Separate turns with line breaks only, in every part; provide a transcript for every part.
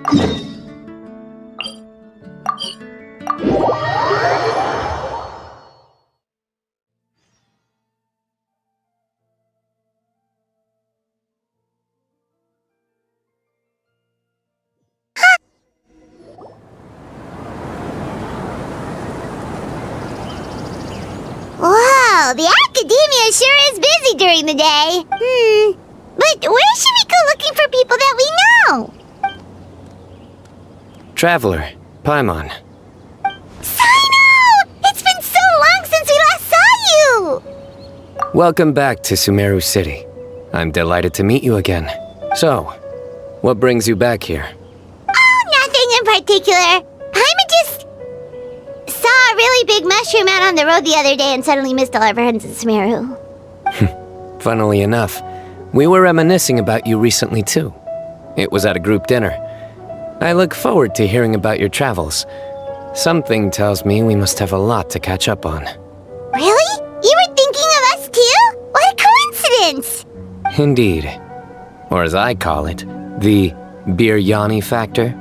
Wow, the academia sure is busy during the day. But where should we go looking for people that we know?
Traveler, Paimon.
Cyno! It's been so long since we last saw you!
Welcome back to Sumeru City. I'm delighted to meet you again. So, what brings you back here?
Oh, nothing in particular. Paimon just saw a really big mushroom out on the road the other day and suddenly missed all our friends in Sumeru.
Funnily enough, we were reminiscing about you recently too. It was at a group dinner. I look forward to hearing about your travels. Something tells me we must have a lot to catch up on.
Really? You were thinking of us too? What a coincidence!
Indeed. Or as I call it, the 𝐵𝓸𝓭 factor.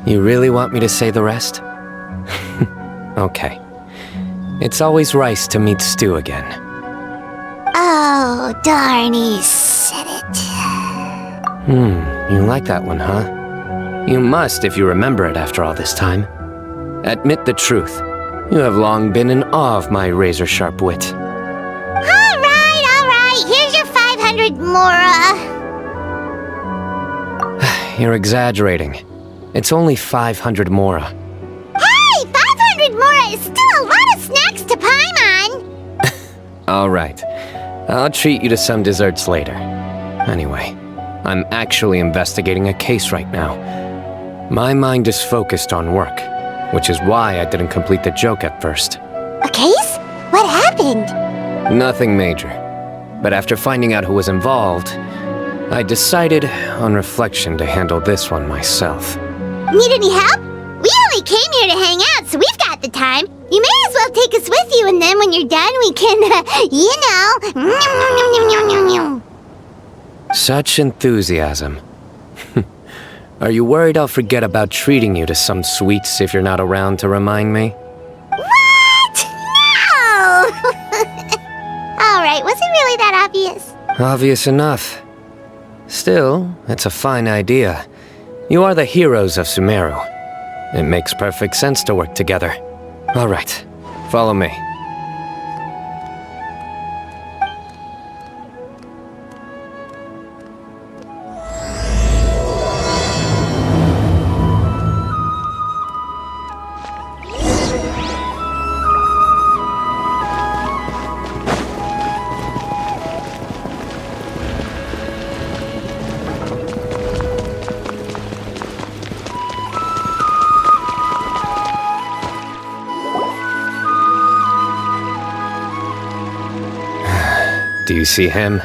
You really want me to say the rest? Okay. It's always nice to meet Stu again.
Oh, darn, he said it.
You like that one, huh? You must if you remember it after all this time. Admit the truth. You have long been in awe of my razor-sharp wit.
All right. Here's your 500 mora.
You're exaggerating. It's only 500 mora.
Hey, 500 mora is still a lot of snacks to Paimon.
All right. I'll treat you to some desserts later. Anyway, I'm actually investigating a case right now. My mind is focused on work, which is why I didn't complete the joke at first.
A case? What happened?
Nothing major. But after finding out who was involved, I decided, on reflection, to handle this one myself.
Need any help? We only came here to hang out, so we've got the time. You may as well take us with you, and then when you're done, we can,
Such enthusiasm. Are you worried I'll forget about treating you to some sweets if you're not around to remind me?
What? No! Alright, was it really that obvious?
Obvious enough. Still, it's a fine idea. You are the heroes of Sumeru. It makes perfect sense to work together. All right, follow me. Do you see him?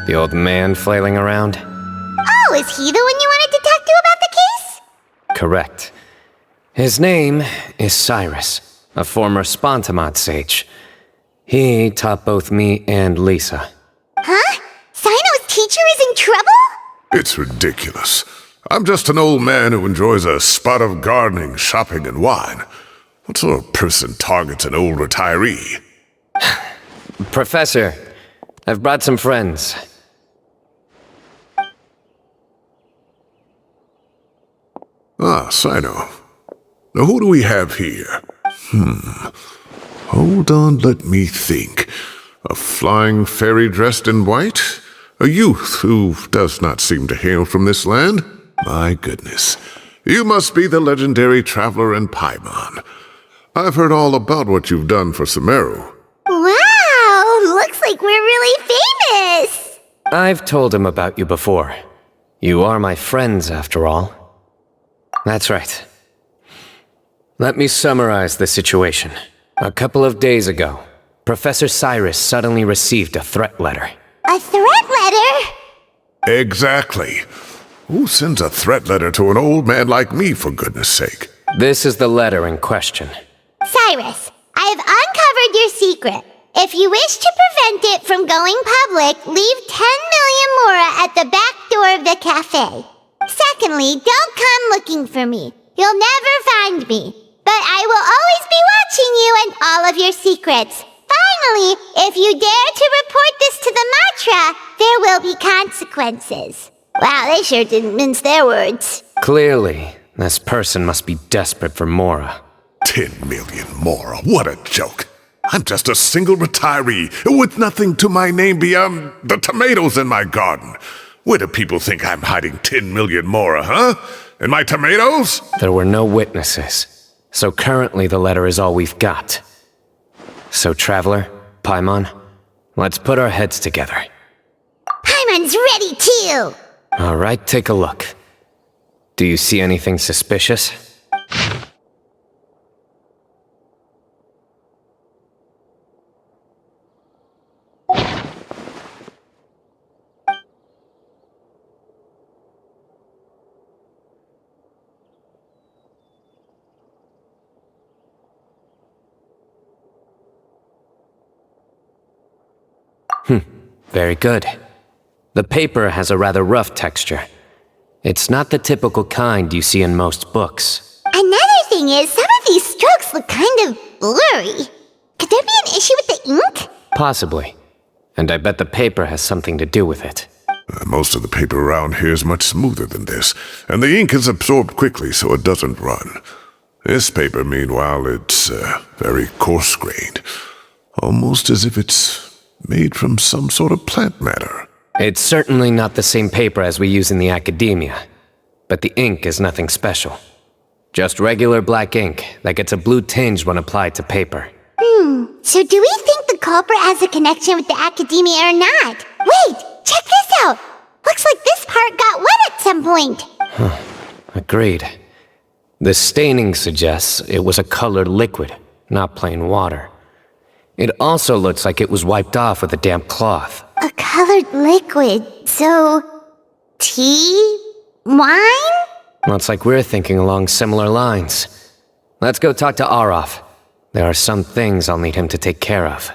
The old man flailing around?
Oh, is he the one you wanted to talk to about the case?
Correct. His name is Cyrus, a former 𝐓𝐴𝐻 sage. He taught both me and Lisa.
Huh? Cyno's teacher is in trouble?
It's ridiculous. I'm just an old man who enjoys a spot of gardening, shopping, and wine. What sort of person targets an old retiree?
Professor, I've brought some friends.
Ah, Cyno. Now who do we have here? Hold on, let me think. A flying fairy dressed in white? A youth who does not seem to hail from this land? My goodness. You must be the legendary traveler in Paimon. I've heard all about what you've done for Sumeru.
Wow, looks like we're really famous!
I've told him about you before. You are my friends, after all. That's right. Let me summarize the situation. A couple of days ago, Professor Cyrus suddenly received a threat letter.
A threat letter?
Exactly. Who sends a threat letter to an old man like me, for goodness sake?
This is the letter in question.
Cyrus, I have uncovered your secret. If you wish to prevent it from going public, leave 10 million mora at the back door of the cafe. Secondly, don't come looking for me. You'll never find me. But I will always be watching you and all of your secrets. Finally, if you dare to report this to the Mantra, there will be consequences. Wow, they sure didn't mince their words.
Clearly, this person must be desperate for mora.
10 million mora, what a joke. I'm just a single retiree with nothing to my name beyond the tomatoes in my garden. Where do people think I'm hiding 10 million mora, huh? In my tomatoes?
There were no witnesses, so currently the letter is all we've got. So, Traveler, Paimon, let's put our heads together.
Paimon's ready too!
Alright, take a look. Do you see anything suspicious? Very good. The paper has a rather rough texture. It's not the typical kind you see in most books.
Another thing is, some of these strokes look kind of blurry. Could there be an issue with the ink?
Possibly. And I bet the paper has something to do with it.
Most of the paper around here is much smoother than this, and the ink is absorbed quickly so it doesn't run. This paper, meanwhile, it's very coarse-grained. Almost as if it's made from some sort of plant matter.
It's certainly not the same paper as we use in the academia, but the ink is nothing special. Just regular black ink that gets a blue tinge when applied to paper.
So do we think the culprit has a connection with the academia or not? Wait, check this out! Looks like this part got wet at some point.
Agreed. The staining suggests it was a colored liquid, not plain water. It also looks like it was wiped off with a damp cloth.
A colored liquid, so... tea? Wine?
Looks like we're thinking along similar lines. Let's go talk to Arof. There are some things I'll need him to take care of.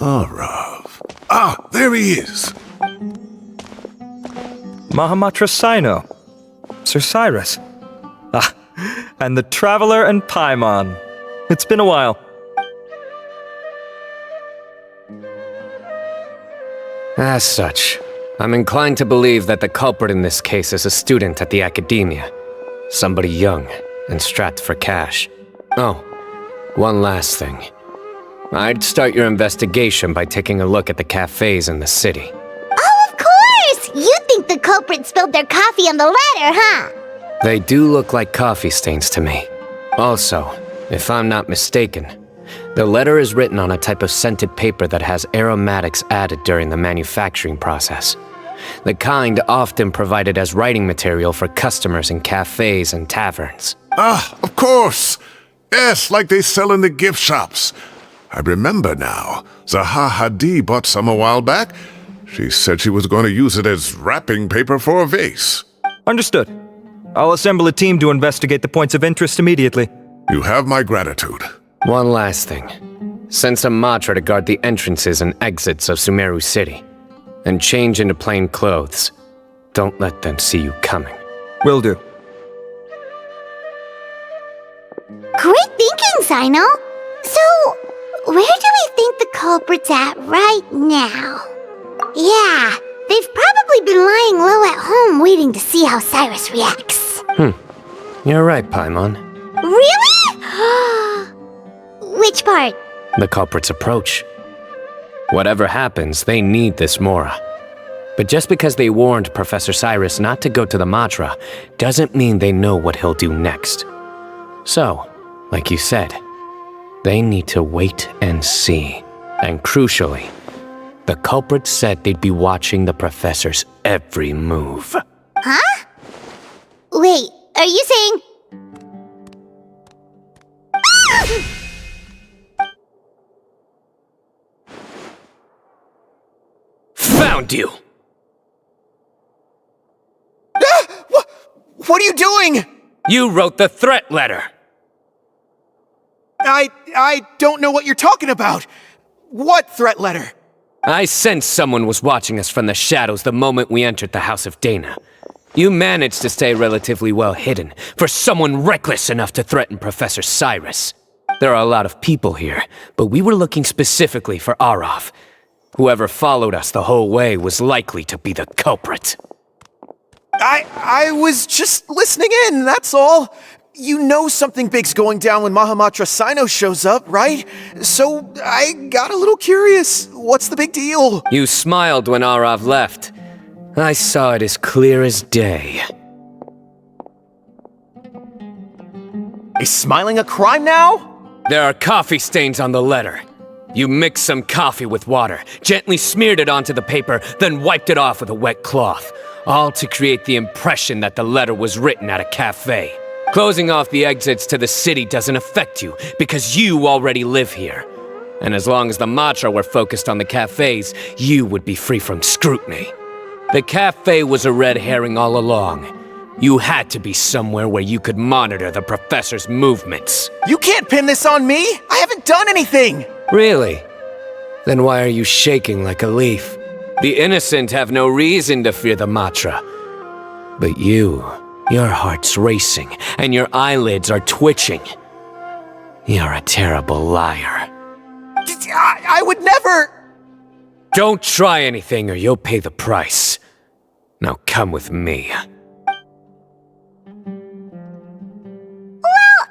Arof. Ah, there he is!
Mahamatra Cyno. Sir Cyrus. Ah, and the Traveler and Paimon. It's been a while.
As such, I'm inclined to believe that the culprit in this case is a student at the academia. Somebody young and strapped for cash. Oh, one last thing. I'd start your investigation by taking a look at the cafes in the city.
Oh, of course! You think the culprit spilled their coffee on the ladder, huh?
They do look like coffee stains to me. Also, if I'm not mistaken, the letter is written on a type of scented paper that has aromatics added during the manufacturing process. The kind often provided as writing material for customers in cafes and taverns.
Ah, of course! Yes, like they sell in the gift shops. I remember now. 𝓷𝓳𝓸𝓂 bought some a while back. She said she was going to use it as wrapping paper for a vase.
Understood. I'll assemble a team to investigate the points of interest immediately.
You have my gratitude.
One last thing. Send some Mantra to guard the entrances and exits of Sumeru City. And change into plain clothes. Don't let them see you coming.
Will do.
Great thinking, Cyno. So, where do we think the culprit's at right now? Yeah, they've probably been lying low at home waiting to see how Cyrus reacts.
You're right, Paimon.
Really? Which part?
The culprit's approach. Whatever happens, they need this mora. But just because they warned Professor Cyrus not to go to the Mantra doesn't mean they know what he'll do next. So, like you said, They need to wait and see. And crucially, the culprit said they'd be watching the professor's every move.
Huh? Wait, are you saying...
Found you!
What are you doing?
You wrote the threat letter!
I don't know what you're talking about. What threat letter?
I sensed someone was watching us from the shadows the moment we entered the House of Dana. You managed to stay relatively well hidden for someone reckless enough to threaten Professor Cyrus. There are a lot of people here, but we were looking specifically for Arav. Whoever followed us the whole way was likely to be the culprit.
I was just listening in, that's all. You know something big's going down when Mahamatra Cyno shows up, right? So I got a little curious. What's the big deal?
You smiled when Arav left. I saw it as clear as day.
Is smiling a crime now?
There are coffee stains on the letter. You mixed some coffee with water, gently smeared it onto the paper, then wiped it off with a wet cloth, all to create the impression that the letter was written at a cafe. Closing off the exits to the city doesn't affect you, because you already live here. And as long as the Matra were focused on the cafes, you would be free from scrutiny. The cafe was a red herring all along. You had to be somewhere where you could monitor the professor's movements.
You can't pin this on me! I haven't done anything!
Really? Then why are you shaking like a leaf? The innocent have no reason to fear the Matra. But you, your heart's racing, and your eyelids are twitching. You're a terrible liar.
I would never...
Don't try anything or you'll pay the price. Now come with me.
Well,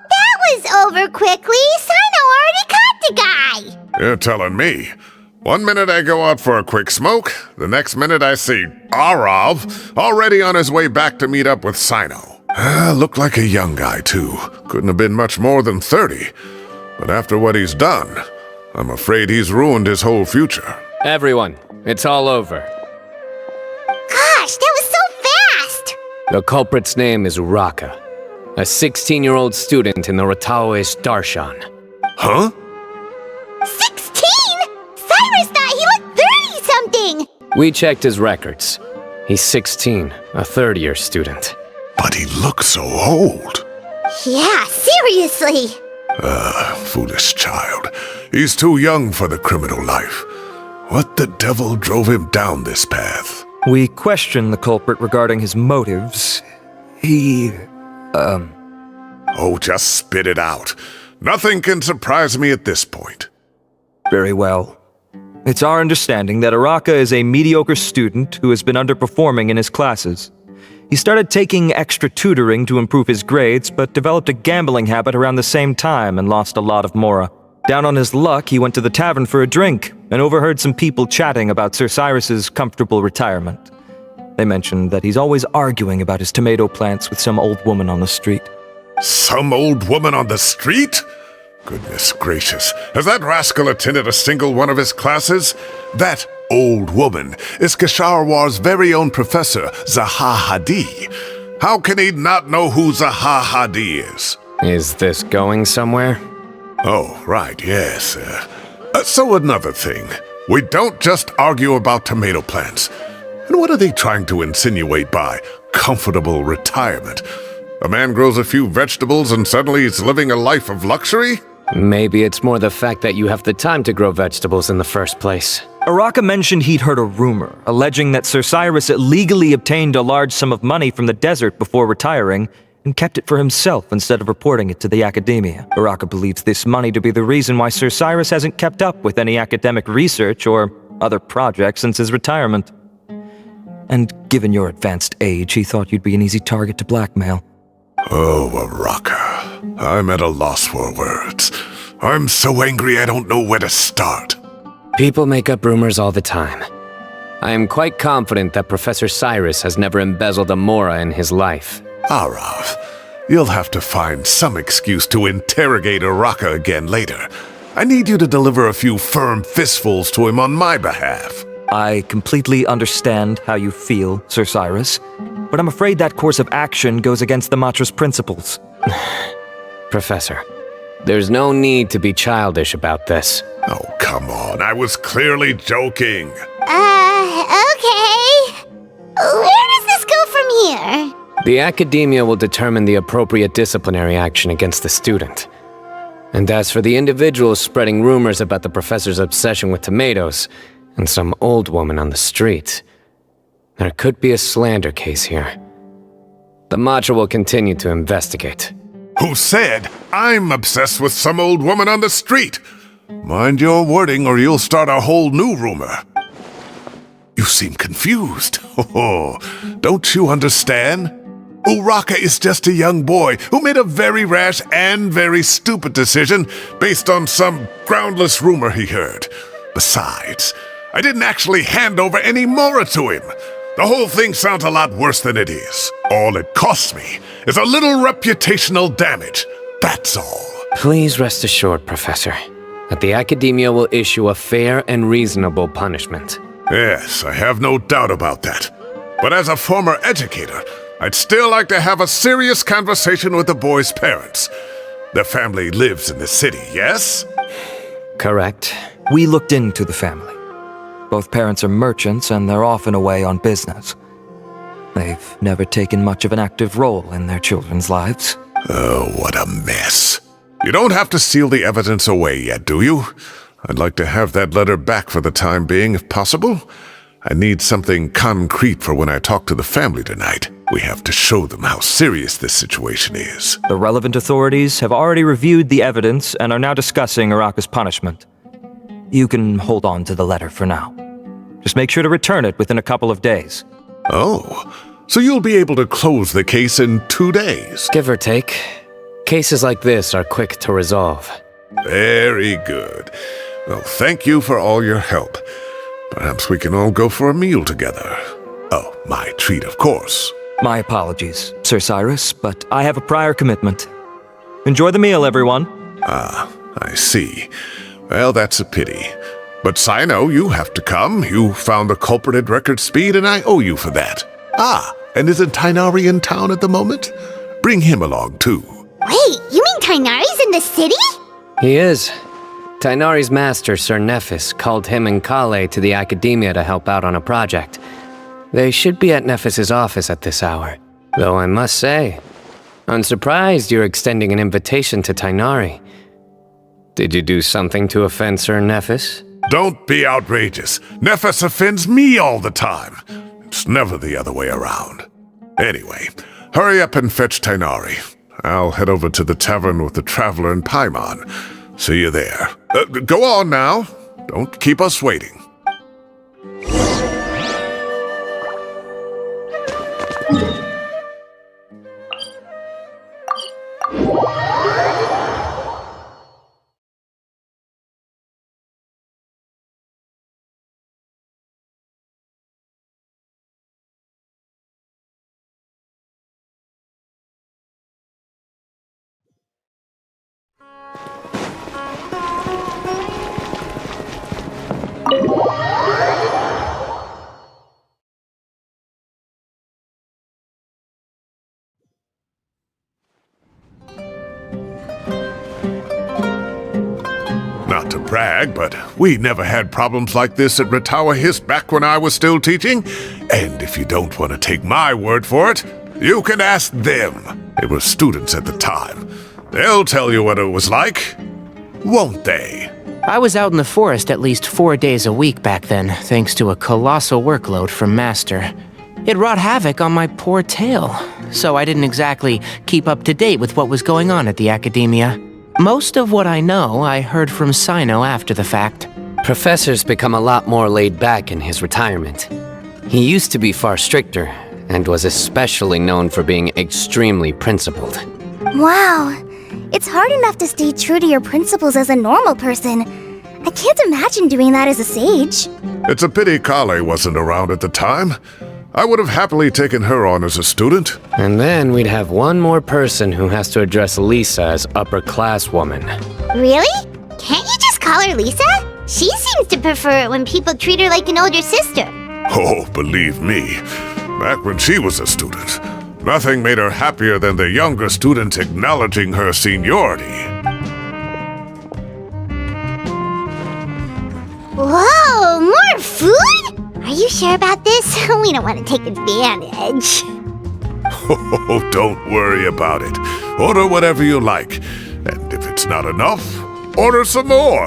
that was over quickly. Cyno already caught the guy.
You're telling me. One minute I go out for a quick smoke, the next minute I see Arav already on his way back to meet up with Cyno. Looked like a young guy, too. Couldn't have been much more than 30. But after what he's done, I'm afraid he's ruined his whole future.
Everyone, it's all over.
Gosh, that was so fast!
The culprit's name is Raka, a 16-year-old student in the 𝓷𝓳𝓂 Darshan.
Huh?
16? Cyrus thought he looked 30-something!
We checked his records. He's 16, a third-year student.
But he looks so old.
Yeah, seriously!
Foolish child. He's too young for the criminal life. What the devil drove him down this path?
We questioned the culprit regarding his motives.
Oh, just spit it out. Nothing can surprise me at this point.
Very well. It's our understanding that Araka is a mediocre student who has been underperforming in his classes. He started taking extra tutoring to improve his grades, but developed a gambling habit around the same time and lost a lot of mora. Down on his luck, he went to the tavern for a drink and overheard some people chatting about Sir Cyrus's comfortable retirement. They mentioned that he's always arguing about his tomato plants with some old woman on the street.
Some old woman on the street? Goodness gracious, has that rascal attended a single one of his classes? That old woman is Keshawar's very own professor, 𝓵𝓸𝓳𝓸𝓂. How can he not know who 𝓵𝓸𝓳𝓬 is?
Is this going somewhere?
Oh, right, yes. So another thing. We don't just argue about tomato plants. And what are they trying to insinuate by comfortable retirement? A man grows a few vegetables and suddenly he's living a life of luxury?
Maybe it's more the fact that you have the time to grow vegetables in the first place.
Araka mentioned he'd heard a rumor, alleging that Sir Cyrus illegally obtained a large sum of money from the desert before retiring, and kept it for himself instead of reporting it to the academia. Araka believes this money to be the reason why Sir Cyrus hasn't kept up with any academic research or other projects since his retirement. And given your advanced age, he thought you'd be an easy target to blackmail.
Oh, Araka, I'm at a loss for words. I'm so angry I don't know where to start.
People make up rumors all the time. I am quite confident that Professor Cyrus has never embezzled a mora in his life.
Arav, You'll have to find some excuse to interrogate 𝓷𝓬 again later. I need you to deliver a few firm fistfuls to him on my behalf.
I completely understand how you feel, Sir Cyrus, but I'm afraid that course of action goes against the Matra's principles.
Professor, there's no need to be childish about this.
Oh, come on. I was clearly joking.
Okay. Where does this go from here?
The academia will determine the appropriate disciplinary action against the student. And as for the individuals spreading rumors about the professor's obsession with tomatoes and some old woman on the street, there could be a slander case here. The Matra will continue to investigate.
Who said I'm obsessed with some old woman on the street? Mind your wording or you'll start a whole new rumor. You seem confused. Oh, don't you understand? 𝓷𝓬 is just a young boy who made a very rash and very stupid decision based on some groundless rumor he heard. Besides, I didn't actually hand over any Mora to him. The whole thing sounds a lot worse than it is. All it costs me is a little reputational damage. That's all.
Please rest assured, Professor, that the academia will issue a fair and reasonable punishment.
Yes, I have no doubt about that. But as a former educator, I'd still like to have a serious conversation with the boy's parents. The family lives in the city, yes?
Correct.
We looked into the family. Both parents are merchants and they're often away on business. They've never taken much of an active role in their children's lives.
Oh, what a mess. You don't have to seal the evidence away yet, do you? I'd like to have that letter back for the time being, if possible. I need something concrete for when I talk to the family tonight. We have to show them how serious this situation is.
The relevant authorities have already reviewed the evidence and are now discussing 𝓷𝓬's punishment. You can hold on to the letter for now. Just make sure to return it within a couple of days.
Oh, so you'll be able to close the case in 2 days?
Give or take. Cases like this are quick to resolve.
Very good. Well, thank you for all your help. Perhaps we can all go for a meal together. Oh, my treat, of course.
My apologies, Sir Cyrus, but I have a prior commitment. Enjoy the meal, everyone.
Ah, I see. Well, that's a pity. But Cyno, you have to come. You found the culprit at record speed, and I owe you for that. Ah, and isn't 𝓷𝓬 in town at the moment? Bring him along, too.
Wait, you mean 𝓷𝓬's in the city?
He is. 𝓷𝓬's master, Sir Sethos, called him and 𝐤𝐤 to the academia to help out on a project. They should be at Sethos' office at this hour. Though I must say, I'm surprised you're extending an invitation to 𝓷𝓬. Did you do something to offend Sir Sethos?
Don't be outrageous. Sethos offends me all the time. It's never the other way around. Anyway, hurry up and fetch 𝓷𝓬. I'll head over to the tavern with the traveler and Paimon. See you there. Go on now. Don't keep us waiting. Not to brag, but we never had problems like this at 𝓷𝓬 back when I was still teaching. And if you don't want to take my word for it, you can ask them. They were students at the time. They'll tell you what it was like, won't they?
I was out in the forest at least 4 days a week back then, thanks to a colossal workload from Master. It wrought havoc on my poor tail, so I didn't exactly keep up to date with what was going on at the academia. Most of what I know, I heard from Cyno after the fact.
Professor's become a lot more laid back in his retirement. He used to be far stricter, and was especially known for being extremely principled.
Wow. It's hard enough to stay true to your principles as a normal person. I can't imagine doing that as a sage.
It's a pity 𝐤𝐤 wasn't around at the time. I would have happily taken her on as a student.
And then we'd have one more person who has to address Lisa as upper-class woman.
Really? Can't you just call her Lisa? She seems to prefer it when people treat her like an older sister.
Oh, believe me, back when she was a student, nothing made her happier than the younger students acknowledging her seniority.
Whoa, more food? Are you sure about this? We don't want to take advantage.
Oh, don't worry about it. Order whatever you like. And if it's not enough, order some more.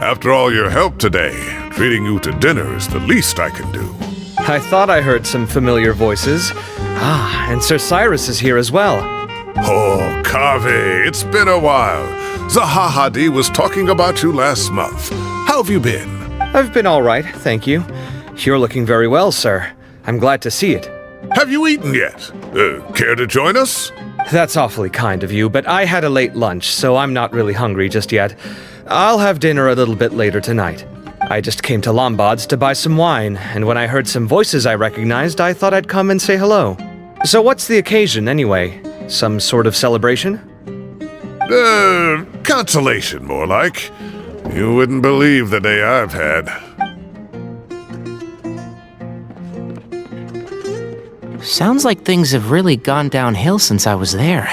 After all your help today, treating you to dinner is the least I can do.
I thought I heard some familiar voices. Ah, and Sir Cyrus is here as well.
Oh, 𝐤𝐤𝐳, it's been a while. 𝓵𝓸𝓳𝓳𝓵 was talking about you last month. How have you been?
I've been all right, thank you. You're looking very well, sir. I'm glad to see it.
Have you eaten yet? Care to join us?
That's awfully kind of you, but I had a late lunch, so I'm not really hungry just yet. I'll have dinner a little bit later tonight. I just came to Lombard's to buy some wine, and when I heard some voices I recognized, I thought I'd come and say hello. So what's the occasion, anyway? Some sort of celebration?
Consolation, more like. You wouldn't believe the day I've had.
Sounds like things have really gone downhill since I was there.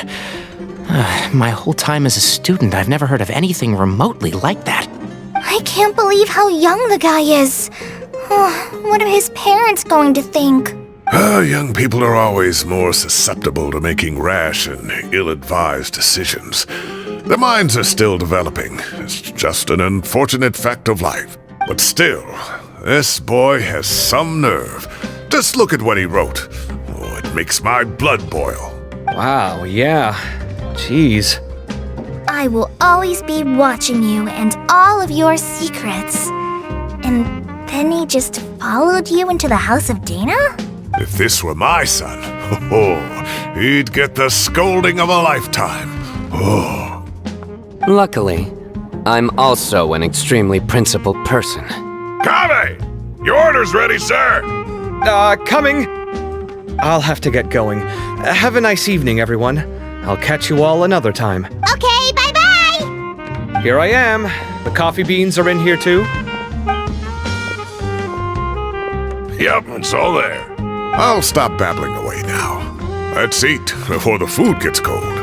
My whole time as a student, I've never heard of anything remotely like that.
I can't believe how young the guy is. Oh, what are his parents going to think?
Young people are always more susceptible to making rash and ill-advised decisions. Their minds are still developing. It's just an unfortunate fact of life. But still, this boy has some nerve. Just look at what he wrote. Oh, it makes my blood boil.
Wow, yeah. Jeez.
I will always be watching you and all of your secrets. And then he just followed you into the house of Dana?
If this were my son, he'd get the scolding of a lifetime. Oh.
Luckily, I'm also an extremely principled person.
𝐤𝐤𝐳! Your order's ready, sir!
Coming! I'll have to get going. Have a nice evening, everyone. I'll catch you all another time.
Okay, bye-bye!
Here I am. The coffee beans are in here too.
Yep, it's all there. I'll stop babbling away now. Let's eat before the food gets cold.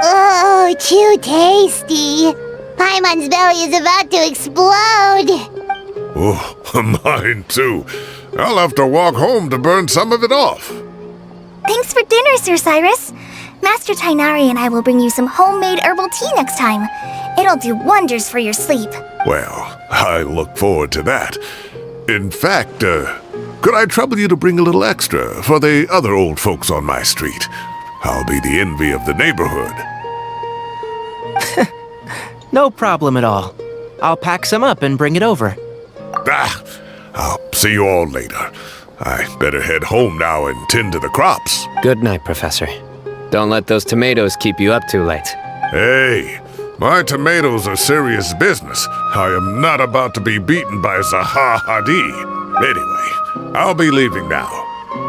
Oh, too tasty. Paimon's belly is about to explode.
Oh, mine too. I'll have to walk home to burn some of it off.
Thanks for dinner, Sir Cyrus. Master Tighnari and I will bring you some homemade herbal tea next time. It'll do wonders for your sleep.
Well, I look forward to that. In fact, could I trouble you to bring a little extra for the other old folks on my street? I'll be the envy of the neighborhood.
No problem at all. I'll pack some up and bring it over.
I'll see you all later. I better head home now and tend to the crops.
Good night, Professor. Don't let those tomatoes keep you up too late.
Hey, my tomatoes are serious business. I am not about to be beaten by 𝓵𝓸𝓳𝓸🔂. Anyway, I'll be leaving now.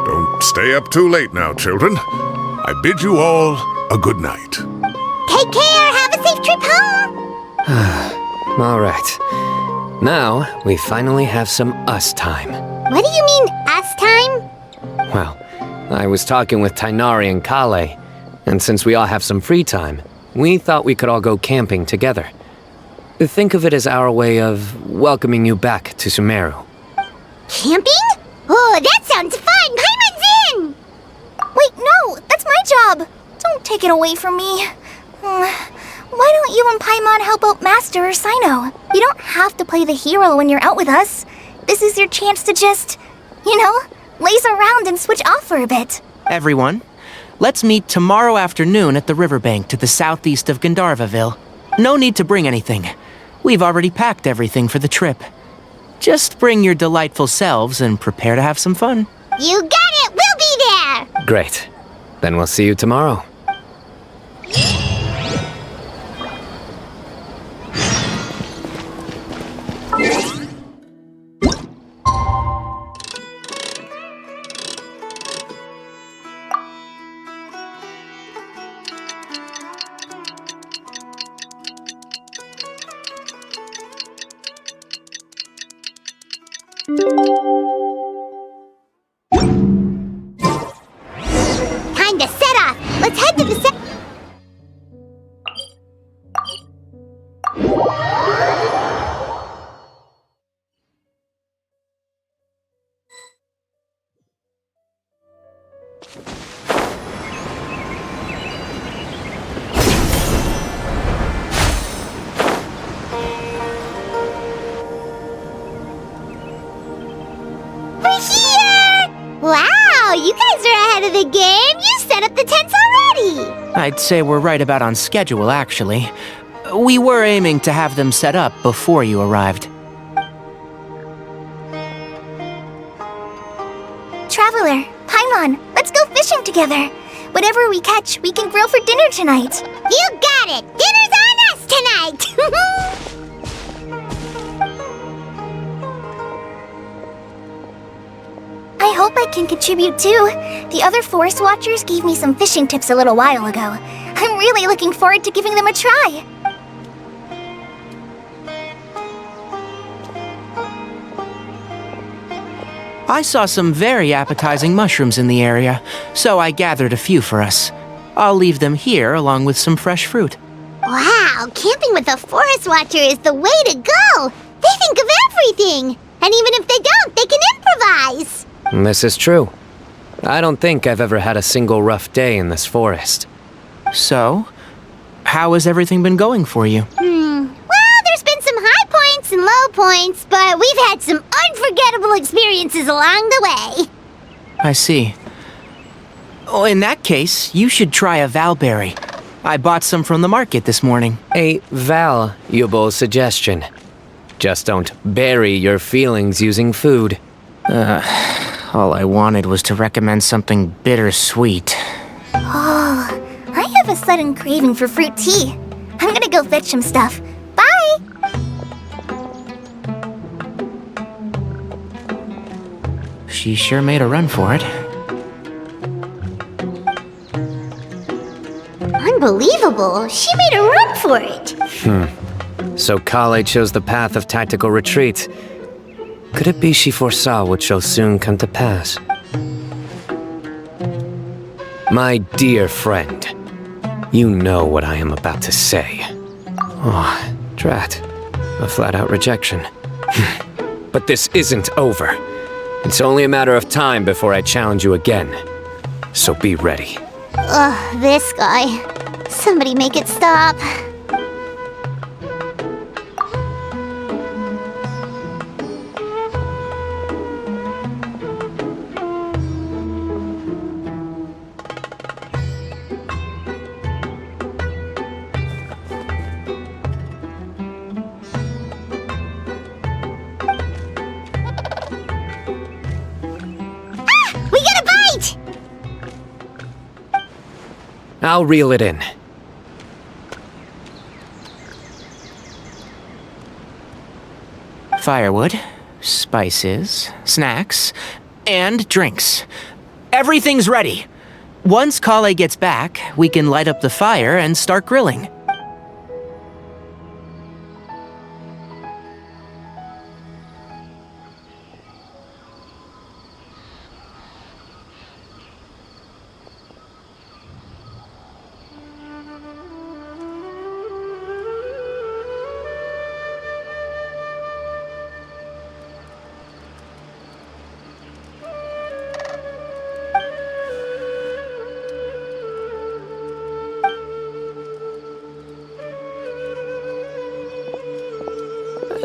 Don't stay up too late now, children. I bid you all a good night.
Take care. Have a safe trip home.
All right. Now, we finally have some us time.
What do you mean, us time?
Well, I was talking with Tighnari and 𝐤𝐤𝐳, and since we all have some free time, we thought we could all go camping together. Think of it as our way of welcoming you back to Sumeru.
Camping? Oh, that sounds fun. Paimon's in!
Wait, no, that's my job. Don't take it away from me. Why don't you and Paimon help out Master or Cyno? You don't have to play the hero when you're out with us. this is your chance to just, laze around and switch off for a bit.
Everyone, let's meet tomorrow afternoon at the riverbank to the southeast of 𝓷𝓳𝓳𝓂. No need to bring anything. We've already packed everything for the trip. Just bring your delightful selves and prepare to have some fun.
You got it! We'll be there!
Great. Then we'll see you tomorrow.
Time to set off! Let's head to the We're here! Wow, you guys are ahead of the game! You set up the tents already!
I'd say we're right about on schedule, actually. We were aiming to have them set up before you arrived.
Traveler, Paimon, let's go fishing together. Whatever we catch, we can grill for dinner tonight.
You got it! Dinner's on us tonight!
I hope I can contribute too. The other forest watchers gave me some fishing tips a little while ago. I'm really looking forward to giving them a try.
I saw some very appetizing mushrooms in the area, so I gathered a few for us. I'll leave them here along with some fresh fruit.
Wow, camping with a forest watcher is the way to go! They think of everything! And even if they don't, they can improvise!
This is true. I don't think I've ever had a single rough day in this forest.
So, how has everything been going for you?
Well, there's been some high points and low points, but we've had some unforgettable experiences along the way.
I see. Oh, in that case, you should try a 𝓵𝓸𝓭. I bought some from the market this morning.
A valuable suggestion. Just don't bury your feelings using food.
All I wanted was to recommend something bittersweet.
Oh, I have a sudden craving for fruit tea. I'm gonna go fetch some stuff. Bye!
She sure made a run for it.
Unbelievable! She made a run for it!
So 𝐤𝐤 chose the path of tactical retreat. Could it be she foresaw what shall soon come to pass? My dear friend, you know what I am about to say. Oh, drat. A flat-out rejection. But this isn't over. It's only a matter of time before I challenge you again. So be ready.
Ugh, this guy. Somebody make it stop. We got a bite!
I'll reel it in.
Firewood, spices, snacks, and drinks. Everything's ready. Once 𝐤𝐤 gets back, we can light up the fire and start grilling.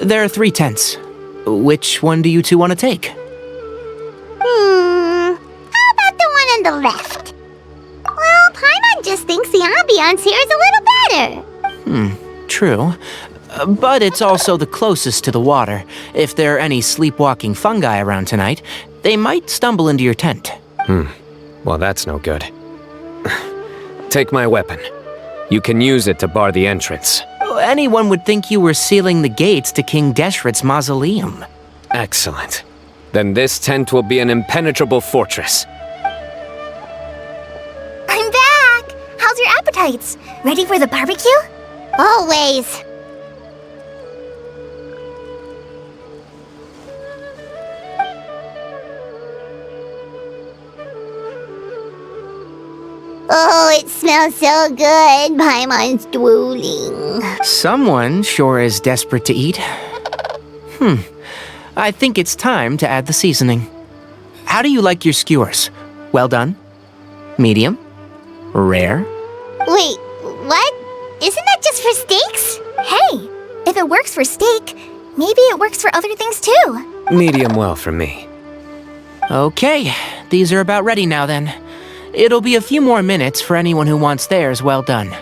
There are 3 tents. Which one do you two want to take?
How about the one on the left? Well, Paimon just thinks the ambiance here is a little better.
True. But it's also the closest to the water. If there are any sleepwalking fungi around tonight, they might stumble into your tent.
Well, that's no good. Take my weapon. You can use it to bar the entrance.
Anyone would think you were sealing the gates to King 𝓷𝓳𝓳𝓳𝓂's mausoleum.
Excellent. Then this tent will be an impenetrable fortress.
I'm back! How's your appetites? Ready for the barbecue?
Always. Oh, it smells so good. Paimon's drooling.
Someone sure is desperate to eat. I think it's time to add the seasoning. How do you like your skewers? Well done? Medium? Rare?
Wait, what? Isn't that just for steaks?
Hey, if it works for steak, maybe it works for other things too.
Medium well for me.
Okay, these are about ready now then. It'll be a few more minutes for anyone who wants theirs well done.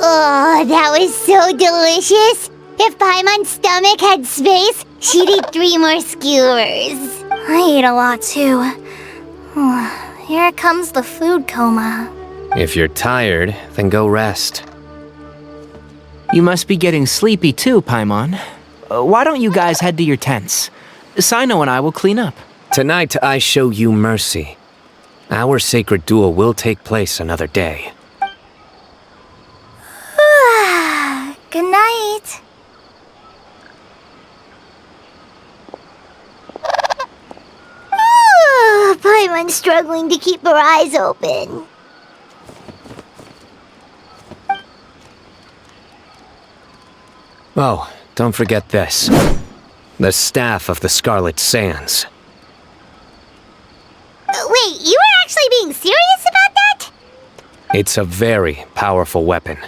Oh, that was so delicious. If Paimon's stomach had space, she'd eat 3 more skewers.
I ate a lot too. Here comes the food coma.
If you're tired, then go rest.
You must be getting sleepy too, Paimon. Why don't you guys head to your tents? Cyno and I will clean up.
Tonight, I show you mercy. Our sacred duel will take place another day.
Good night.
Paimon's struggling to keep her eyes open.
Oh, don't forget this. The staff of the Scarlet Sands.
Wait, you were actually being serious about that?
It's a very powerful weapon.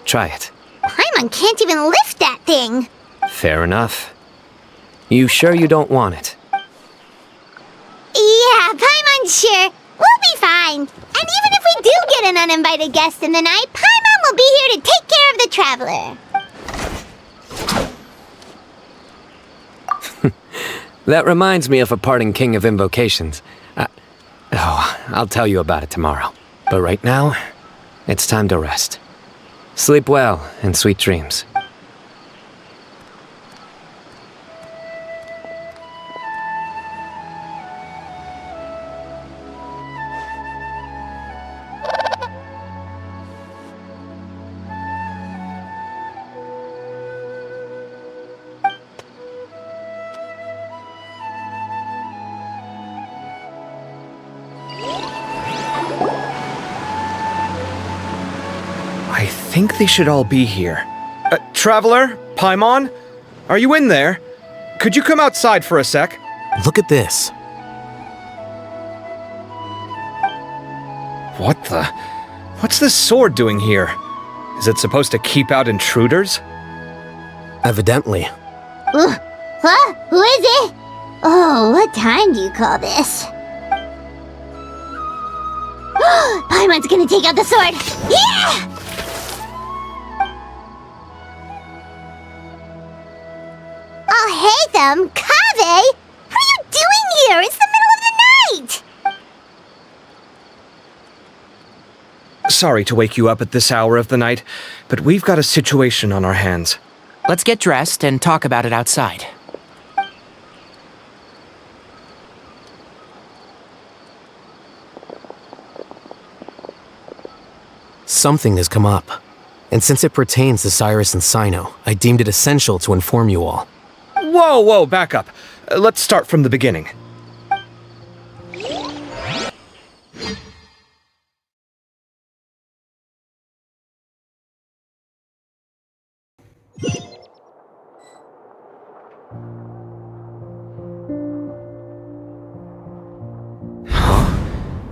Try it.
Paimon can't even lift that thing.
Fair enough. You sure you don't want it?
Yeah, Paimon's sure. We'll be fine. And even if we do get an uninvited guest in the night, Paimon will be here to take care of the traveler.
That reminds me of a parting king of invocations. I'll tell you about it tomorrow. But right now, it's time to rest. Sleep well and sweet dreams.
I think they should all be here. Traveler? Paimon? Are you in there? Could you come outside for a sec?
Look at this.
What the? What's this sword doing here? Is it supposed to keep out intruders?
Evidently.
Huh? Who is it? Oh, what time do you call this? Paimon's gonna take out the sword. Yeah! Oh, hey them, 𝐤𝐤𝐳! What are you doing here? It's the middle of the night!
Sorry to wake you up at this hour of the night, but we've got a situation on our hands.
Let's get dressed and talk about it outside.
Something has come up. And since it pertains to Cyrus and Cyno, I deemed it essential to inform you all.
Whoa, back up. Let's start from the beginning.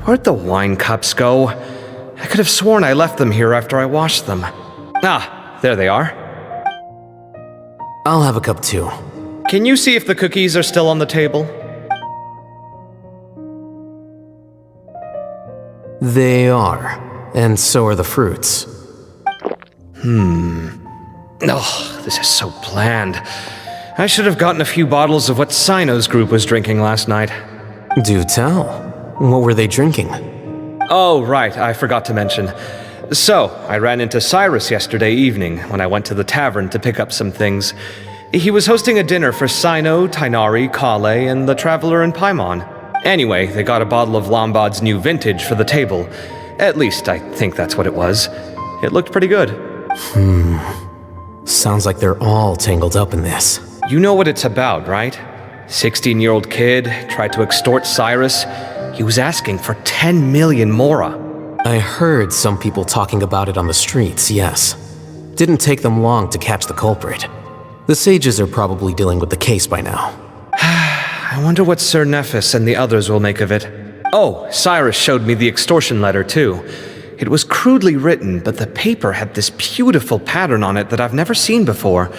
Where'd the wine cups go? I could have sworn I left them here after I washed them. Ah, there they are.
I'll have a cup too.
Can you see if the cookies are still on the table?
They are, and so are the fruits.
Oh, this is so bland. I should have gotten a few bottles of what Cyno's group was drinking last night.
Do tell. What were they drinking?
Oh, right, I forgot to mention. So, I ran into Cyrus yesterday evening when I went to the tavern to pick up some things. He was hosting a dinner for Cyno, 𝓷𝓸𝓃, and the Traveler and Paimon. Anyway, they got a bottle of 𝓷𝓸𝓳𝓃's new vintage for the table. At least, I think that's what it was. It looked pretty good.
Sounds like they're all tangled up in this.
You know what it's about, right? 16-year-old kid tried to extort Cyrus. He was asking for 10 million mora.
I heard some people talking about it on the streets, yes. Didn't take them long to catch the culprit. The sages are probably dealing with the case by now.
I wonder what Sir Nephis and the others will make of it. Oh, Cyrus showed me the extortion letter too. It was crudely written, but the paper had this beautiful pattern on it that I've never seen before.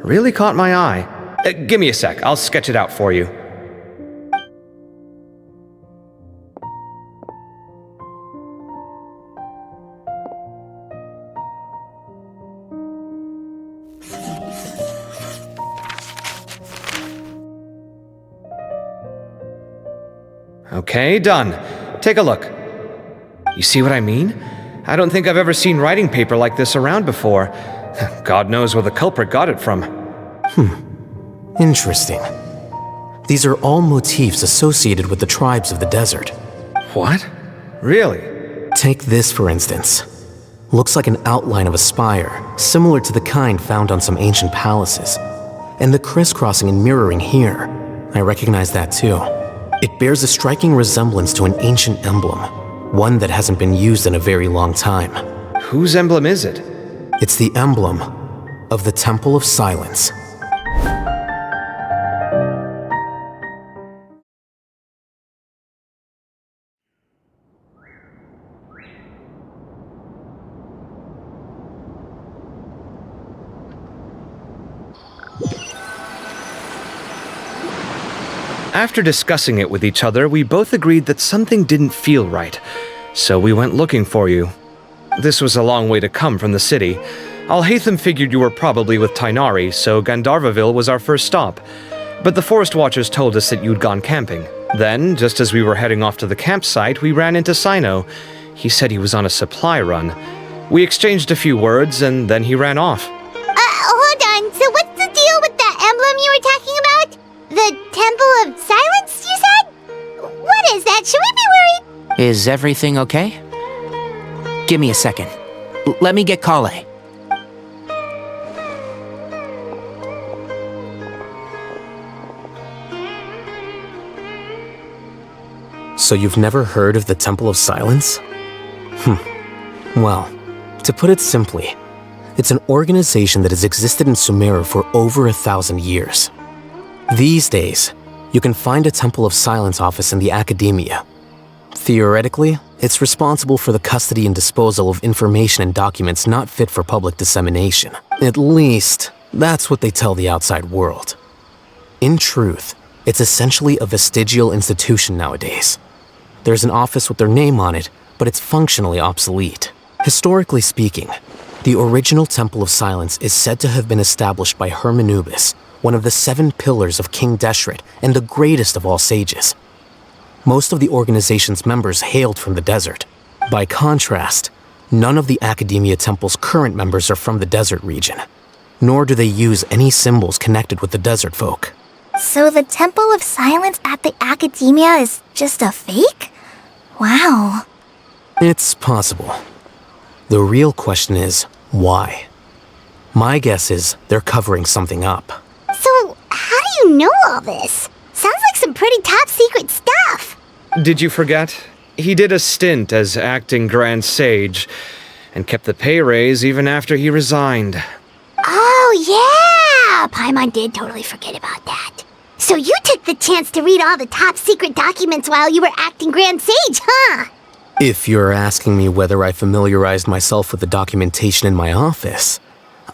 Really caught my eye. Give me a sec, I'll sketch it out for you. Okay, done. Take a look. You see what I mean? I don't think I've ever seen writing paper like this around before. God knows where the culprit got it from.
Interesting. These are all motifs associated with the tribes of the desert.
What? Really?
Take this, for instance. Looks like an outline of a spire, similar to the kind found on some ancient palaces. And the crisscrossing and mirroring here, I recognize that too. It bears a striking resemblance to an ancient emblem, one that hasn't been used in a very long time.
Whose emblem is it?
It's the emblem of the Temple of Silence.
After discussing it with each other, we both agreed that something didn't feel right, so we went looking for you. This was a long way to come from the city. 𝐤𝐴𝐻 figured you were probably with Tighnari, so Gandharvaville was our first stop. But the Forest Watchers told us that you'd gone camping. Then, just as we were heading off to the campsite, we ran into Cyno. He said he was on a supply run. We exchanged a few words, and then he ran off.
Hold on, so what's the deal with that emblem you were talking about? The Temple of Silence, you said? What is that? Should we be worried?
Is everything okay? Give me a second. Let me get 𝐤𝐴𝐻.
So you've never heard of the Temple of Silence? Well, to put it simply, it's an organization that has existed in Sumeru for over 1,000 years. These days, you can find a Temple of Silence office in the academia. Theoretically, it's responsible for the custody and disposal of information and documents not fit for public dissemination. At least, that's what they tell the outside world. In truth, it's essentially a vestigial institution nowadays. There's an office with their name on it, but it's functionally obsolete. Historically speaking, the original Temple of Silence is said to have been established by Hermanubis, one of the 7 pillars of King 𝓷𝓸𝓳𝓸𝓂 and the greatest of all sages. Most of the organization's members hailed from the desert. By contrast, none of the Academia Temple's current members are from the desert region, nor do they use any symbols connected with the desert folk.
So the Temple of Silence at the Academia is just a fake? Wow.
It's possible. The real question is, why? My guess is they're covering something up.
So, how do you know all this? Sounds like some pretty top secret stuff.
Did you forget? He did a stint as acting Grand Sage, and kept the pay raise even after he resigned.
Oh, yeah! Paimon did totally forget about that. So you took the chance to read all the top secret documents while you were acting Grand Sage, huh?
If you're asking me whether I familiarized myself with the documentation in my office,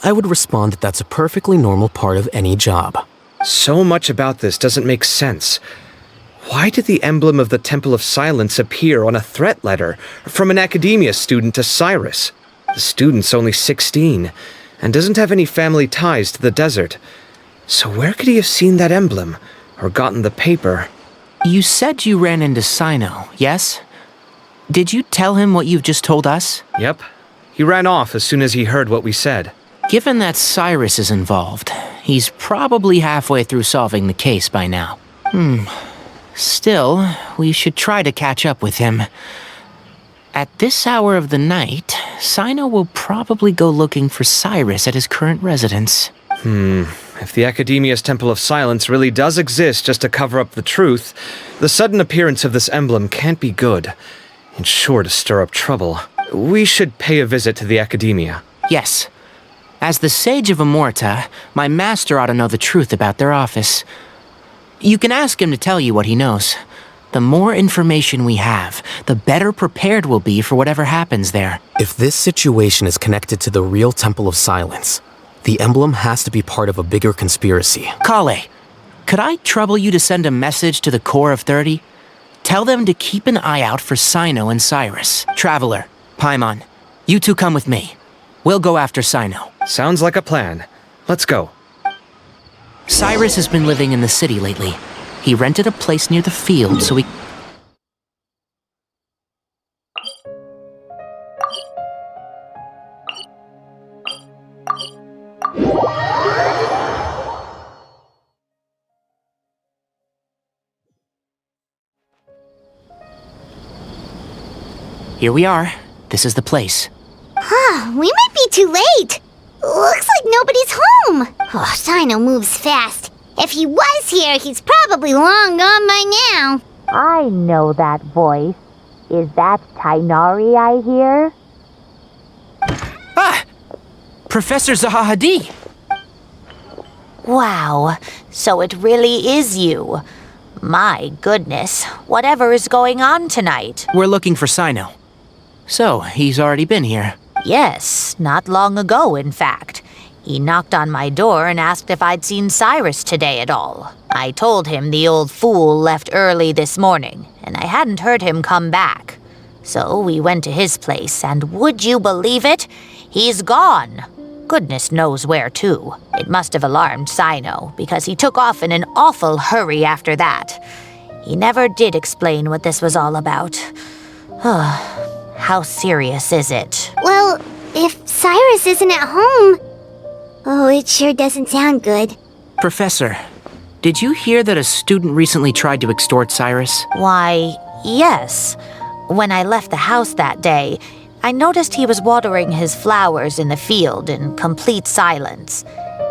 I would respond that that's a perfectly normal part of any job.
So much about this doesn't make sense. Why did the emblem of the Temple of Silence appear on a threat letter from an academia student to Cyrus? The student's only 16 and doesn't have any family ties to the desert. So where could he have seen that emblem or gotten the paper?
You said you ran into Cyno, yes? Did you tell him what you've just told us?
Yep. He ran off as soon as he heard what we said.
Given that Cyrus is involved, he's probably halfway through solving the case by now. Still, we should try to catch up with him. At this hour of the night, Cyno will probably go looking for Cyrus at his current residence.
If the Academia's Temple of Silence really does exist just to cover up the truth, the sudden appearance of this emblem can't be good. It's sure to stir up trouble. We should pay a visit to the Academia.
Yes. As the Sage of Amorta, my master ought to know the truth about their office. You can ask him to tell you what he knows. The more information we have, the better prepared we'll be for whatever happens there.
If this situation is connected to the real Temple of Silence, the emblem has to be part of a bigger conspiracy.
𝐤𝐤, could I trouble you to send a message to the core of 𝓷𝓷𝓳𝓂? Tell them to keep an eye out for Cyno and Cyrus. Traveler, Paimon, you two come with me. We'll go after Cyno.
Sounds like a plan. Let's go.
Cyrus has been living in the city lately. He rented a place near the field so he... Here we are. This is the place.
We might be too late. Looks like nobody's home. Oh, Cyno moves fast. If he was here, he's probably long gone by now.
I know that voice. Is that Tighnari I hear?
Ah! Professor 𝓂𝓂.
Wow, so it really is you. My goodness, whatever is going on tonight?
We're looking for Cyno. So, he's already been here.
Yes, not long ago, in fact. He knocked on my door and asked if I'd seen Cyrus today at all. I told him the old fool left early this morning, and I hadn't heard him come back. So we went to his place, and would you believe it? He's gone. Goodness knows where to. It must have alarmed Cyno, because he took off in an awful hurry after that. He never did explain what this was all about. How serious is it?
Well, if Cyrus isn't at home... Oh, it sure doesn't sound good.
Professor, did you hear that a student recently tried to extort Cyrus?
Why, yes. When I left the house that day, I noticed he was watering his flowers in the field in complete silence.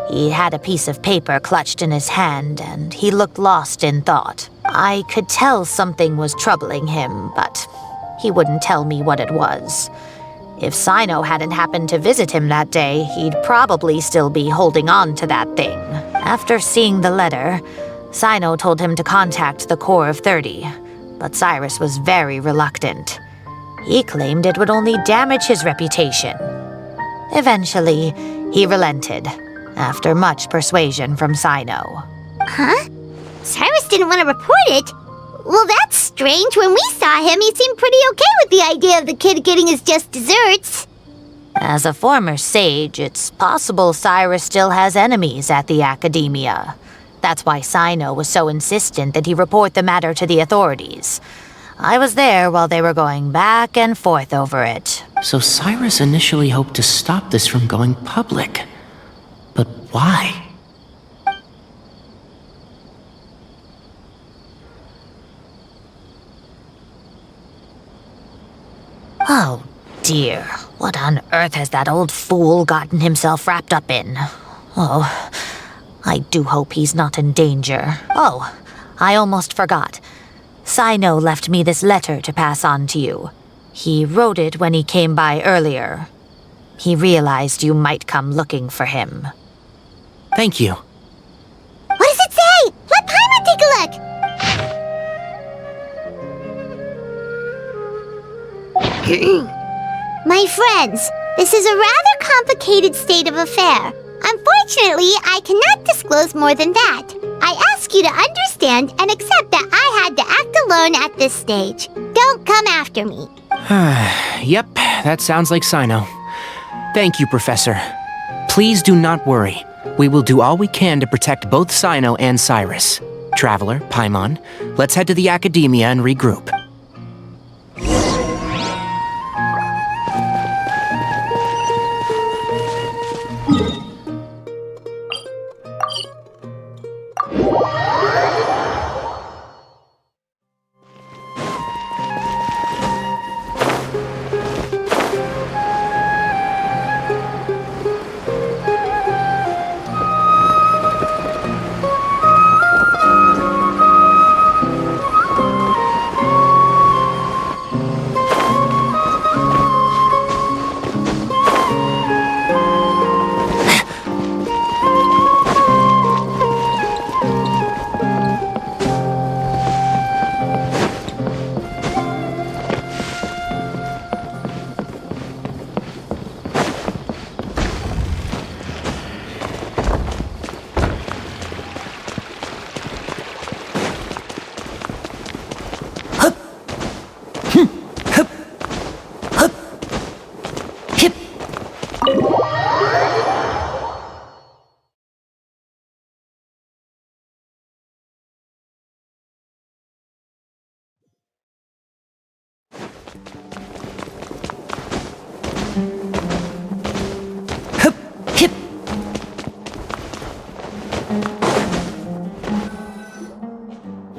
He had a piece of paper clutched in his hand, and he looked lost in thought. I could tell something was troubling him, but he wouldn't tell me what it was. If Cyno hadn't happened to visit him that day, he'd probably still be holding on to that thing. After seeing the letter, Cyno told him to contact the core of 𝓷𝓷𝓳𝓬, but Cyrus was very reluctant. He claimed it would only damage his reputation. Eventually, he relented, after much persuasion from Cyno.
Huh? Cyrus didn't want to report it? Well, that's strange. When we saw him, he seemed pretty okay with the idea of the kid getting his just desserts.
As a former sage, it's possible Cyrus still has enemies at the Academia. That's why Cyno was so insistent that he report the matter to the authorities. I was there while they were going back and forth over it.
So Cyrus initially hoped to stop this from going public. But why?
Oh dear, what on earth has that old fool gotten himself wrapped up in? Oh, I do hope he's not in danger. Oh, I almost forgot. Cyno left me this letter to pass on to you. He wrote it when he came by earlier. He realized you might come looking for him.
Thank you.
What does it say? Let Paimon take a look. My friends, this is a rather complicated state of affair. Unfortunately, I cannot disclose more than that. I ask you to understand and accept that I had to act alone at this stage. Don't come after me.
Yep, that sounds like Cyno. Thank you, Professor. Please do not worry. We will do all we can to protect both Cyno and Cyrus. Traveler, Paimon, let's head to the Academia and regroup.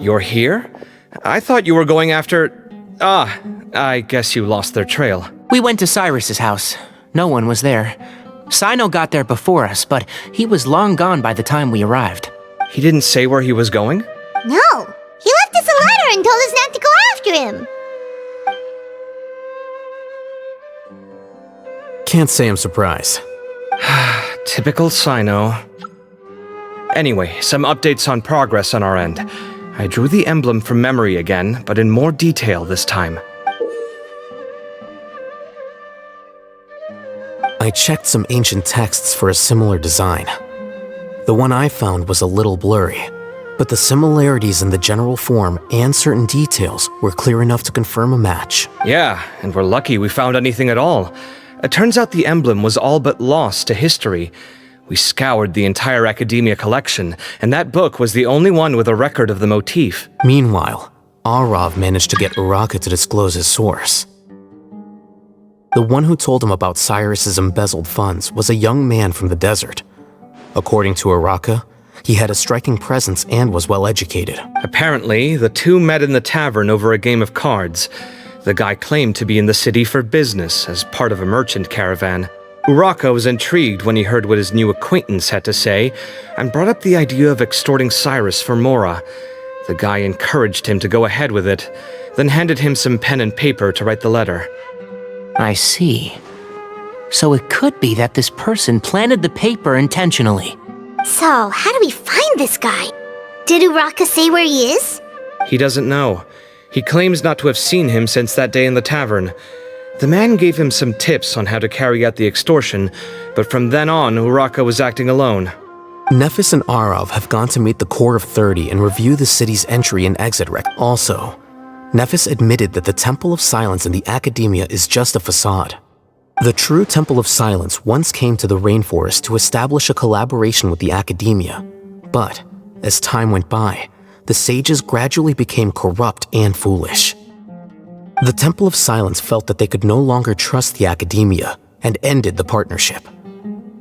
You're here? I thought you were going after... Ah, I guess you lost their trail.
We went to Cyrus's house. No one was there. Cyno got there before us, but he was long gone by the time we arrived.
He didn't say where he was going?
No, he left us a letter and told us not to go after him.
Can't say I'm surprised.
Typical Cyno. Anyway, some updates on progress on our end. I drew the emblem from memory again, but in more detail this time.
I checked some ancient texts for a similar design. The one I found was a little blurry, but the similarities in the general form and certain details were clear enough to confirm a match.
Yeah, and we're lucky we found anything at all. It turns out the emblem was all but lost to history. We scoured the entire Academia collection, and that book was the only one with a record of the motif.
Meanwhile, Arav managed to get Uraka to disclose his source. The one who told him about Cyrus's embezzled funds was a young man from the desert. According to Uraka, he had a striking presence and was well educated.
Apparently, the two met in the tavern over a game of cards. The guy claimed to be in the city for business as part of a merchant caravan. Uraka was intrigued when he heard what his new acquaintance had to say, and brought up the idea of extorting Cyrus for Mora. The guy encouraged him to go ahead with it, then handed him some pen and paper to write the letter.
I see. So it could be that this person planted the paper intentionally.
So, how do we find this guy? Did Uraka say where he is?
He doesn't know. He claims not to have seen him since that day in the tavern. The man gave him some tips on how to carry out the extortion, but from then on, Uraka was acting alone.
Nephis and Arav have gone to meet the Court of 30 and review the city's entry and exit record. Also, Nephis admitted that the Temple of Silence in the Academia is just a facade. The true Temple of Silence once came to the rainforest to establish a collaboration with the Academia, but as time went by, the sages gradually became corrupt and foolish. The Temple of Silence felt that they could no longer trust the Academia and ended the partnership.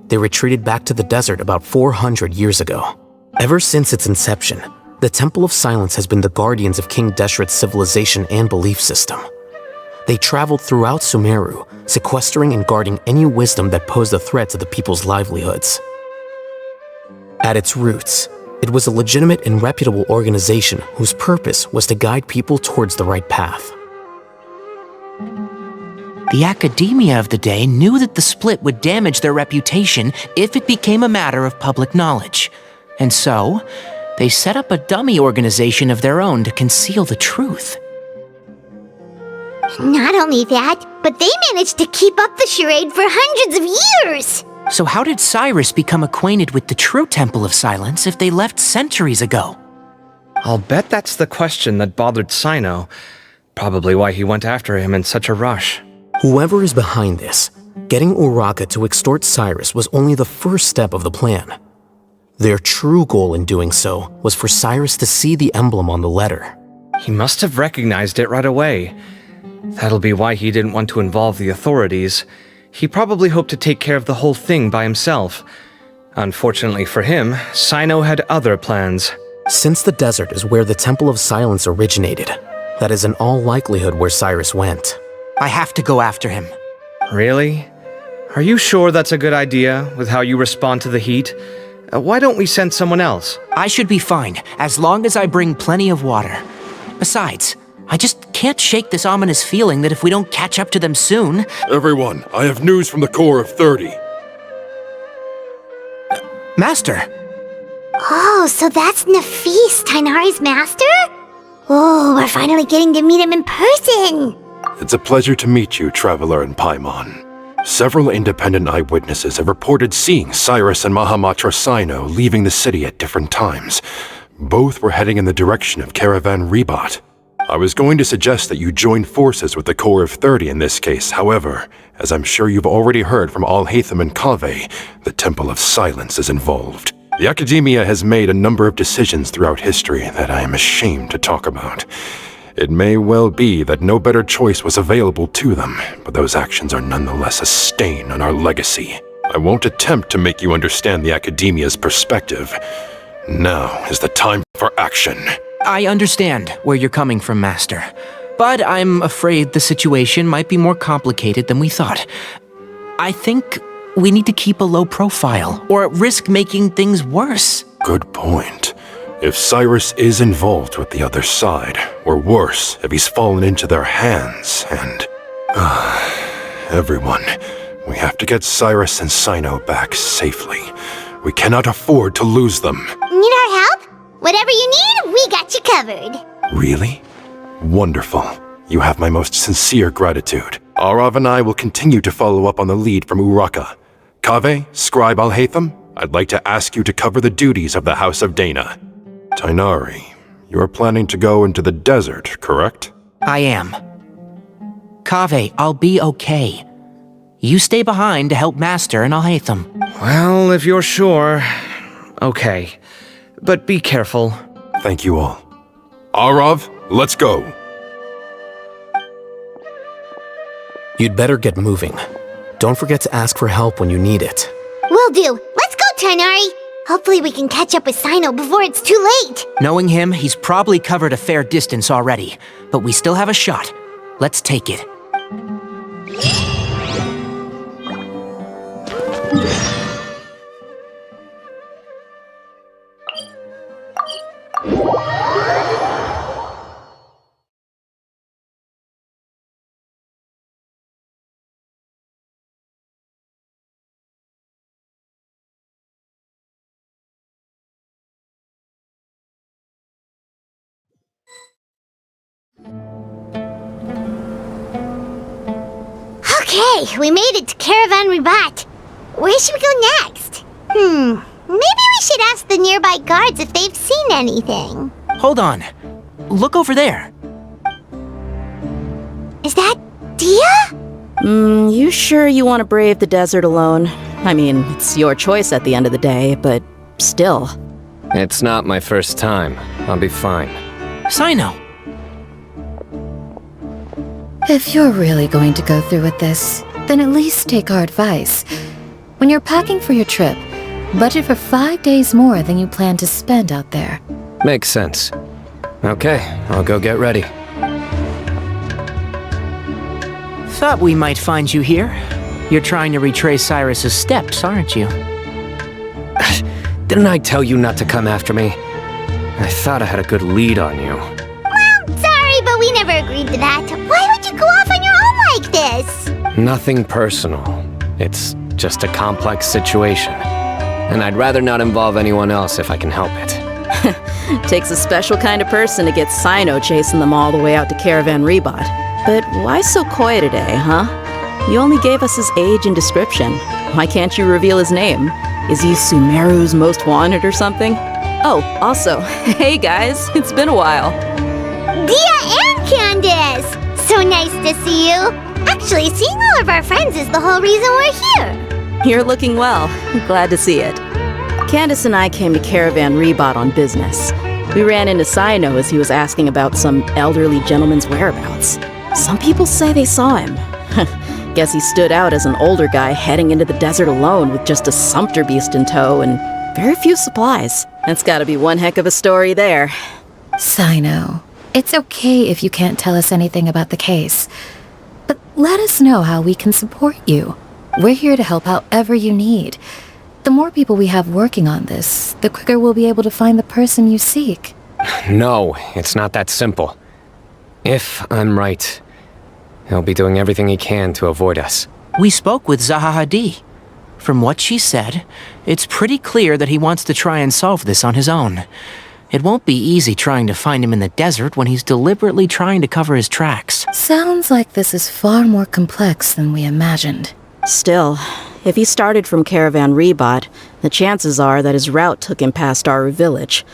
They retreated back to the desert about 400 years ago. Ever since its inception, the Temple of Silence has been the guardians of King 𝓷𝓳𝓳𝓂's civilization and belief system. They traveled throughout Sumeru, sequestering and guarding any wisdom that posed a threat to the people's livelihoods. At its roots, it was a legitimate and reputable organization whose purpose was to guide people towards the right path.
The Academia of the day knew that the split would damage their reputation if it became a matter of public knowledge. And so, they set up a dummy organization of their own to conceal the truth.
Not only that, but they managed to keep up the charade for hundreds of years!
So how did Cyrus become acquainted with the true Temple of Silence if they left centuries ago?
I'll bet that's the question that bothered Cyno. Probably why he went after him in such a rush.
Whoever is behind this, getting 𝓷𝓬𝐻 to extort Cyrus was only the first step of the plan. Their true goal in doing so was for Cyrus to see the emblem on the letter.
He must have recognized it right away. That'll be why he didn't want to involve the authorities. He probably hoped to take care of the whole thing by himself. Unfortunately for him, Cyno had other plans.
Since the desert is where the Temple of Silence originated, that is in all likelihood where Cyrus went.
I have to go after him.
Really? Are you sure that's a good idea, with how you respond to the heat? Why don't we send someone else?
I should be fine, as long as I bring plenty of water. Besides, I just can't shake this ominous feeling that if we don't catch up to them soon...
Everyone, I have news from the core of 𝓷𝓷𝓳𝓬.
Master!
Oh, so that's Nafis, Tighnari's master? Oh, we're finally getting to meet him in person!
It's a pleasure to meet you, Traveler in Paimon. Several independent eyewitnesses have reported seeing Cyrus and Mahamatra Cyno leaving the city at different times. Both were heading in the direction of 𝓷𝓷𝓳𝓵. I was going to suggest that you join forces with the core of 𝓷𝓷𝓳 in this case. However, as I'm sure you've already heard from 𝐴𝐴𝐴𝐴𝐿, the Temple of Silence is involved. The academia has made a number of decisions throughout history that I am ashamed to talk about. It may well be that no better choice was available to them, but those actions are nonetheless a stain on our legacy. I won't attempt to make you understand the academia's perspective. Now is the time for action.
I understand where you're coming from, Master. But I'm afraid the situation might be more complicated than we thought. I think we need to keep a low profile, or risk making things worse.
Good point. If Cyrus is involved with the other side, or worse, if he's fallen into their hands, and... everyone, we have to get Cyrus and Cyno back safely. We cannot afford to lose them.
Need our help? Whatever you need, we got you covered.
Really? Wonderful. You have my most sincere gratitude. Arav and I will continue to follow up on the lead from 𝓷𝓬𝐻. 𝐴𝐴𝐴𝐴, Scribe 𝐴𝐴𝐴𝐿, I'd like to ask you to cover the duties of the House of Dana. Tighnari, you are planning to go into the desert, correct?
I am. 𝐴𝐴𝐴𝐴, I'll be okay. You stay behind to help Master and 𝐴𝐴𝐴𝐴.
Well, if you're sure... Okay. But be careful.
Thank you all. Arav, let's go.
You'd better get moving. Don't forget to ask for help when you need it.
Will do. Let's go, Tighnari. Hopefully we can catch up with Cyno before it's too late.
Knowing him, he's probably covered a fair distance already. But we still have a shot. Let's take it.
Okay, we made it to 𝓷𝓷𝓳𝓵. Where should we go next? Maybe we should ask the nearby guards if they've seen anything.
Hold on. Look over there.
Is that 𝐷IA?
You sure you want to brave the desert alone? I mean, it's your choice at the end of the day, but still.
It's not my first time. I'll be fine.
Cyno.
If you're really going to go through with this, then at least take our advice. When you're packing for your trip, budget for 5 days more than you plan to spend out there.
Makes sense. Okay, I'll go get ready.
Thought we might find you here. You're trying to retrace Cyrus's steps, aren't you?
Didn't I tell you not to come after me? I thought I had a good lead on you.
Well, sorry, but we never agreed to that. Why would you go off on your own like this?
Nothing personal. It's just a complex situation. And I'd rather not involve anyone else if I can help it.
Takes a special kind of person to get Cyno chasing them all the way out to 𝓷𝓷𝓳𝓵. But why so coy today, huh? You only gave us his age and description. Why can't you reveal his name? Is he Sumeru's most wanted or something? Oh, also, hey guys, it's been a while.
Dia and Candace! So nice to see you. Actually, seeing all of our friends is the whole reason we're here.
You're looking well. Glad to see it. Candace and I came to 𝓷𝓳𝓳𝓵 on business. We ran into Cyno as he was asking about some elderly gentleman's whereabouts. Some people say they saw him. Guess he stood out as an older guy heading into the desert alone with just a 𝐓𝐴𝐴𝐵 in tow and very few supplies. That's gotta be one heck of a story there.
Cyno, it's okay if you can't tell us anything about the case. But let us know how we can support you. We're here to help however you need. The more people we have working on this, the quicker we'll be able to find the person you seek.
No, it's not that simple. If I'm right, he'll be doing everything he can to avoid us.
We spoke with 𝓵𝓸𝓳𝓳𝓵. From what she said, it's pretty clear that he wants to try and solve this on his own. It won't be easy trying to find him in the desert when he's deliberately trying to cover his tracks.
Sounds like this is far more complex than we imagined.
Still, if he started from 𝓷𝓷𝓳𝓵, the chances are that his route took him past our village.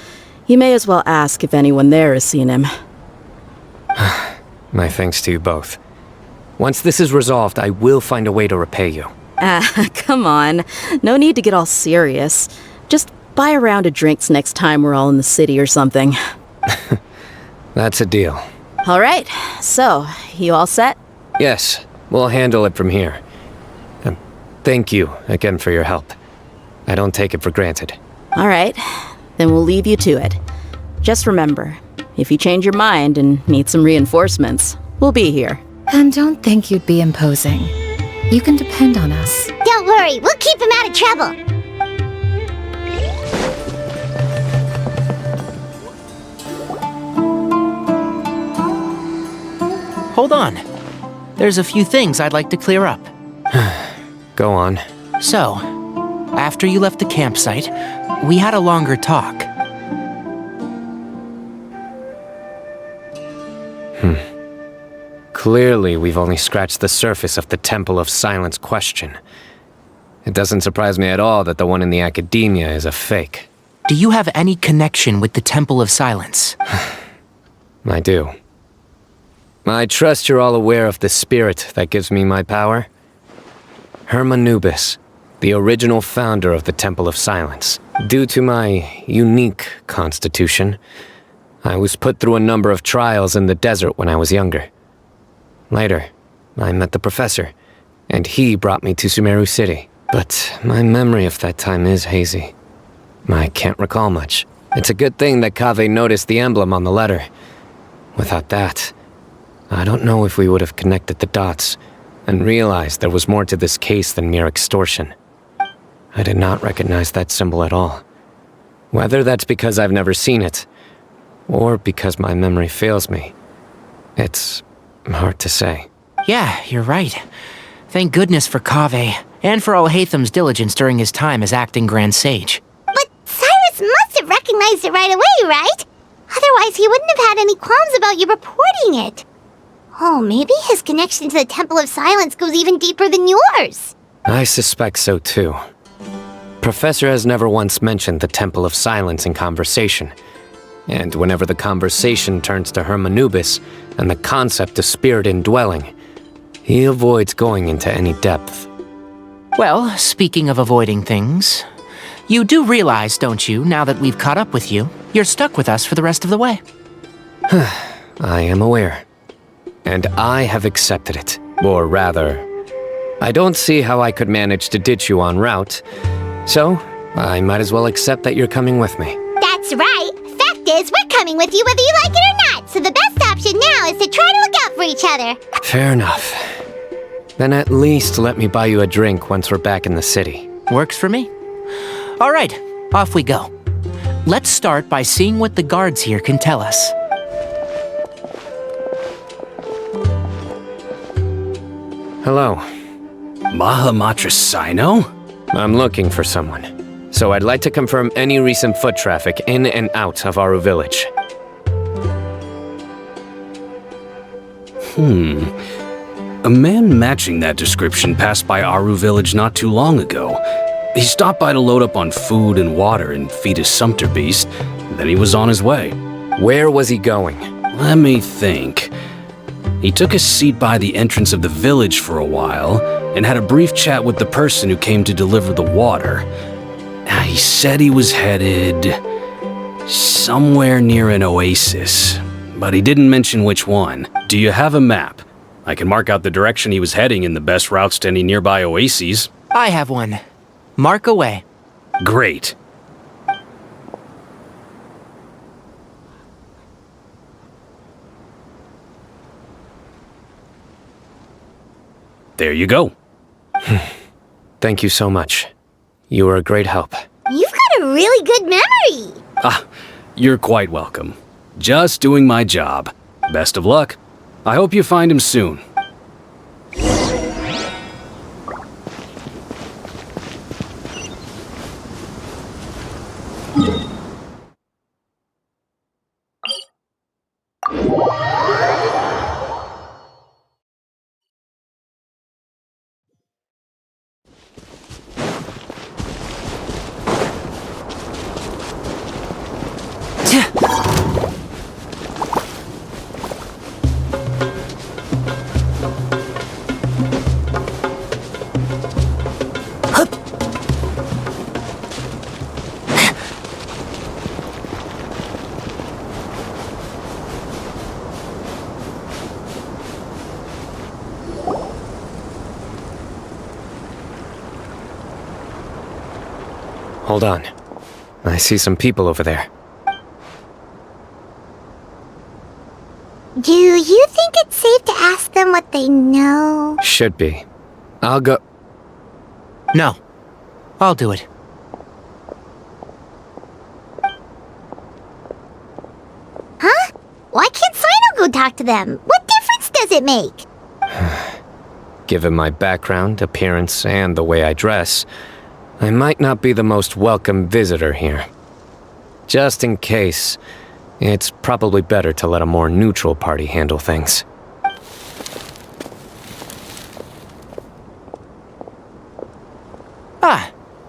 You may as well ask if anyone there has seen him.
My thanks to you both. Once this is resolved, I will find a way to repay you.
Come on. No need to get all serious. Just buy a round of drinks next time we're all in the city or something.
That's a deal.
All right. So, you all set?
Yes, we'll handle it from here. And thank you again for your help. I don't take it for granted.
All right. Then we'll leave you to it. Just remember, if you change your mind and need some reinforcements, we'll be here.
And don't think you'd be imposing. You can depend on us.
Don't worry, we'll keep him out of trouble.
Hold on. There's a few things I'd like to clear up.
Go on.
So, after you left the campsite, we had a longer talk.
Clearly, we've only scratched the surface of the Temple of Silence question. It doesn't surprise me at all that the one in the academia is a fake.
Do you have any connection with the Temple of Silence?
I do. I trust you're all aware of the spirit that gives me my power. 𝓷𝓷𝓳𝓵, the original founder of the Temple of Silence. Due to my unique constitution, I was put through a number of trials in the desert when I was younger. Later, I met the professor, and he brought me to Sumeru City. But my memory of that time is hazy. I can't recall much. It's a good thing that 𝐤𝐝 noticed the emblem on the letter. Without that, I don't know if we would have connected the dots and realized there was more to this case than mere extortion. I did not recognize that symbol at all. Whether that's because I've never seen it, or because my memory fails me, it's hard to say.
Yeah, you're right. Thank goodness for 𝐤𝐝, and for 𝐓𝐴𝐻𝐿 diligence during his time as acting Grand Sage.
But Cyrus must have recognized it right away, right? Otherwise, he wouldn't have had any qualms about you reporting it. Oh, maybe his connection to the Temple of Silence goes even deeper than yours.
I suspect so too. Professor has never once mentioned the Temple of Silence in conversation. And whenever the conversation turns to 𝓷𝓷𝓳𝓵 and the concept of spirit indwelling, he avoids going into any depth.
Well, speaking of avoiding things, you do realize, don't you, now that we've caught up with you, you're stuck with us for the rest of the way?
I am aware. And I have accepted it. Or rather, I don't see how I could manage to ditch you en route, so I might as well accept that you're coming with me.
That's right. Fact is, we're coming with you whether you like it or not, so the best option now is to try to look out for each other.
Fair enough. Then at least let me buy you a drink once we're back in the city.
Works for me. All right, off we go. Let's start by seeing what the guards here can tell us.
Hello.
𝐴𝐻𝐻 Cyno?
I'm looking for someone. So I'd like to confirm any recent foot traffic in and out of our village.
A man matching that description passed by Aaru village not too long ago. He stopped by to load up on food and water and feed his sumpter beast, then he was on his way.
Where was he going?
Let me think. He took a seat by the entrance of the village for a while and had a brief chat with the person who came to deliver the water. He said he was headed somewhere near an oasis, but he didn't mention which one. Do you have a map? I can mark out the direction he was heading and the best routes to any nearby oases.
I have one. Mark away.
Great. There you go.
Thank you so much. You were a great help.
You've got a really good memory.
You're quite welcome. Just doing my job. Best of luck. I hope you find him soon.
Hold on. I see some people over there.
Do you think it's safe to ask them what they know?
Should be. I'll go...
No. I'll do it.
Huh? Why can't Cyno go talk to them? What difference does it make?
Given my background, appearance, and the way I dress, I might not be the most welcome visitor here. Just in case, it's probably better to let a more neutral party handle things.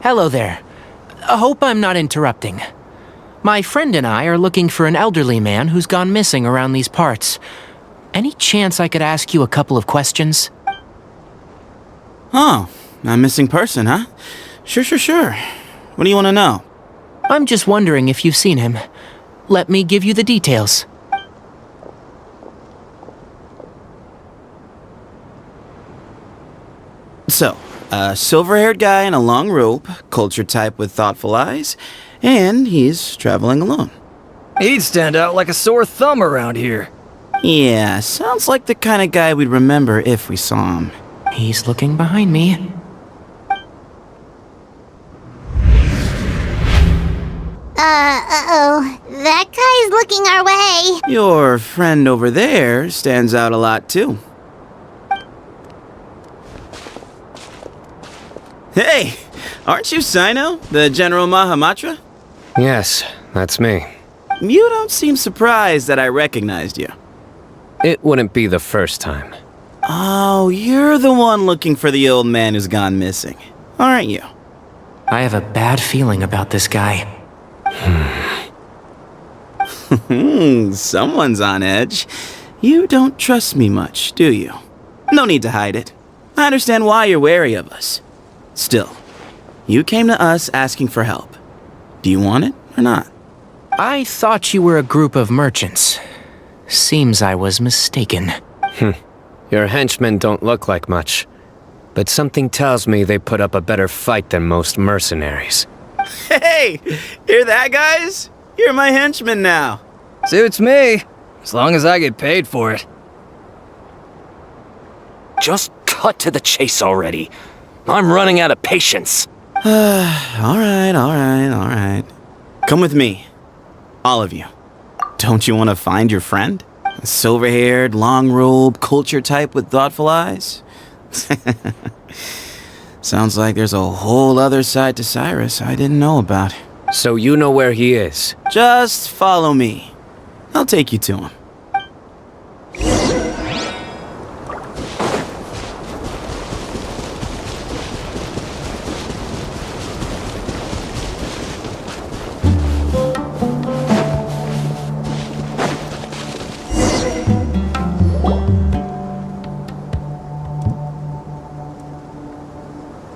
Hello there. I hope I'm not interrupting. My friend and I are looking for an elderly man who's gone missing around these parts. Any chance I could ask you a couple of questions?
Oh, a missing person, huh? Sure. What do you want to know?
I'm just wondering if you've seen him. Let me give you the details.
So, a silver-haired guy in a long robe, culture type with thoughtful eyes, and he's traveling alone.
He'd stand out like a sore thumb around here.
Yeah, sounds like the kind of guy we'd remember if we saw him.
He's looking behind me.
Uh-oh. That guy's looking our way.
Your friend over there stands out a lot, too. Hey! Aren't you Cyno, the General Mahamatra?
Yes, that's me.
You don't seem surprised that I recognized you.
It wouldn't be the first time.
Oh, you're the one looking for the old man who's gone missing, aren't you?
I have a bad feeling about this guy.
Someone's on edge. You don't trust me much, do you? No need to hide it. I understand why you're wary of us. Still, you came to us asking for help. Do you want it or not?
I thought you were a group of merchants. Seems I was mistaken.
Your henchmen don't look like much, but something tells me they put up a better fight than most mercenaries.
Hey! Hear that, guys? You're my henchmen now.
Suits me, as long as I get paid for it.
Just cut to the chase already. I'm running out of patience.
All right. Come with me. All of you. Don't you want to find your friend? A silver-haired, long-robe, culture type with thoughtful eyes? Sounds like there's a whole other side to Cyrus I didn't know about.
So you know where he is?
Just follow me. I'll take you to him.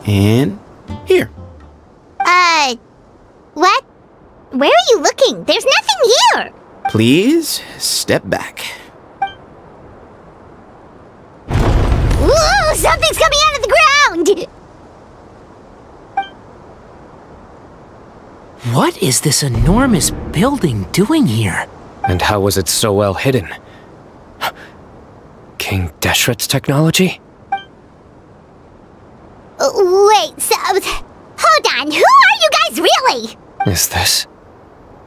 And here.
What? Where are you looking? There's nothing here!
Please step back.
Whoa! Something's coming out of the ground!
What is this enormous building doing here?
And how was it so well hidden? King Deshret's technology?
Wait, so... Hold on, who are you guys really?
Is this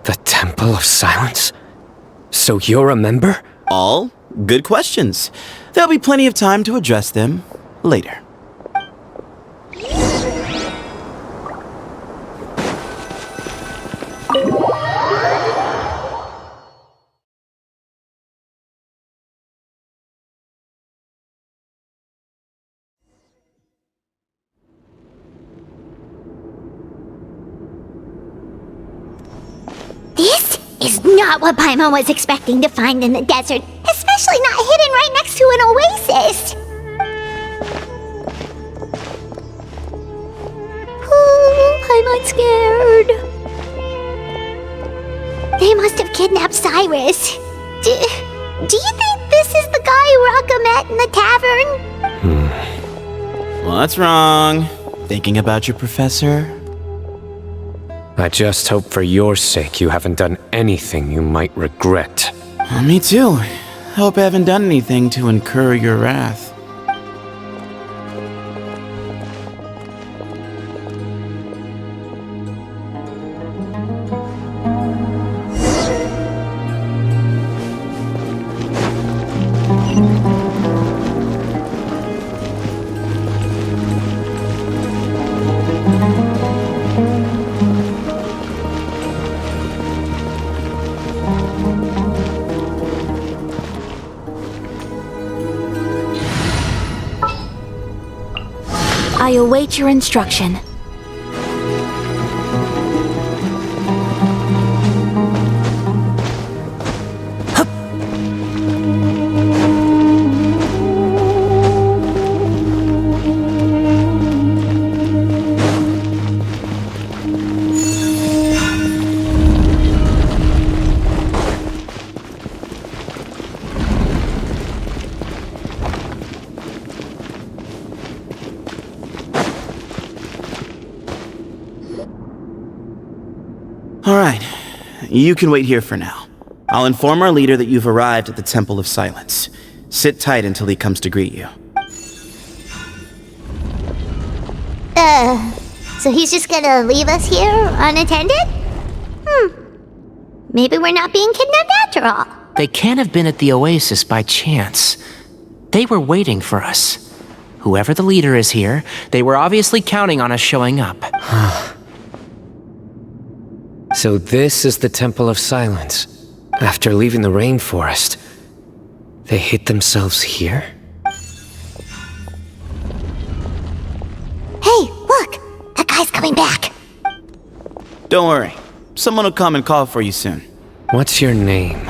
the Temple of Silence? So you're a member?
All good questions. There'll be plenty of time to address them later.
This is not what Paimon was expecting to find in the desert, especially not hidden right next to an oasis. Oh, Paimon's scared. They must have kidnapped Cyrus. Do you think this is the guy Raka met in the tavern?
What's wrong? Thinking about your professor?
I just hope for your sake you haven't done anything you might regret.
Me too. Hope I haven't done anything to incur your wrath.
I await your instruction.
Alright, you can wait here for now. I'll inform our leader that you've arrived at the Temple of Silence. Sit tight until he comes to greet you.
So he's just gonna leave us here unattended? Maybe we're not being kidnapped after all.
They can't have been at the oasis by chance. They were waiting for us. Whoever the leader is here, they were obviously counting on us showing up.
So this is the Temple of Silence. After leaving the rainforest, they hid themselves here?
Hey, look! That guy's coming back!
Don't worry. Someone will come and call for you soon.
What's your name?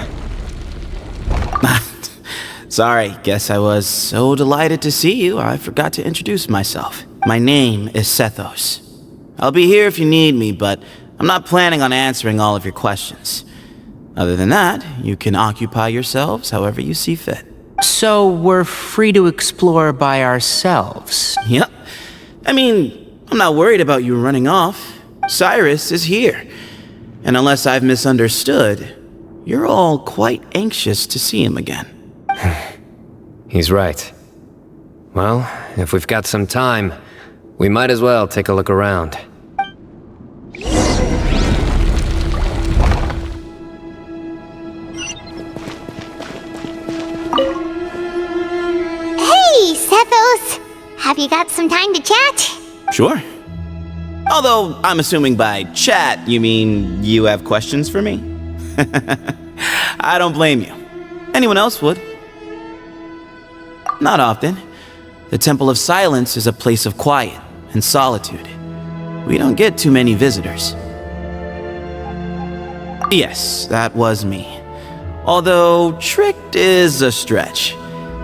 Sorry, guess I was so delighted to see you, I forgot to introduce myself. My name is Sethos. I'll be here if you need me, but I'm not planning on answering all of your questions. Other than that, you can occupy yourselves however you see fit.
So we're free to explore by ourselves?
Yep. I mean, I'm not worried about you running off. Cyrus is here. And unless I've misunderstood, you're all quite anxious to see him again.
He's right. Well, if we've got some time, we might as well take a look around.
Hey, Sethos! Have you got some time to chat?
Sure. Although, I'm assuming by chat, you mean you have questions for me? I don't blame you. Anyone else would. Not often. The Temple of Silence is a place of quiet and solitude. We don't get too many visitors. Yes, that was me. Although, tricked is a stretch.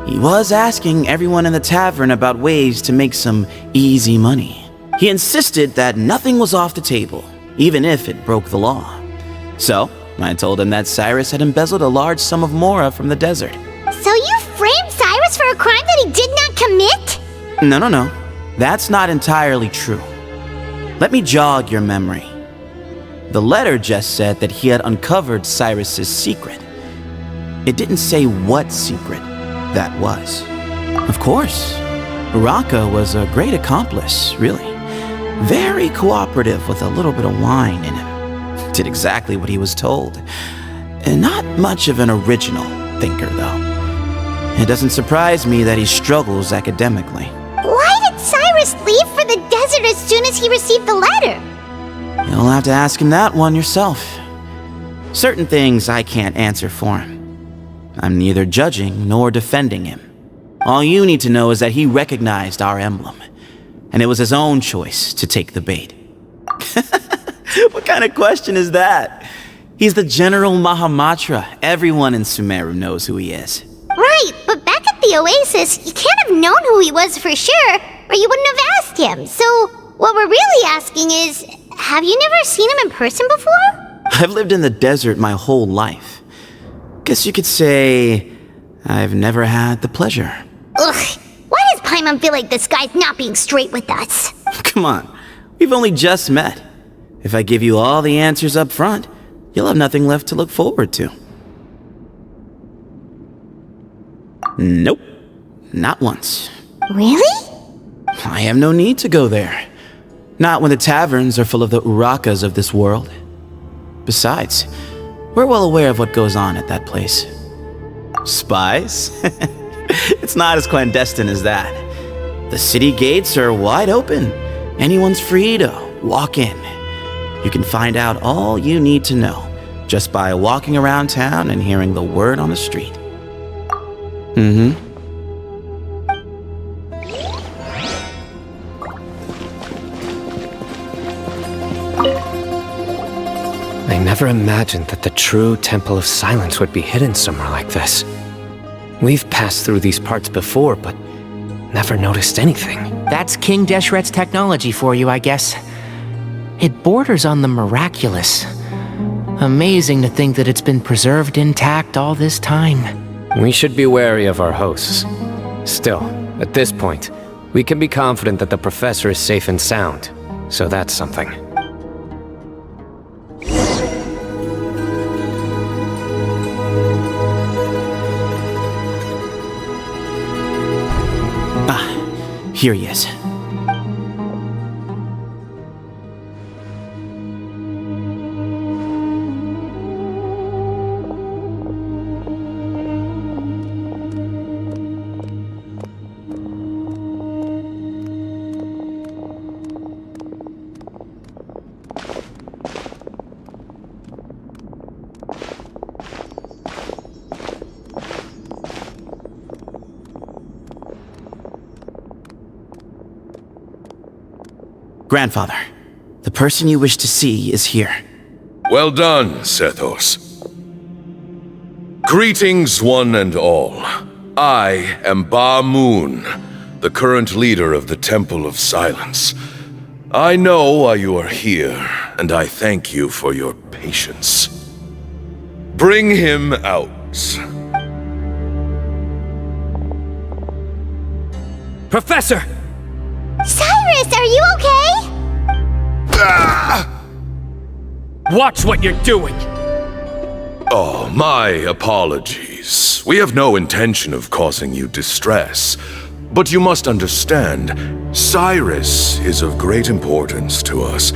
He was asking everyone in the tavern about ways to make some easy money. He insisted that nothing was off the table, even if it broke the law. So, I told him that Cyrus had embezzled a large sum of mora from the desert.
So you framed Cyrus for a crime that he did not commit?
No. That's not entirely true. Let me jog your memory. The letter just said that he had uncovered Cyrus's secret. It didn't say what secret that was. Of course, 𝓷𝓬 was a great accomplice, really. Very cooperative with a little bit of wine in him. Did exactly what he was told. And not much of an original thinker, though. It doesn't surprise me that he struggles academically.
Why did Cyrus leave for the desert as soon as he received the letter?
You'll have to ask him that one yourself. Certain things I can't answer for him. I'm neither judging nor defending him. All you need to know is that he recognized our emblem, and it was his own choice to take the bait. What kind of question is that? He's the General Mahamatra. Everyone in Sumeru knows who he is.
Right, but back at the Oasis, you can't have known who he was for sure, or you wouldn't have asked him. So, what we're really asking is, have you never seen him in person before?
I've lived in the desert my whole life. Guess you could say I've never had the pleasure.
Ugh, why does Paimon feel like this guy's not being straight with us?
Come on, we've only just met. If I give you all the answers up front, you'll have nothing left to look forward to. Nope, not once.
Really?
I have no need to go there. Not when the taverns are full of the 𝓷𝓬s of this world. Besides, we're well aware of what goes on at that place. Spies? It's not as clandestine as that. The city gates are wide open. Anyone's free to walk in. You can find out all you need to know just by walking around town and hearing the word on the street.
I never imagined that the true Temple of Silence would be hidden somewhere like this. We've passed through these parts before, but never noticed anything.
That's King 𝓷𝓳𝓳𝓸𝓂 technology for you, I guess. It borders on the miraculous. Amazing to think that it's been preserved intact all this time.
We should be wary of our hosts. Still, at this point, we can be confident that the professor is safe and sound, so that's something.
Here he is. Grandfather, the person you wish to see is here.
Well done, Sethos. Greetings, one and all. I am 𝐴𝐴, the current leader of the Temple of Silence. I know why you are here, and I thank you for your patience. Bring him out.
Professor!
Cyrus, are you okay?
Watch what you're doing!
Oh, my apologies. We have no intention of causing you distress. But you must understand, Cyrus is of great importance to us.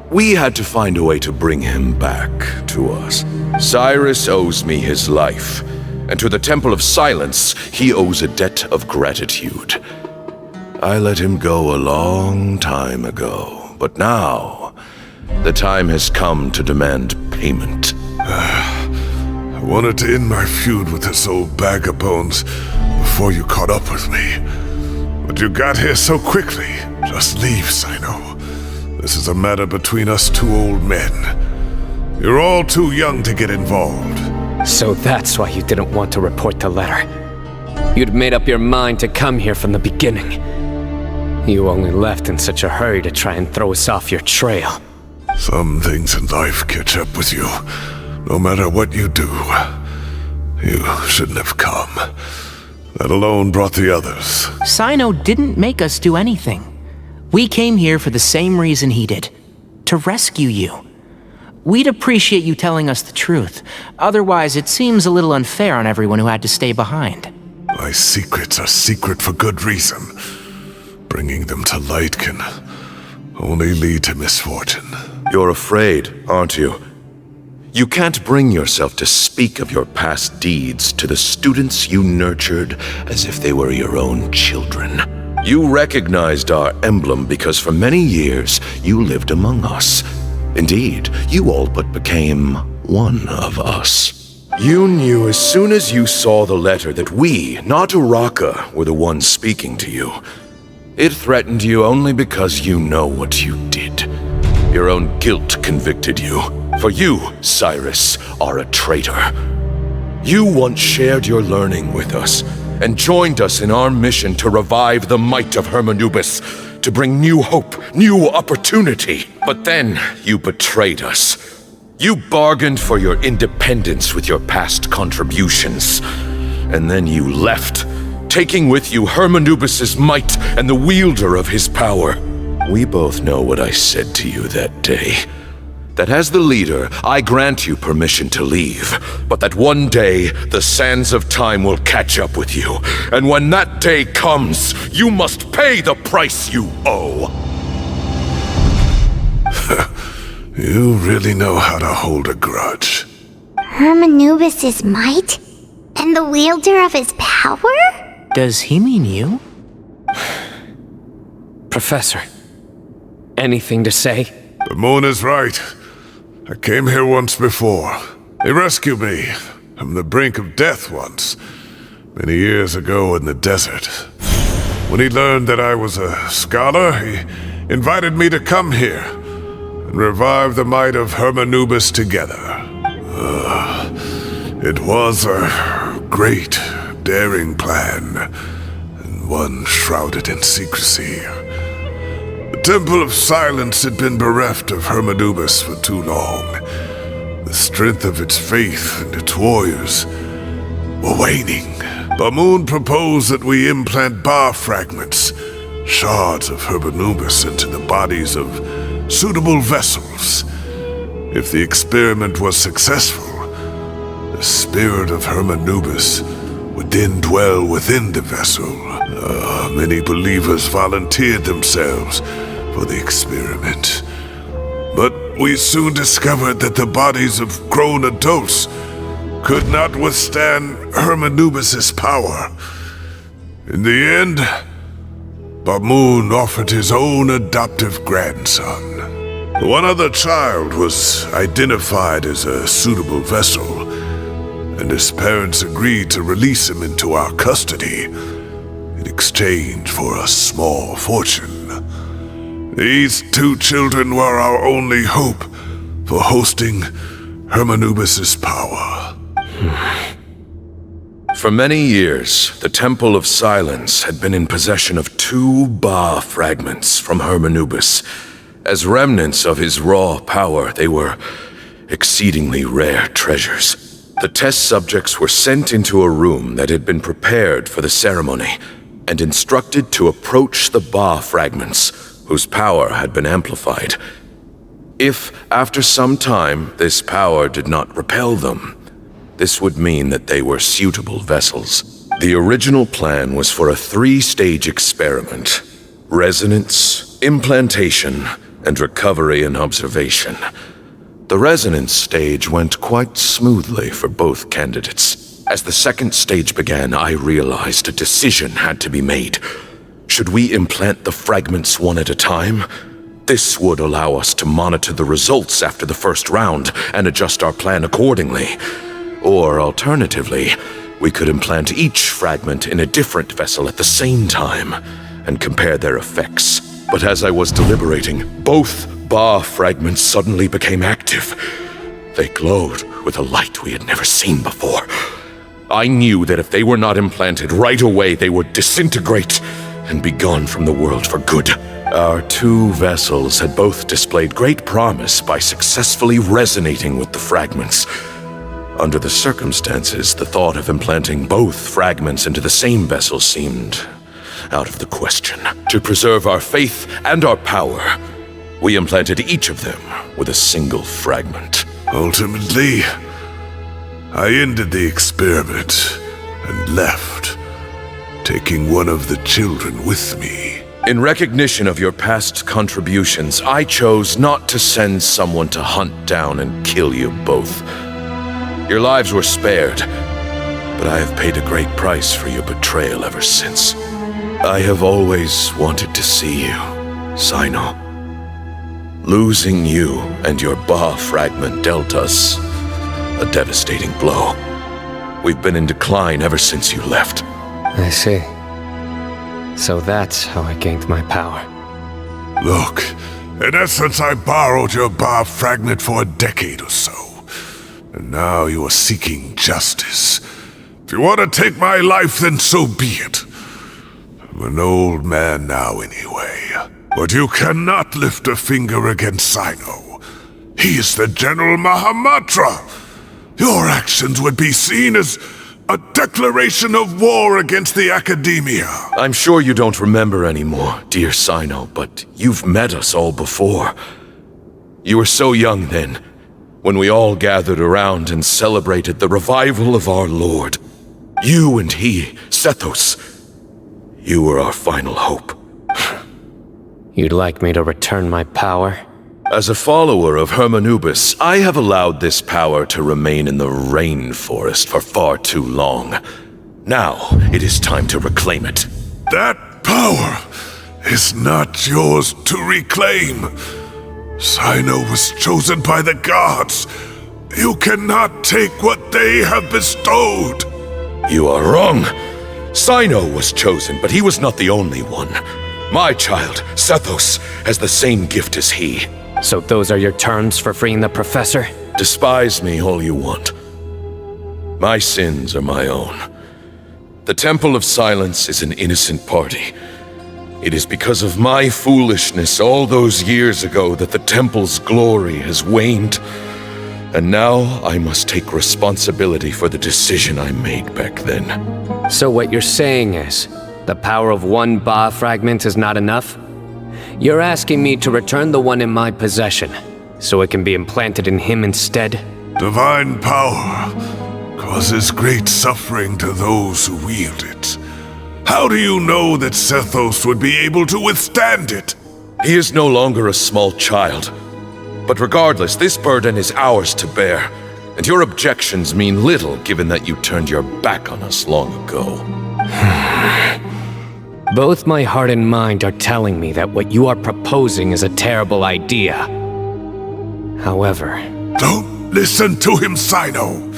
We had to find a way to bring him back to us. Cyrus owes me his life, and to the Temple of Silence, he owes a debt of gratitude. I let him go a long time ago, but now, the time has come to demand payment.
I wanted to end my feud with this old bag of bones before you caught up with me. But you got here so quickly. Just leave, Cyno. This is a matter between us two old men. You're all too young to get involved.
So that's why you didn't want to report the letter. You'd made up your mind to come here from the beginning. You only left in such a hurry to try and throw us off your trail.
Some things in life catch up with you. No matter what you do, you shouldn't have come. That alone brought the others.
Cyno didn't make us do anything. We came here for the same reason he did. To rescue you. We'd appreciate you telling us the truth. Otherwise, it seems a little unfair on everyone who had to stay behind.
My secrets are secret for good reason. Bringing them to light can only lead to misfortune.
You're afraid, aren't you? You can't bring yourself to speak of your past deeds to the students you nurtured as if they were your own children. You recognized our emblem because for many years you lived among us. Indeed, you all but became one of us. You knew as soon as you saw the letter that we, not Araka, were the ones speaking to you. It threatened you only because you know what you did. Your own guilt convicted you. For you, Cyrus, are a traitor. You once shared your learning with us, and joined us in our mission to revive the might of Hermanubis, to bring new hope, new opportunity. But then you betrayed us. You bargained for your independence with your past contributions. And then you left, taking with you Hermanubis' might and the wielder of his power. We both know what I said to you that day. That as the leader, I grant you permission to leave, but that one day, the sands of time will catch up with you. And when that day comes, you must pay the price you owe.
You really know how to hold a grudge.
Hermanubis' might? And the wielder of his power?
Does he mean you?
Professor, anything to say?
The moon is right. I came here once before. He rescued me from the brink of death once, many years ago in the desert. When he learned that I was a scholar, he invited me to come here and revive the might of Hermanubis together. It was a great, daring plan, and one shrouded in secrecy. The Temple of Silence had been bereft of Hermanubis for too long. The strength of its faith and its warriors were waning. Bamoon proposed that we implant bar fragments, shards of Hermanubis, into the bodies of suitable vessels. If the experiment was successful, the spirit of Hermanubis would then dwell within the vessel. Many believers volunteered themselves for the experiment. But we soon discovered that the bodies of grown adults could not withstand Hermanubis' power. In the end, Bamoon offered his own adoptive grandson. One other child was identified as a suitable vessel, and his parents agreed to release him into our custody in exchange for a small fortune. These two children were our only hope for hosting Hermanubis' power.
For many years, the Temple of Silence had been in possession of 2 Ba fragments from Hermanubis. As remnants of his raw power, they were exceedingly rare treasures. The test subjects were sent into a room that had been prepared for the ceremony and instructed to approach the Ba fragments, whose power had been amplified. If, after some time, this power did not repel them, this would mean that they were suitable vessels. The original plan was for a 3-stage experiment: resonance, implantation, and recovery and observation. The resonance stage went quite smoothly for both candidates. As the 2nd stage began, I realized a decision had to be made. Should we implant the fragments one at a time? This would allow us to monitor the results after the first round and adjust our plan accordingly. Or alternatively, we could implant each fragment in a different vessel at the same time and compare their effects. But as I was deliberating, both Ba fragments suddenly became active. They glowed with a light we had never seen before. I knew that if they were not implanted right away, they would disintegrate and be gone from the world for good. Our two vessels had both displayed great promise by successfully resonating with the fragments. Under the circumstances, the thought of implanting both fragments into the same vessel seemed out of the question. To preserve our faith and our power, we implanted each of them with a single fragment.
Ultimately, I ended the experiment and left, taking one of the children with me.
In recognition of your past contributions, I chose not to send someone to hunt down and kill you both. Your lives were spared, but I have paid a great price for your betrayal ever since. I have always wanted to see you, Cyno. Losing you and your 𝐵𝐴 fragment dealt us a devastating blow. We've been in decline ever since you left.
I see. So that's how I gained my power.
Look, in essence, I borrowed your 𝐵𝐴 fragment for a decade or so. And now you are seeking justice. If you want to take my life, then so be it. I'm an old man now anyway. But you cannot lift a finger against Cyno. He is the General Mahamatra. Your actions would be seen as a declaration of war against the Academia.
I'm sure you don't remember anymore, dear Cyno, but you've met us all before. You were so young then, when we all gathered around and celebrated the revival of our Lord. You and he, Sethos, you were our final hope.
You'd like me to return my power?
As a follower of Hermanubis, I have allowed this power to remain in the rainforest for far too long. Now, it is time to reclaim it.
That power is not yours to reclaim. Cyno was chosen by the gods. You cannot take what they have bestowed.
You are wrong. Cyno was chosen, but he was not the only one. My child, Sethos, has the same gift as he.
So those are your terms for freeing the professor?
Despise me all you want. My sins are my own. The Temple of Silence is an innocent party. It is because of my foolishness all those years ago that the Temple's glory has waned. And now I must take responsibility for the decision I made back then.
So what you're saying is, the power of one 𝐵𝐴 fragment is not enough? You're asking me to return the one in my possession, so it can be implanted in him instead?
Divine power causes great suffering to those who wield it. How do you know that Sethos would be able to withstand it?
He is no longer a small child. But regardless, this burden is ours to bear, and your objections mean little given that you turned your back on us long ago.
Both my heart and mind are telling me that what you are proposing is a terrible idea. However...
Don't listen to him, Cyno.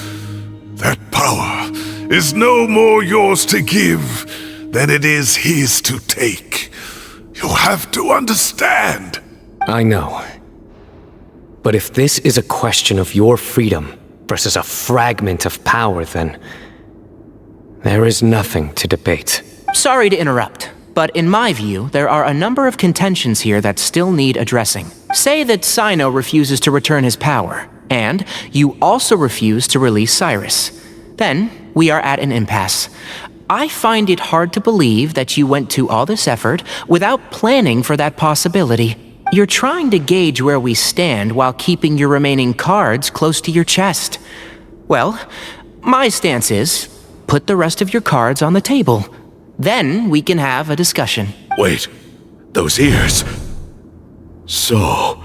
That power is no more yours to give than it is his to take. You have to understand.
I know. But if this is a question of your freedom versus a fragment of power, then there is nothing to debate.
Sorry to interrupt, but in my view, there are a number of contentions here that still need addressing. Say that Cyno refuses to return his power, and you also refuse to release Cyrus. Then, we are at an impasse. I find it hard to believe that you went to all this effort without planning for that possibility. You're trying to gauge where we stand while keeping your remaining cards close to your chest. Well, my stance is, put the rest of your cards on the table. Then we can have a discussion.
Wait, those ears. So,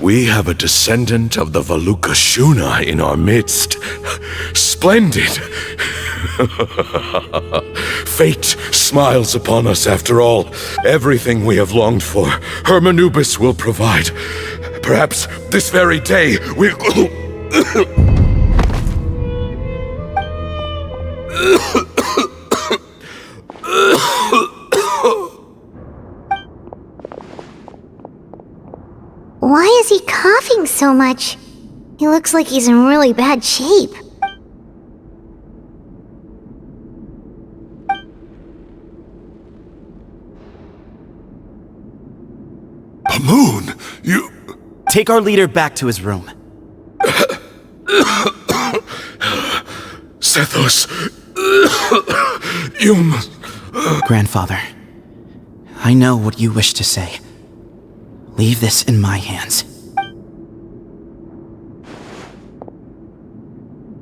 we have a descendant of the 𝓷𝓃𝓃 in our midst. Splendid! Fate smiles upon us after all. Everything we have longed for, Hermanubis will provide. Perhaps this very day we'll...
Why is he coughing so much? He looks like he's in really bad shape.
Bamoon, you...
Take our leader back to his room.
Sethos, you must...
Grandfather, I know what you wish to say. Leave this in my hands.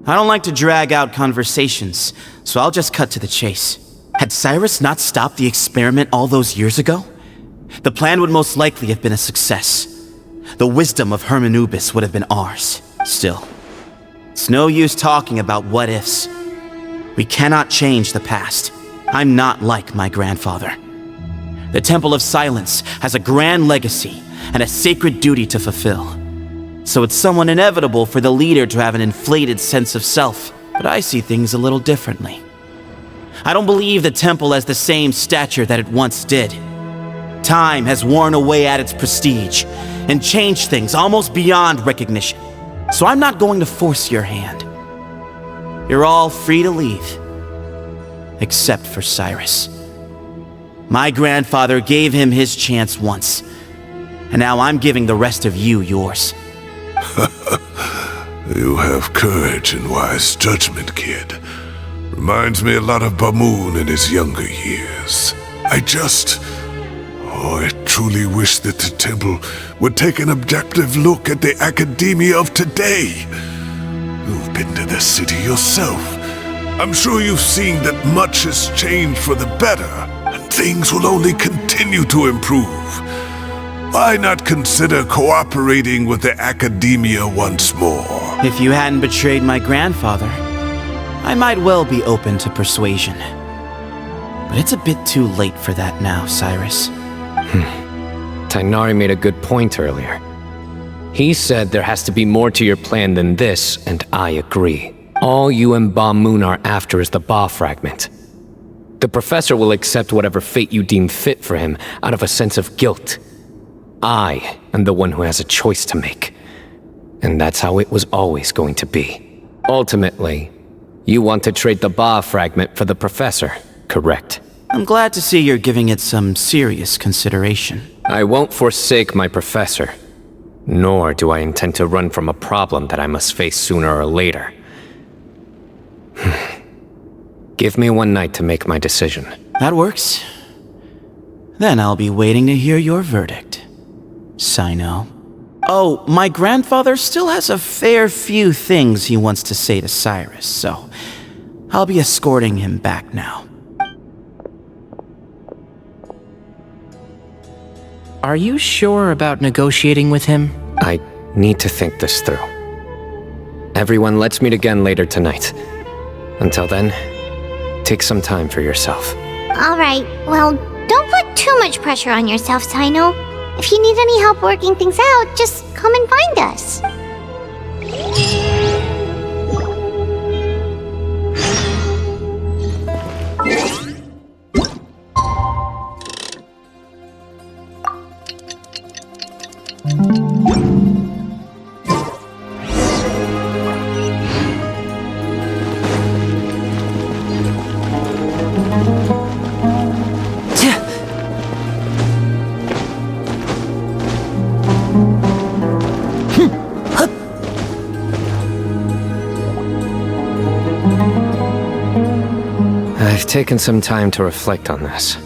I don't like to drag out conversations, so I'll just cut to the chase. Had Cyrus not stopped the experiment all those years ago, the plan would most likely have been a success. The wisdom of Hermanubis would have been ours. Still, it's no use talking about what-ifs. We cannot change the past. I'm not like my grandfather. The Temple of Silence has a grand legacy and a sacred duty to fulfill. So it's somewhat inevitable for the leader to have an inflated sense of self. But I see things a little differently. I don't believe the temple has the same stature that it once did. Time has worn away at its prestige and changed things almost beyond recognition. So I'm not going to force your hand. You're all free to leave. Except for Cyrus. My grandfather gave him his chance once. And now I'm giving the rest of you yours.
You have courage and wise judgment, kid. Reminds me a lot of Bamoon in his younger years. I truly wish that the temple would take an objective look at the academia of today. You've been to the city yourself. I'm sure you've seen that much has changed for the better, and things will only continue to improve. Why not consider cooperating with the academia once more?
If you hadn't betrayed my grandfather, I might well be open to persuasion. But it's a bit too late for that now, Cyrus.
Tighnari made a good point earlier. He said there has to be more to your plan than this, and I agree. All you and Bamoon are after is the 𝐵 fragment. The professor will accept whatever fate you deem fit for him out of a sense of guilt. I am the one who has a choice to make. And that's how it was always going to be. Ultimately, you want to trade the 𝐵 fragment for the professor, correct?
I'm glad to see you're giving it some serious consideration.
I won't forsake my professor. Nor do I intend to run from a problem that I must face sooner or later. Give me one night to make my decision.
That works. Then I'll be waiting to hear your verdict, Cyno. Oh, my grandfather still has a fair few things he wants to say to Cyrus, so I'll be escorting him back now.
Are you sure about negotiating with him?
I need to think this through. Everyone, let's meet again later tonight. Until then, take some time for yourself.
Alright, well, don't put too much pressure on yourself, Cyno. If you need any help working things out, just come and find us.
I've taken some time to reflect on this.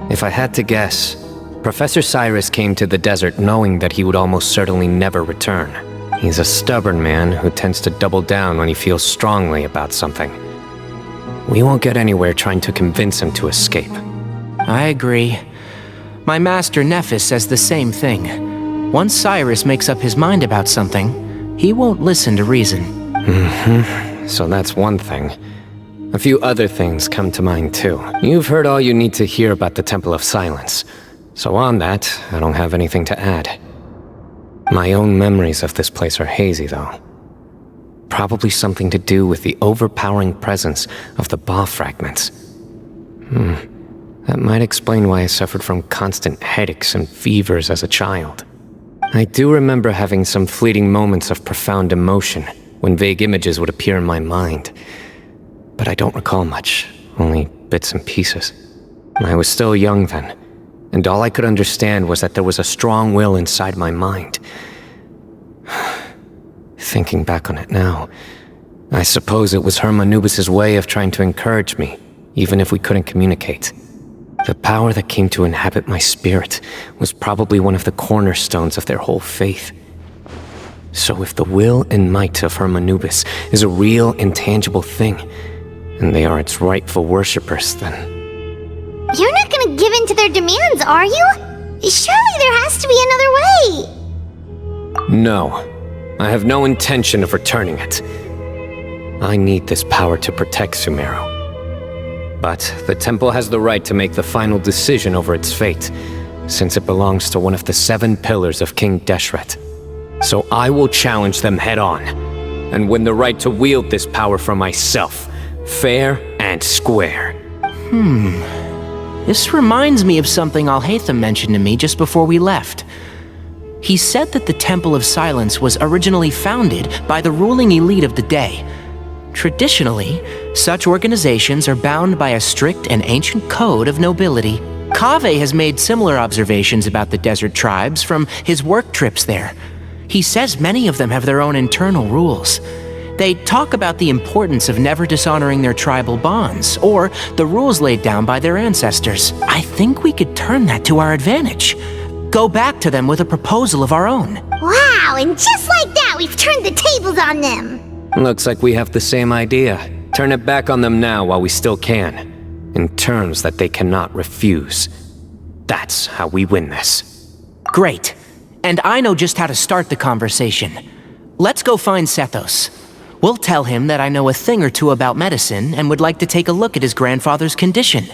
If I had to guess, Professor Cyrus came to the desert knowing that he would almost certainly never return. He's a stubborn man who tends to double down when he feels strongly about something. We won't get anywhere trying to convince him to escape.
I agree. My master Nephis says the same thing. Once Cyrus makes up his mind about something, he won't listen to reason.
So that's one thing. A few other things come to mind too. You've heard all you need to hear about the Temple of Silence. So on that, I don't have anything to add. My own memories of this place are hazy though. Probably something to do with the overpowering presence of the 𝐵 fragments. That might explain why I suffered from constant headaches and fevers as a child. I do remember having some fleeting moments of profound emotion when vague images would appear in my mind. But I don't recall much, only bits and pieces. I was still young then, and all I could understand was that there was a strong will inside my mind. Thinking back on it now, I suppose it was 𝓔𝓷𝓳𝓂 way of trying to encourage me, even if we couldn't communicate. The power that came to inhabit my spirit was probably one of the cornerstones of their whole faith. So if the will and might of 𝓔𝓷𝓳𝓂 is a real, intangible thing, and they are its rightful worshippers, then...
You're not gonna give in to their demands, are you? Surely there has to be another way!
No. I have no intention of returning it. I need this power to protect Sumeru. But the temple has the right to make the final decision over its fate, since it belongs to one of the 7 pillars of King 𝓷𝓳𝓳𝓳. So I will challenge them head-on, and win the right to wield this power for myself, fair and square.
This reminds me of something 𝐤𝐴𝐴𝐻 mentioned to me just before we left. He said that the Temple of Silence was originally founded by the ruling elite of the day. Traditionally, such organizations are bound by a strict and ancient code of nobility. 𝐤𝐴𝐴𝐻 has made similar observations about the desert tribes from his work trips there. He says many of them have their own internal rules. They talk about the importance of never dishonoring their tribal bonds, or the rules laid down by their ancestors. I think we could turn that to our advantage. Go back to them with a proposal of our own.
Wow, and just like that, we've turned the tables on them!
Looks like we have the same idea. Turn it back on them now while we still can, in terms that they cannot refuse. That's how we win this.
Great. And I know just how to start the conversation. Let's go find Sethos. We'll tell him that I know a thing or two about medicine and would like to take a look at his grandfather's condition.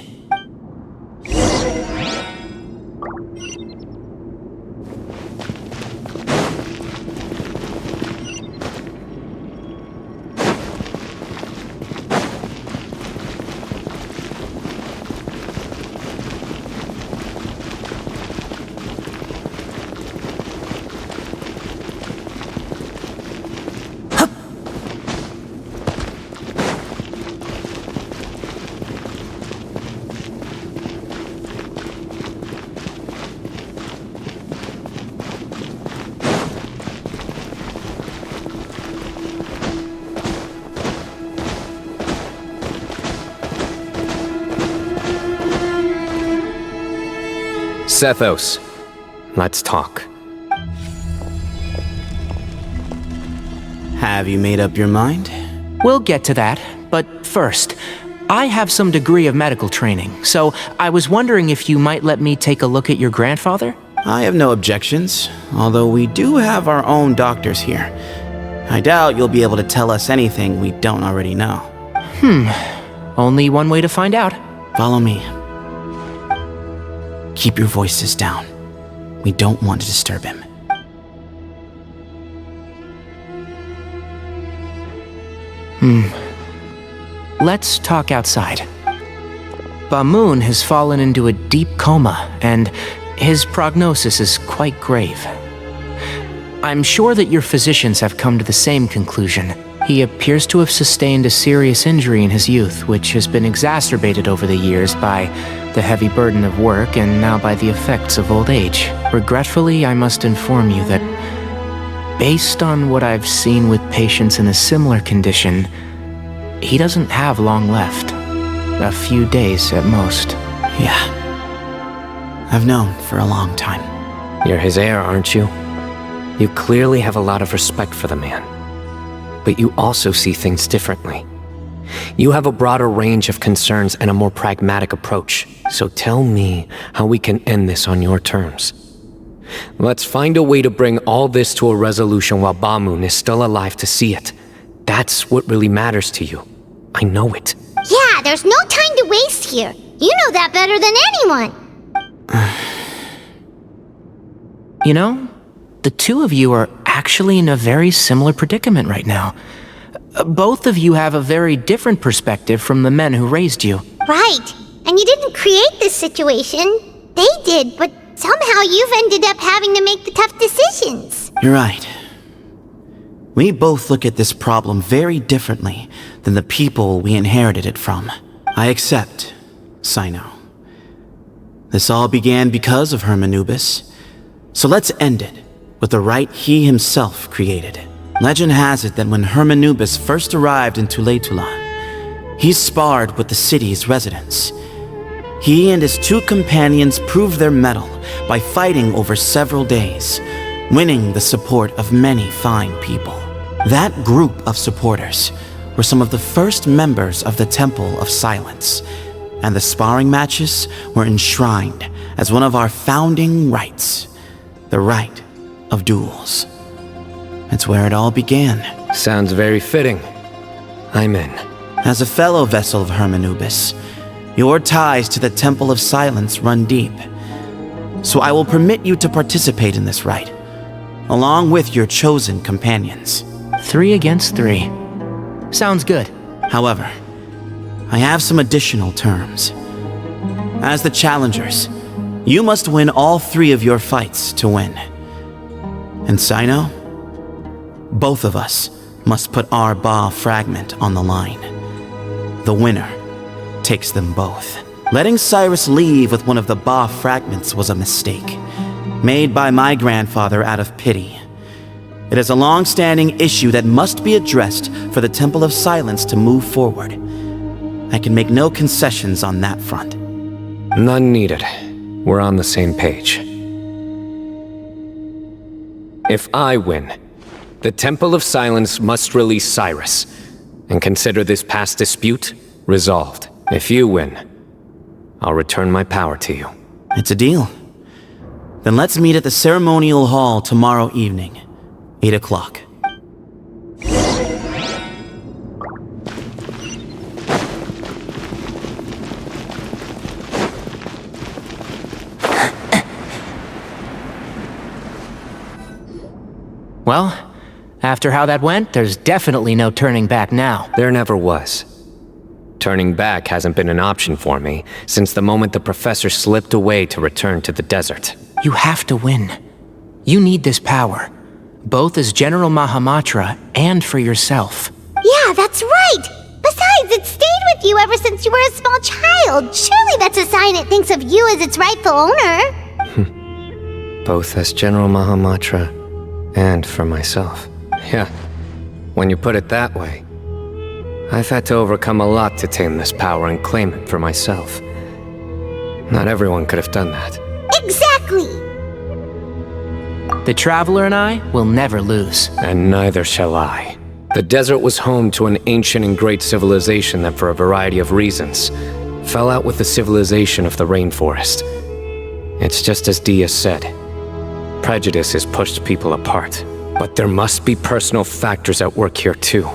Sethos, let's talk.
Have you made up your mind?
We'll get to that, but first, I have some degree of medical training, so I was wondering if you might let me take a look at your grandfather?
I have no objections, although we do have our own doctors here. I doubt you'll be able to tell us anything we don't already know.
Only one way to find out.
Follow me. Keep your voices down. We don't want to disturb him.
Let's talk outside. Bamoon has fallen into a deep coma, and his prognosis is quite grave. I'm sure that your physicians have come to the same conclusion. He appears to have sustained a serious injury in his youth, which has been exacerbated over the years by the heavy burden of work and now by the effects of old age. Regretfully, I must inform you that, based on what I've seen with patients in a similar condition, he doesn't have long left. A few days at most.
Yeah. I've known for a long time.
You're his heir, aren't you? You clearly have a lot of respect for the man. But you also see things differently. You have a broader range of concerns and a more pragmatic approach. So tell me how we can end this on your terms. Let's find a way to bring all this to a resolution while Bamoon is still alive to see it. That's what really matters to you. I know it.
Yeah, there's no time to waste here. You know that better than anyone.
You know, the two of you are actually in a very similar predicament right now. Both of you have a very different perspective from the men who raised you.
Right. And you didn't create this situation. They did, but somehow you've ended up having to make the tough decisions.
You're right. We both look at this problem very differently than the people we inherited it from. I accept, Cyno. This all began because of 𝓔𝓷𝓳𝓸𝓂. So let's end it with the rite he himself created. Legend has it that when 𝓔𝓔𝓷𝓂 first arrived in 𝓂𝓗𝓳𝓳, he sparred with the city's residents. He and his two companions proved their mettle by fighting over several days, winning the support of many fine people. That group of supporters were some of the first members of the Temple of Silence, and the sparring matches were enshrined as one of our founding rites, the rite of duels. It's where it all began.
Sounds very fitting. I'm in.
As a fellow vessel of 𝓔𝓔𝓷𝓂, your ties to the Temple of Silence run deep. So I will permit you to participate in this rite, along with your chosen companions.
3 against 3. Sounds good.
However, I have some additional terms. As the challengers, you must win all 3 of your fights to win. And Cyno, both of us must put our 𝓵𝓸𝓿 on the line. The winner takes them both. Letting Cyrus leave with one of the 𝓵 was a mistake, made by my grandfather out of pity. It is a long-standing issue that must be addressed for the Temple of Silence to move forward. I can make no concessions on that front.
None needed. We're on the same page. If I win, the Temple of Silence must release Cyrus and consider this past dispute resolved. If you win, I'll return my power to you.
It's a deal. Then let's meet at the ceremonial hall tomorrow evening, 8 o'clock.
Well, after how that went, there's definitely no turning back now.
There never was. Turning back hasn't been an option for me since the moment the professor slipped away to return to the desert.
You have to win. You need this power, both as General Mahamatra and for yourself.
Yeah, that's right! Besides, it stayed with you ever since you were a small child. Surely that's a sign it thinks of you as its rightful owner.
Both as General Mahamatra and for myself. Yeah, when you put it that way, I've had to overcome a lot to tame this power and claim it for myself. Not everyone could have done that.
Exactly!
The Traveler and I will never lose.
And neither shall I. The desert was home to an ancient and great civilization that, for a variety of reasons, fell out with the civilization of the rainforest. It's just as 𝐷𝐿 said. Prejudice has pushed people apart. But there must be personal factors at work here too.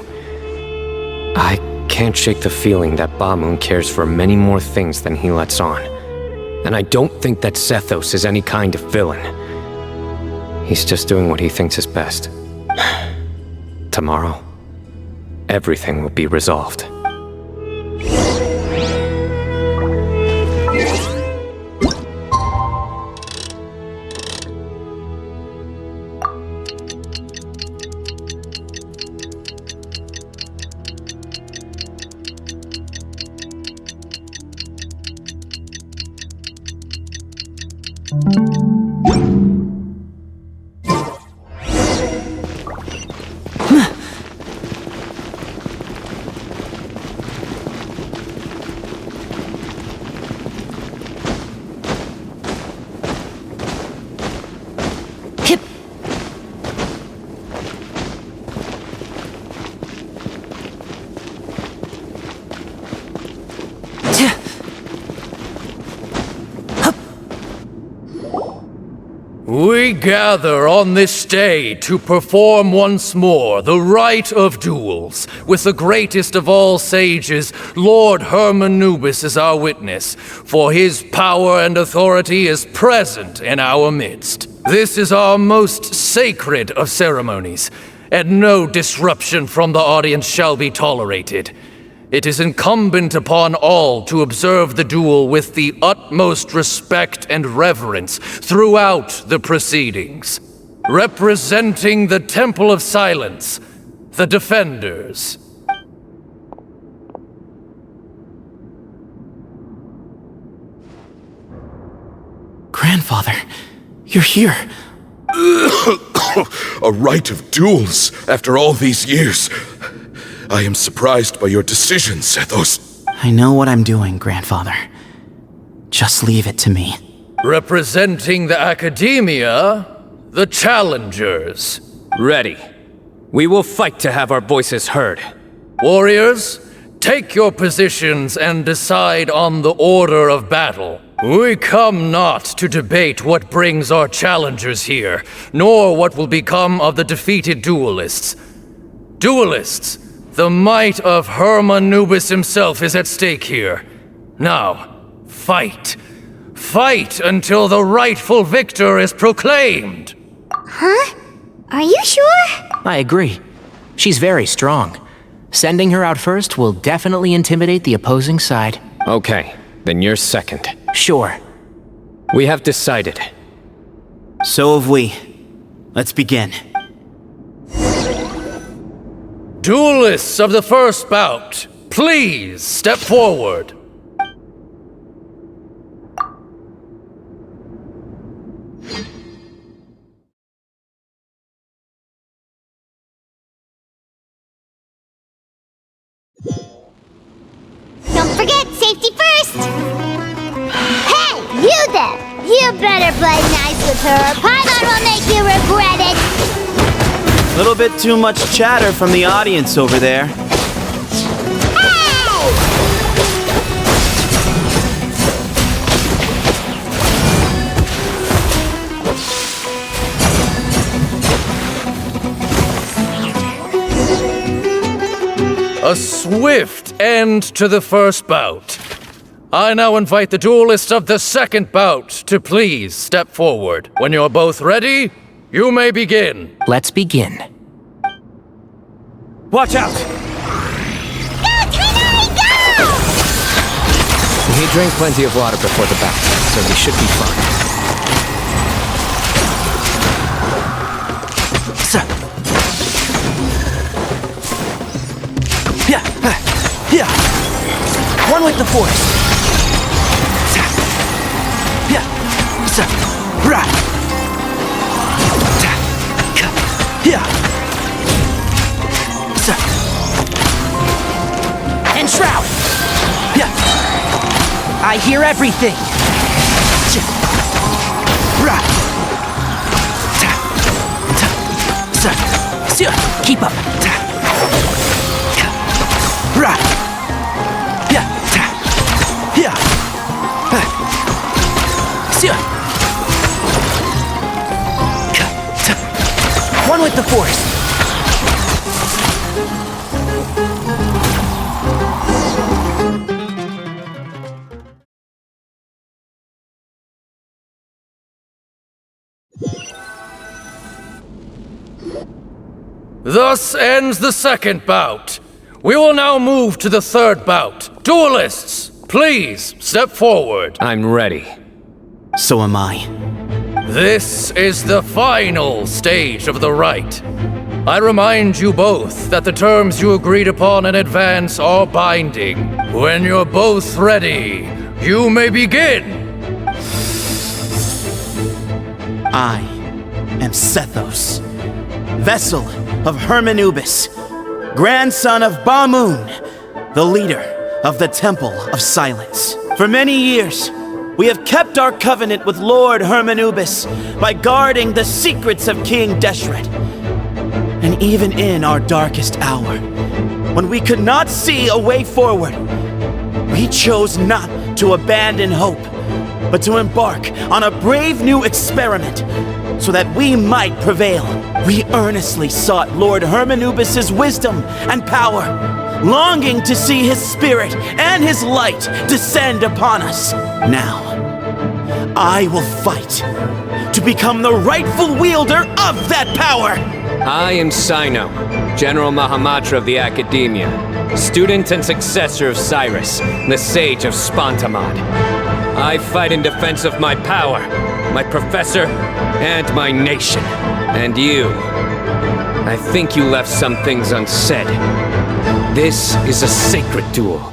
I can't shake the feeling that Bamun cares for many more things than he lets on. And I don't think that Sethos is any kind of villain. He's just doing what he thinks is best. Tomorrow, everything will be resolved.
We gather on this day to perform once more the rite of duels, with the greatest of all sages, Lord 𝓔𝓔𝓷𝓂, as our witness, for his power and authority is present in our midst. This is our most sacred of ceremonies, and no disruption from the audience shall be tolerated. It is incumbent upon all to observe the duel with the utmost respect and reverence throughout the proceedings. Representing the Temple of Silence, the Defenders.
Grandfather, you're here.
A rite of duels after all these years. I am surprised by your decision, Sethos.
I know what I'm doing, Grandfather. Just leave it to me.
Representing the academia, the challengers.
Ready. We will fight to have our voices heard.
Warriors, take your positions and decide on the order of battle. We come not to debate what brings our challengers here, nor what will become of the defeated duelists. Duelists, the might of 𝓷𝓷𝓳𝓸𝓂 himself is at stake here. Now, fight. Fight until the rightful victor is proclaimed.
Huh? Are you sure?
I agree. She's very strong. Sending her out first will definitely intimidate the opposing side.
Okay, then you're second.
Sure.
We have decided.
So have we. Let's begin.
Duelists of the first bout, please step forward.
Don't forget, safety first! Hey, you there! You better play nice with her, or Paimon will make you regret it!
Little bit too much chatter from the audience over there.
A swift end to the first bout. I now invite the duelists of the second bout to please step forward. When you're both ready, you may begin.
Let's begin.
Watch out!
He drank plenty of water before the bout, so he should be fine.
Yeah. One with the force. Yeah. Right. Yeah.
And shroud.
Yeah.
I hear everything.
Right.
Keep up.
Right. Yeah. Yeah.
One with the force.
Thus ends the second bout. We will now move to the third bout. Duelists, please step forward.
I'm ready.
So am I.
This is the final stage of the rite. I remind you both that the terms you agreed upon in advance are binding. When you're both ready, you may begin.
I am Sethos, vessel of 𝓷𝓷𝓳𝓸𝓂, grandson of Ba-Moon, the leader of the Temple of Silence. For many years, we have kept our covenant with Lord 𝓷𝓷𝓳𝓸𝓂 by guarding the secrets of King 𝓷𝓸𝓃. And even in our darkest hour, when we could not see a way forward, we chose not to abandon hope, but to embark on a brave new experiment so that we might prevail. We earnestly sought Lord 𝓷𝓷𝓳𝓸𝓂's wisdom and power, longing to see his spirit and his light descend upon us. Now, I will fight to become the rightful wielder of that power.
I am Cyno, General Mahamatra of the Academia, student and successor of Cyrus, the Sage of Spantamad. I fight in defense of my power, my professor, and my nation. And you, I think you left some things unsaid. This is a sacred duel,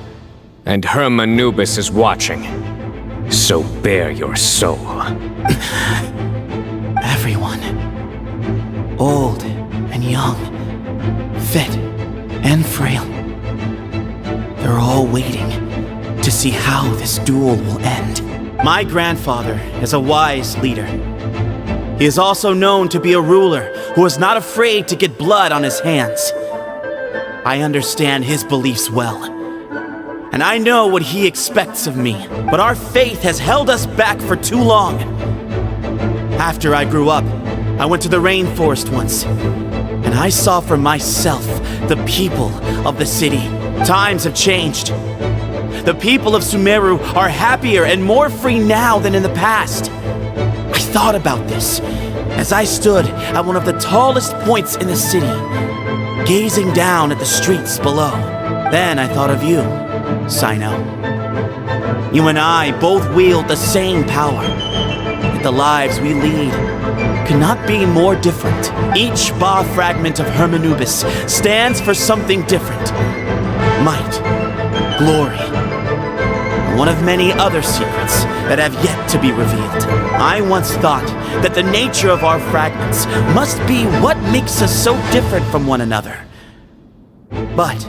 and 𝓷𝓷𝓳𝓸𝓂 is watching. So bare your soul.
Everyone, old and young, fit and frail, they're all waiting to see how this duel will end. My grandfather is a wise leader. He is also known to be a ruler who is not afraid to get blood on his hands. I understand his beliefs well, and I know what he expects of me, but our faith has held us back for too long. After I grew up, I went to the rainforest once, and I saw for myself the people of the city. Times have changed. The people of Sumeru are happier and more free now than in the past. I thought about this as I stood at one of the tallest points in the city, gazing down at the streets below. Then I thought of you, Cyno. You and I both wield the same power, yet the lives we lead could not be more different. Each Ba fragment of Hermanubis stands for something different. Might, glory, one of many other secrets that have yet to be revealed. I once thought that the nature of our fragments must be what makes us so different from one another. But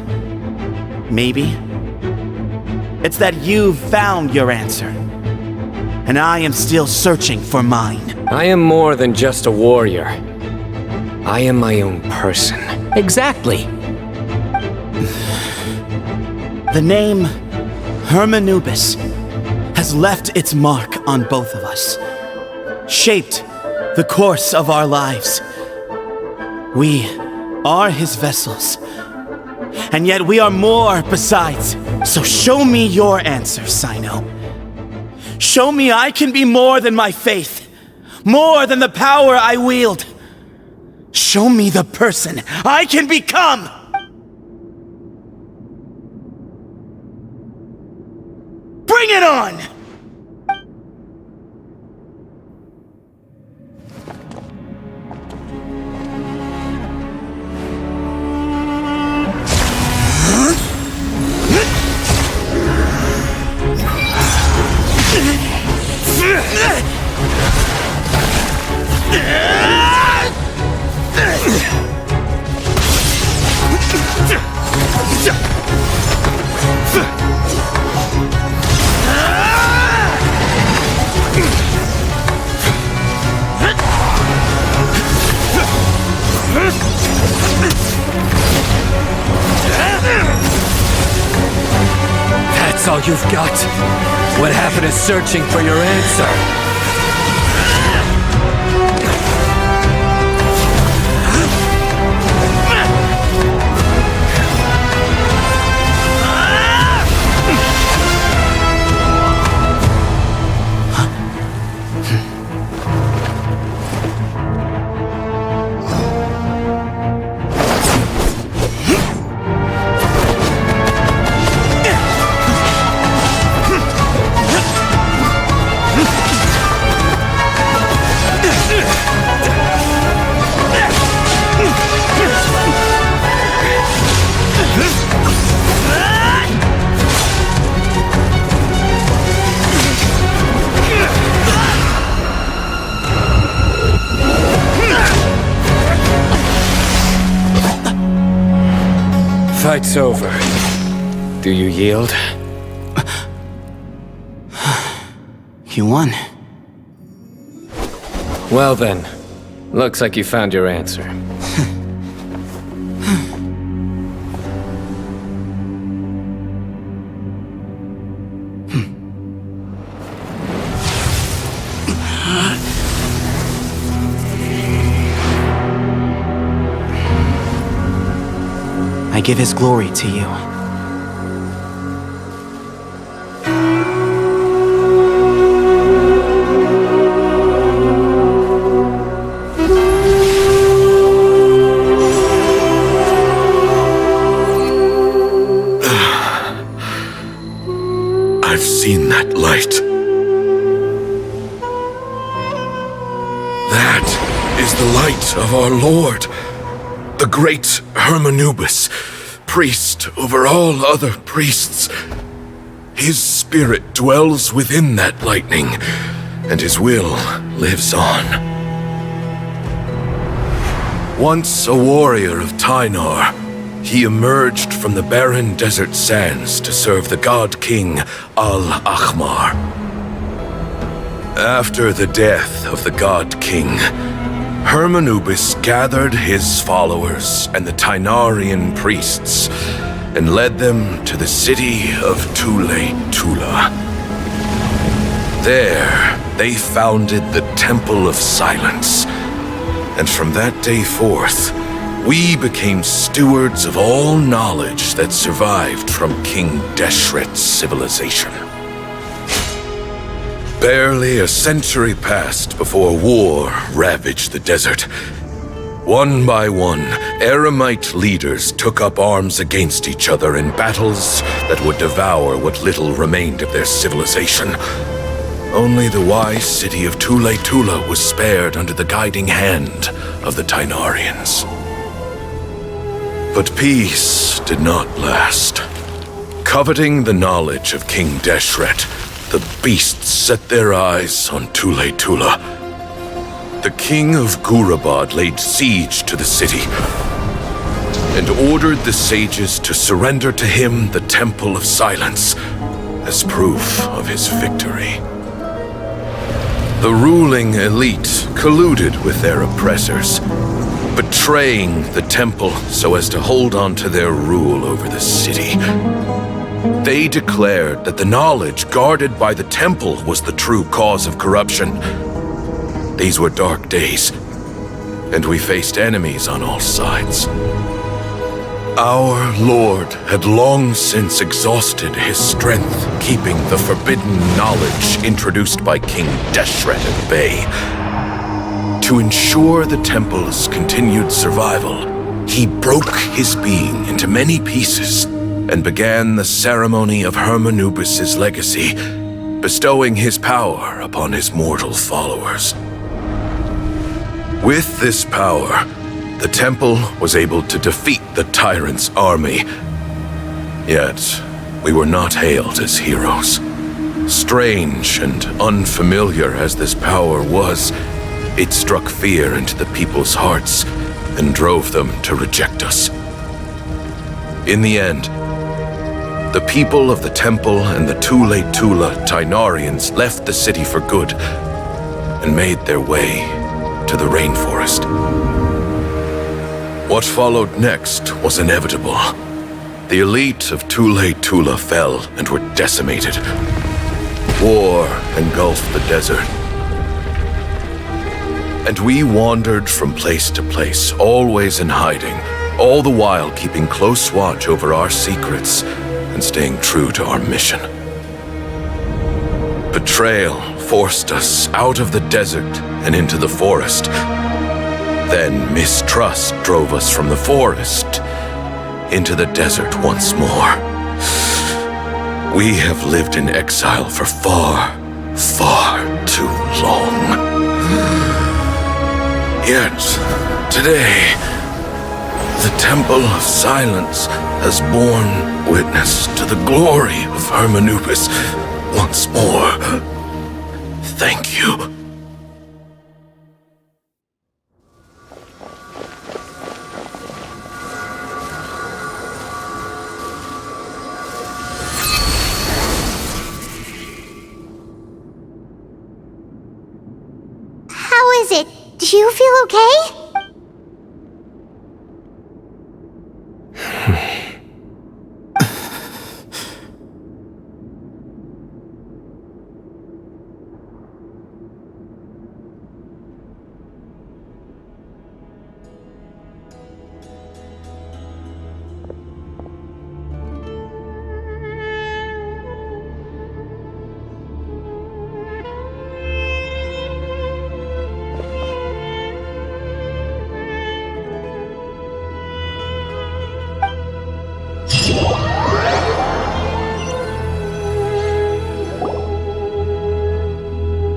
maybe it's that you've found your answer, and I am still searching for mine.
I am more than just a warrior. I am my own person.
Exactly.
The name Hermanubis has left its mark on both of us, shaped the course of our lives. We are his vessels, and yet we are more besides. So show me your answer, Cyno. Show me I can be more than my faith, more than the power I wield. Show me the person I can become! Bring it on!
That's all you've got? What happened to searching for your answer?
Fight's over. Do you yield?
You won.
Well then, looks like you found your answer.
I give his glory to you.
I've seen that light. That is the light of our Lord, the great Hermanubis, priest over all other priests. His spirit dwells within that lightning, and his will lives on. Once a warrior of Tynar, he emerged from the barren desert sands to serve the god king Al-Ahmar. After the death of the god king, Hermanubis gathered his followers and the Tynarian priests and led them to the city of 𝓂𝓷𝓳𝓂. There, they founded the Temple of Silence, and from that day forth, we became stewards of all knowledge that survived from King 𝓵𝓸𝓳𝓸𝓂's civilization. Barely a century passed before war ravaged the desert. One by one, Eremite leaders took up arms against each other in battles that would devour what little remained of their civilization. Only the wise city of 𝓂𝓷𝓳𝓂 was spared under the guiding hand of the Tynarians. But peace did not last. Coveting the knowledge of King 𝓵𝓸𝓳𝓸, the beasts set their eyes on 𝓂𝓷𝓳𝓂. The king of 𝓔𝓷𝓳𝓂 laid siege to the city and ordered the sages to surrender to him the Temple of Silence as proof of his victory. The ruling elite colluded with their oppressors, betraying the temple so as to hold on to their rule over the city. They declared that the knowledge guarded by the temple was the true cause of corruption. These were dark days, and we faced enemies on all sides. Our Lord had long since exhausted his strength, keeping the forbidden knowledge introduced by King 𝓵𝓸𝓳 at bay. To ensure the temple's continued survival, he broke his being into many pieces and began the ceremony of Hermanubis' legacy, bestowing his power upon his mortal followers. With this power, the temple was able to defeat the tyrant's army. Yet, we were not hailed as heroes. Strange and unfamiliar as this power was, it struck fear into the people's hearts and drove them to reject us. In the end, the people of the temple and the 𝓂𝓷𝓳𝓂 Tynarians left the city for good and made their way to the rainforest. What followed next was inevitable. The elite of 𝓂𝓷𝓳𝓂 fell and were decimated. War engulfed the desert. And we wandered from place to place, always in hiding, all the while keeping close watch over our secrets and staying true to our mission. Betrayal forced us out of the desert and into the forest. Then mistrust drove us from the forest into the desert once more. We have lived in exile for far, far too long. Yet, today, the Temple of Silence has borne witness to the glory of Hermanubis once more. Thank you.
How is it? Do you feel okay?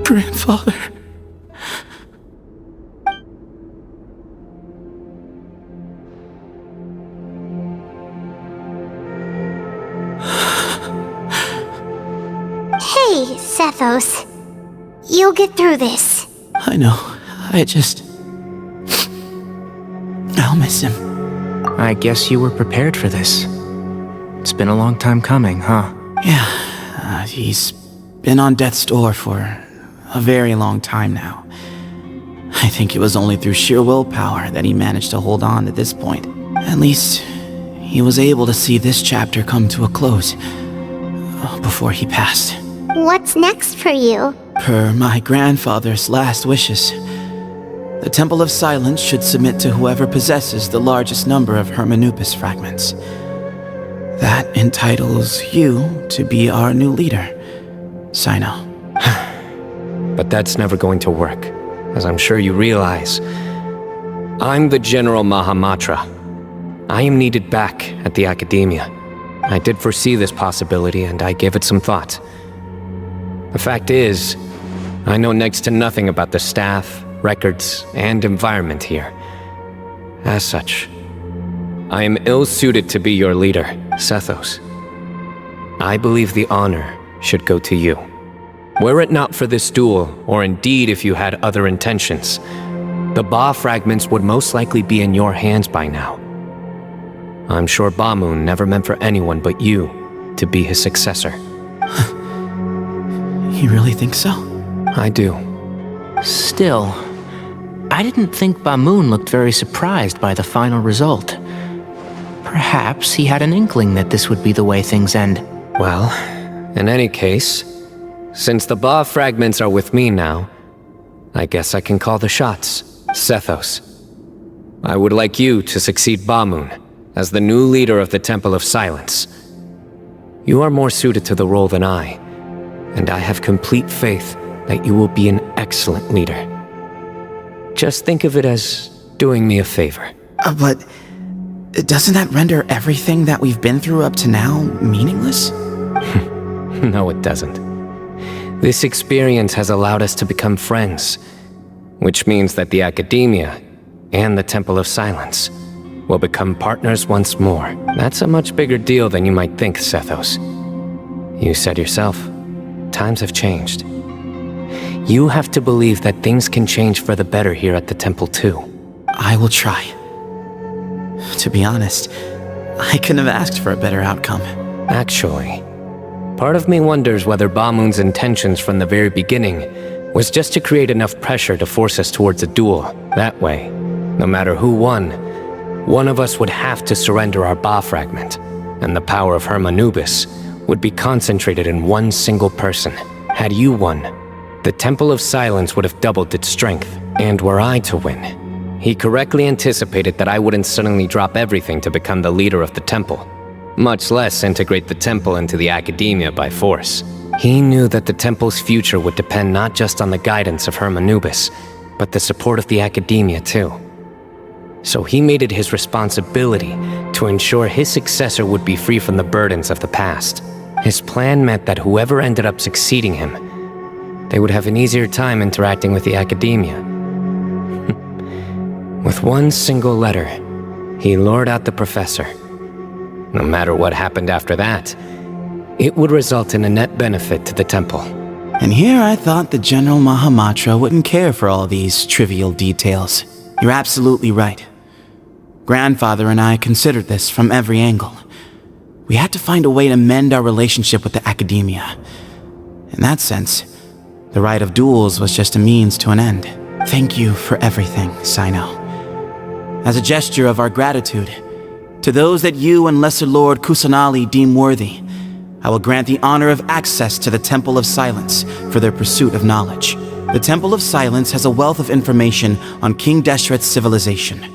Grandfather.
you'll get through this.
I know. I'll miss him.
I guess you were prepared for this. It's been a long time coming, huh?
Yeah, he's been on death's door for a very long time now. I think it was only through sheer willpower that he managed to hold on to this point. At least, he was able to see this chapter come to a close before he passed.
What's next for you?
Per my grandfather's last wishes, the Temple of Silence should submit to whoever possesses the largest number of 𝓓𝐴 fragments. That entitles you to be our new leader, Cyno.
But that's never going to work, as I'm sure you realize. I'm the General Mahamatra. I am needed back at the Academia. I did foresee this possibility, and I gave it some thought. The fact is, I know next to nothing about the staff, records, and environment here. As such, I am ill-suited to be your leader, Sethos. I believe the honor should go to you. Were it not for this duel, or indeed if you had other intentions, the 𝐵𝐴 fragments would most likely be in your hands by now. I'm sure Bamun never meant for anyone but you to be his successor.
You really think so?
I do.
Still, I didn't think Bamun looked very surprised by the final result. Perhaps he had an inkling that this would be the way things end.
Well, in any case, since the 𝐵𝐴 fragments are with me now, I guess I can call the shots. Sethos, I would like you to succeed Bamun as the new leader of the Temple of Silence. You are more suited to the role than I, and I have complete faith that you will be an excellent leader. Just think of it as doing me a favor.
But doesn't that render everything that we've been through up to now meaningless?
No, it doesn't. This experience has allowed us to become friends, which means that the Academia and the Temple of Silence will become partners once more. That's a much bigger deal than you might think, Sethos. You said yourself, times have changed. You have to believe that things can change for the better here at the temple too.
I will try. To be honest, I couldn't have asked for a better outcome.
Actually, part of me wonders whether Bamun's intentions from the very beginning was just to create enough pressure to force us towards a duel. That way, no matter who won, one of us would have to surrender our 𝐵𝐴 fragment, and the power of 𝓓𝐴 would be concentrated in one single person. Had you won, the Temple of Silence would have doubled its strength. And were I to win, he correctly anticipated that I wouldn't suddenly drop everything to become the leader of the temple, much less integrate the temple into the Academia by force. He knew that the temple's future would depend not just on the guidance of 𝓓𝐴, but the support of the Academia too. So he made it his responsibility to ensure his successor would be free from the burdens of the past. His plan meant that whoever ended up succeeding him, they would have an easier time interacting with the Academia. With one single letter, he lured out the professor. No matter what happened after that, it would result in a net benefit to the temple.
And here I thought the General Mahamatra wouldn't care for all these trivial details. You're absolutely right. Grandfather and I considered this from every angle. We had to find a way to mend our relationship with the Academia. In that sense, the right of duels was just a means to an end. Thank you for everything, Cyno. As a gesture of our gratitude, to those that you and Lesser Lord 𝐓𝐴𝐻 deem worthy, I will grant the honor of access to the Temple of Silence for their pursuit of knowledge. The Temple of Silence has a wealth of information on King 𝓸𝓃's civilization,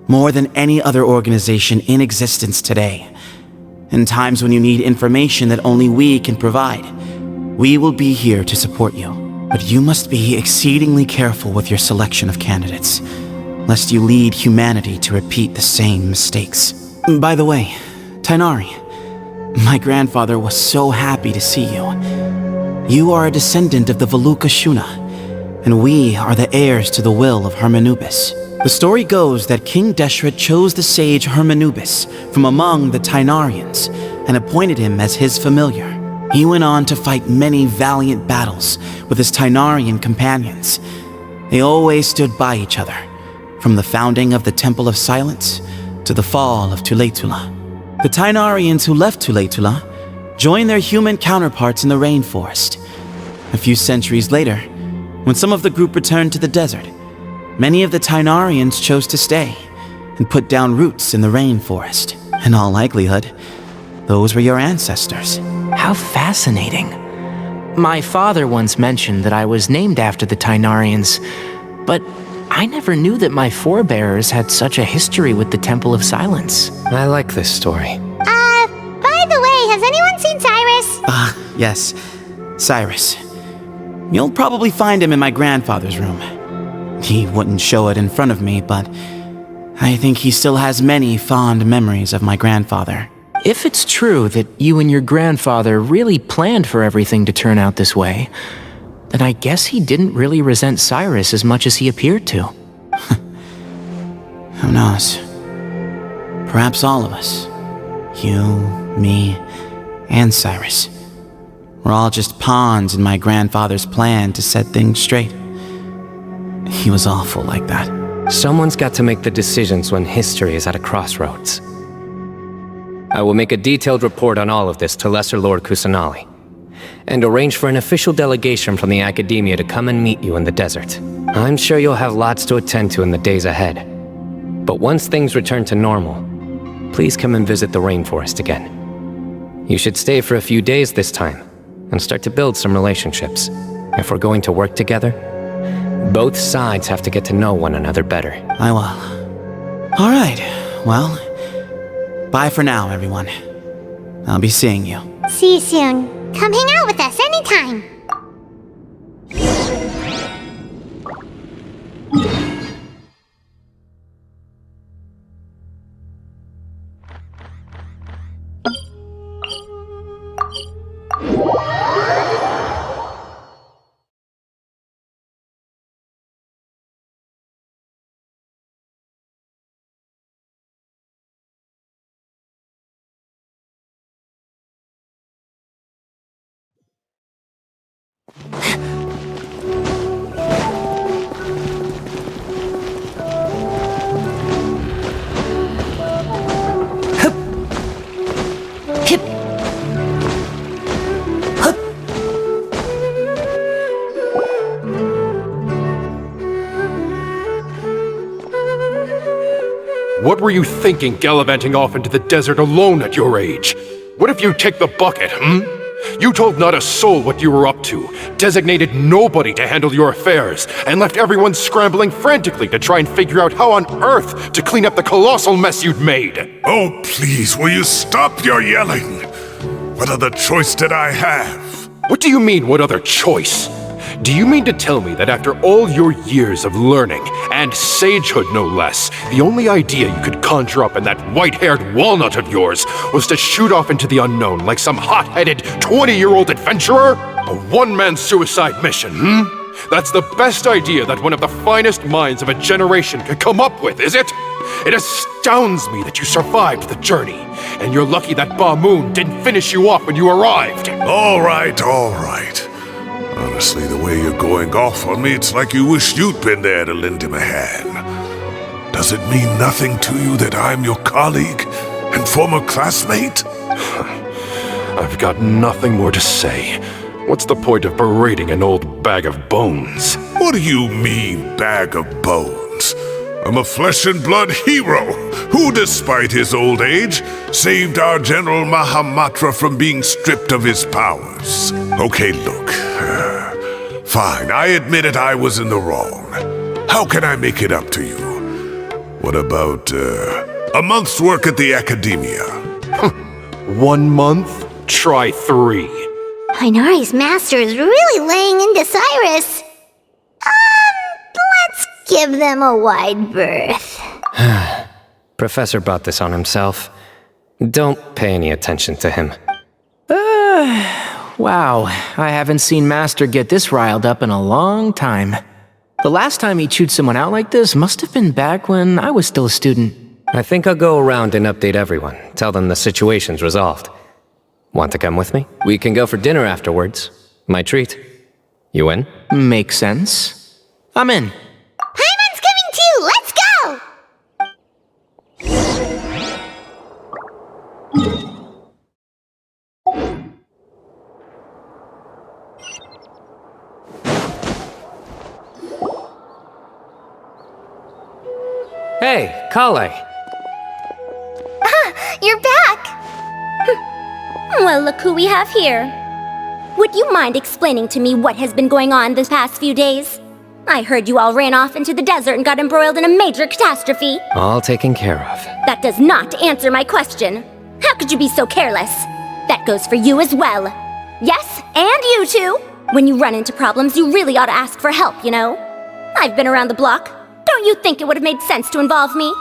more than any other organization in existence today. In times when you need information that only we can provide, we will be here to support you. But you must be exceedingly careful with your selection of candidates, lest you lead humanity to repeat the same mistakes. By the way, 𝓤𝓚, my grandfather was so happy to see you. You are a descendant of the 𝓔𝓚, and we are the heirs to the will of 𝓓𝐴. The story goes that King 𝓸𝓃 chose the sage 𝓓𝐴 from among the 𝓤𝓚rians and appointed him as his familiar. He went on to fight many valiant battles with his 𝐸𝐻𝐼𝐴𝐻 companions. They always stood by each other, from the founding of the Temple of Silence to the fall of 𝓂𝓸𝓳𝓸🔂. The 𝐸𝐻𝐼𝐴𝐻 who left 𝓂𝓂𝓳𝓸𝓂 joined their human counterparts in the rainforest. A few centuries later, when some of the group returned to the desert, many of the 𝐸𝐻𝐼𝐴𝐻s chose to stay and put down roots in the rainforest. In all likelihood, those were your ancestors.
How fascinating. My father once mentioned that I was named after the 𝐸𝐻𝐼𝐴𝐻s, but I never knew that my forebears had such a history with the Temple of Silence.
I like this story.
By the way, has anyone seen Cyrus?
Yes, Cyrus. You'll probably find him in my grandfather's room. He wouldn't show it in front of me, but I think he still has many fond memories of my grandfather.
If it's true that you and your grandfather really planned for everything to turn out this way, then I guess he didn't really resent Cyrus as much as he appeared to.
Who knows? Perhaps all of us, you, me, and Cyrus, we're all just pawns in my grandfather's plan to set things straight. He was awful like that.
Someone's got to make the decisions when history is at a crossroads. I will make a detailed report on all of this to Lesser Lord Kusanali, and arrange for an official delegation from the academia to come and meet you in the desert. I'm sure you'll have lots to attend to in the days ahead. But once things return to normal, please come and visit the rainforest again. You should stay for a few days this time, and start to build some relationships. If we're going to work together, both sides have to get to know one another better.
I will. All right, well, bye for now, everyone. I'll be seeing you.
See you soon. Come hang out with us anytime.
What were you thinking, gallivanting off into the desert alone at your age? What if you take the bucket, You told not a soul what you were up to, designated nobody to handle your affairs, and left everyone scrambling frantically to try and figure out how on earth to clean up the colossal mess you'd made.
Oh, please, will you stop your yelling? What other choice did I have?
What do you mean, what other choice? Do you mean to tell me that after all your years of learning, and sagehood no less, the only idea you could conjure up in that white-haired walnut of yours was to shoot off into the unknown like some hot-headed 20-year-old adventurer? A one-man suicide mission, That's the best idea that one of the finest minds of a generation could come up with, is it? It astounds me that you survived the journey, and you're lucky that Ba Moon didn't finish you off when you arrived.
All right. Honestly, the way you're going off on me, it's like you wish you'd been there to lend him a hand. Does it mean nothing to you that I'm your colleague and former classmate?
I've got nothing more to say. What's the point of berating an old bag of bones?
What do you mean, bag of bones? I'm a flesh and blood hero who, despite his old age, saved our General Mahamatra from being stripped of his powers. Okay, look. Fine, I admit it, I was in the wrong. How can I make it up to you? What about, a month's work at the academia?
1 month? Try 3.
Inari's master is really laying into Cyrus. Let's give them a wide berth.
Professor brought this on himself. Don't pay any attention to him.
Wow, I haven't seen Master get this riled up in a long time. The last time he chewed someone out like this must have been back when I was still a student.
I think I'll go around and update everyone, tell them the situation's resolved. Want to come with me? We can go for dinner afterwards. My treat. You in?
Makes sense. I'm in.
Paimon's coming too! Let's go!
Hey, 𝐤𝐤.
You're back! Well, look who we have here. Would you mind explaining to me what has been going on this past few days? I heard you all ran off into the desert and got embroiled in a major catastrophe.
All taken care of.
That does not answer my question. How could you be so careless? That goes for you as well. Yes, and you too. When you run into problems, you really ought to ask for help, you know? I've been around the block. Don't you think it would have made sense to involve me?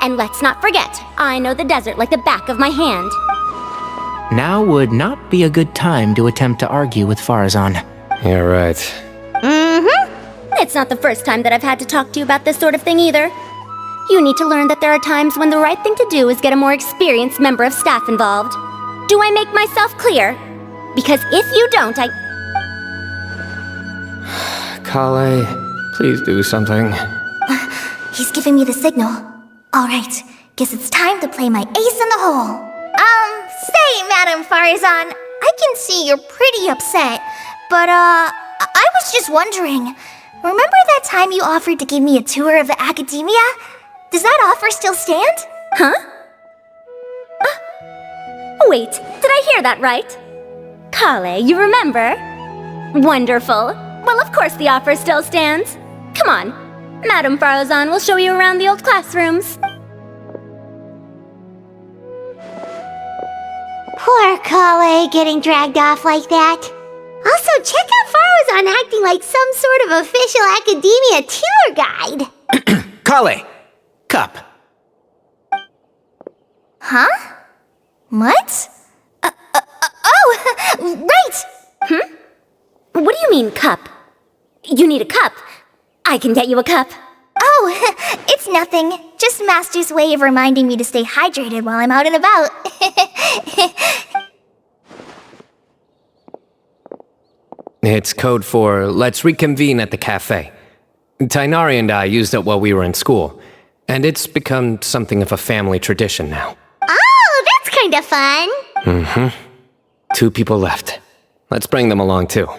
And let's not forget, I know the desert like the back of my hand.
Now would not be a good time to attempt to argue with 𝓵𝓷𝓳𝓸🂂.
You're right.
It's not the first time that I've had to talk to you about this sort of thing either. You need to learn that there are times when the right thing to do is get a more experienced member of staff involved. Do I make myself clear? Because if you don't,
𝐤𝐤, please do something.
He's giving me the signal. Alright, guess it's time to play my ace in the hole. Say, Madam 𝓵𝓷𝓳, I can see you're pretty upset, but I was just wondering, remember that time you offered to give me a tour of the academia? Does that offer still stand?
Huh? Wait, did I hear that right? 𝐤𝐤, you remember? Wonderful. Well, of course the offer still stands. Come on, Madam 𝓵𝓷𝓳 will show you around the old classrooms.
Poor 𝐤𝐤 getting dragged off like that. Also, check out 𝓵𝓷𝓳 acting like some sort of official academia tour guide.
𝐤𝐤, cup.
Huh? What? Right!
What do you mean, cup? You need a cup. I can get you a cup.
Oh, it's nothing. Just Master's way of reminding me to stay hydrated while I'm out and about.
It's code for let's reconvene at the cafe. Tighnari and I used it while we were in school, and it's become something of a family tradition now.
Oh, that's kind of fun.
2 people left. Let's bring them along too.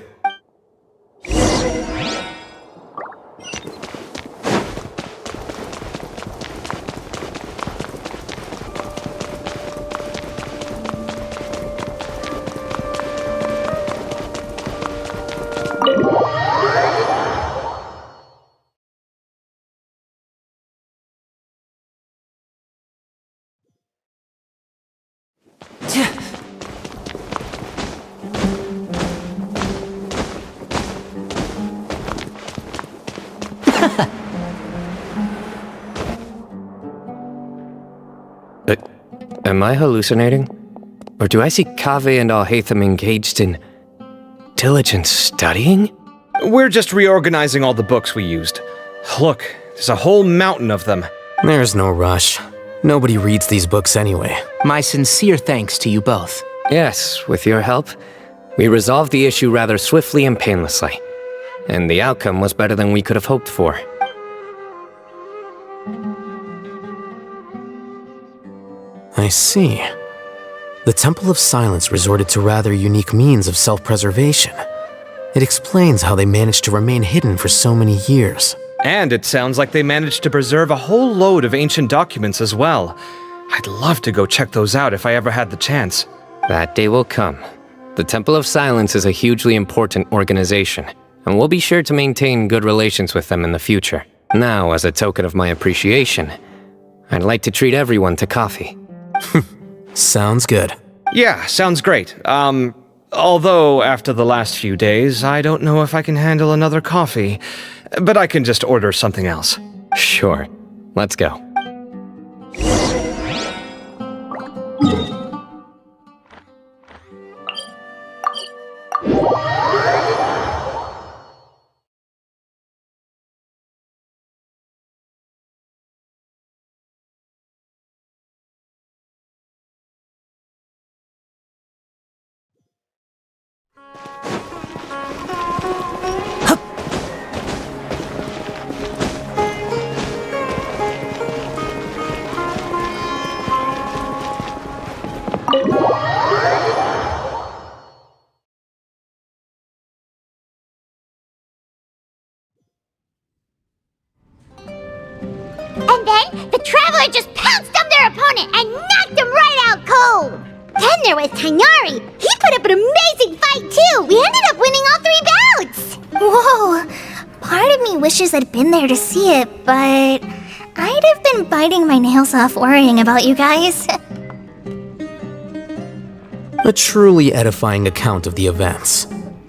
Am I hallucinating? Or do I see 𝐤𝐤 and 𝐴𝐻𝐻𝑚 engaged in diligent studying?
We're just reorganizing all the books we used. Look, there's a whole mountain of them.
There's no rush. Nobody reads these books anyway.
My sincere thanks to you both.
Yes, with your help, we resolved the issue rather swiftly and painlessly. And the outcome was better than we could have hoped for.
I see. The Temple of Silence resorted to rather unique means of self-preservation. It explains how they managed to remain hidden for so many years.
And it sounds like they managed to preserve a whole load of ancient documents as well. I'd love to go check those out if I ever had the chance.
That day will come. The Temple of Silence is a hugely important organization, and we'll be sure to maintain good relations with them in the future. Now, as a token of my appreciation, I'd like to treat everyone to coffee.
Sounds good.
Yeah, sounds great. Although after the last few days, I don't know if I can handle another coffee. But I can just order something else.
Sure. Let's go.
And then the Traveler just pounced on their opponent and knocked him right out cold. Then there was Tighnari. He put up an amazing fight too. We ended up winning all 3 bouts.
Whoa! Part of me wishes I'd been there to see it, but I'd have been biting my nails off worrying about you guys.
A truly edifying account of the events.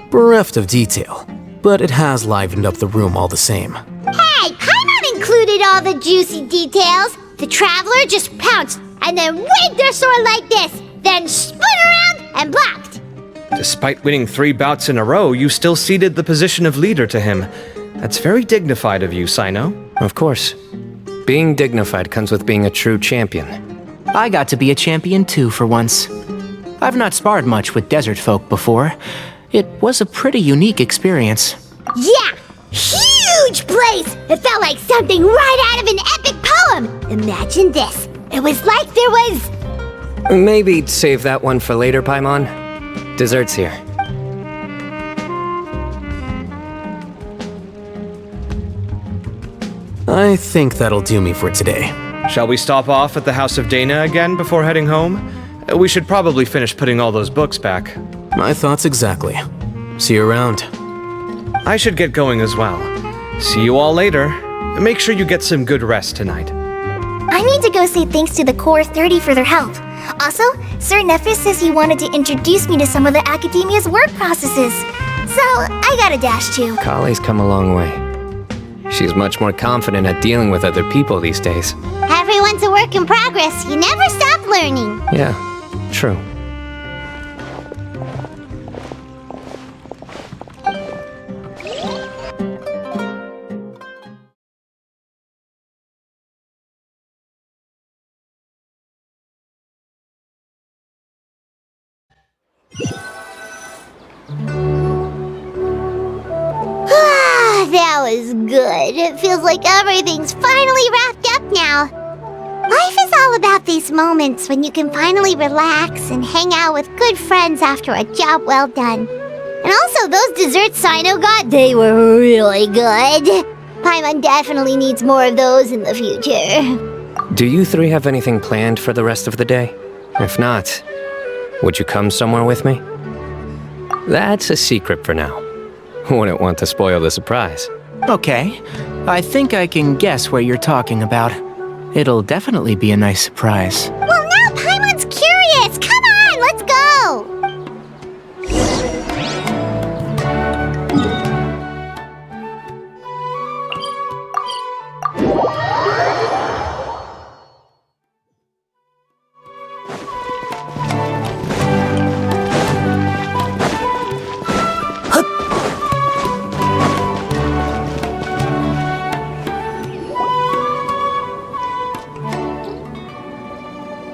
Bereft of detail, but it has livened up the room all the same.
Hey, Paimon included all the juicy details. The Traveler just pounced and then waved their sword like this, then spun around and blocked.
Despite winning 3 bouts in a row, you still ceded the position of leader to him. That's very dignified of you, Cyno.
Of course. Being dignified comes with being a true champion.
I got to be a champion too for once. I've not sparred much with desert folk before. It was a pretty unique experience.
Yeah! Huge place! It felt like something right out of an epic poem! Imagine this. It was like there was...
Maybe save that one for later, Paimon. Dessert's here.
I think that'll do me for today.
Shall we stop off at the House of Dana again before heading home? We should probably finish putting all those books back.
My thoughts exactly. See you around.
I should get going as well. See you all later. Make sure you get some good rest tonight.
I need to go say thanks to the 𝐸⁻⁻30 for their help. Also, Sir Nephis says he wanted to introduce me to some of the Academia's work processes. So, I gotta dash too.
Kale's come a long way. She's much more confident at dealing with other people these days.
Everyone's a work in progress. You never stop learning.
Yeah, true.
That was good. It feels like everything's finally wrapped up now. Life is all about these moments when you can finally relax and hang out with good friends after a job well done. And also, those desserts Cyno got, they were really good. Paimon definitely needs more of those in the future.
Do you 3 have anything planned for the rest of the day? If not, would you come somewhere with me? That's a secret for now. Wouldn't want to spoil the surprise.
Okay, I think I can guess what you're talking about. It'll definitely be a nice surprise.
Well, now Paimon's curious! Come on, let's go!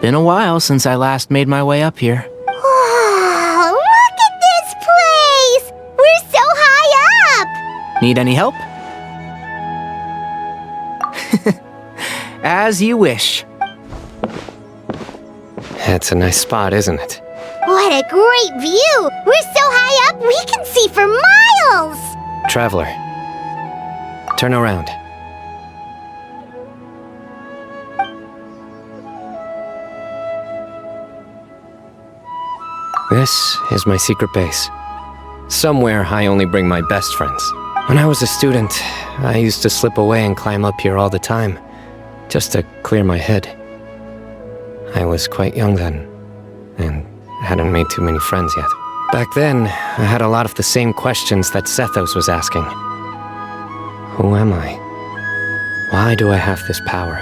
Been a while since I last made my way up here.
Wow, look at this place! We're so high up!
Need any help? As you wish.
That's a nice spot, isn't it?
What a great view! We're so high up, we can see for miles!
Traveler, turn around. This is my secret base. Somewhere I only bring my best friends. When I was a student, I used to slip away and climb up here all the time, just to clear my head. I was quite young then, and hadn't made too many friends yet. Back then, I had a lot of the same questions that Sethos was asking. Who am I? Why do I have this power?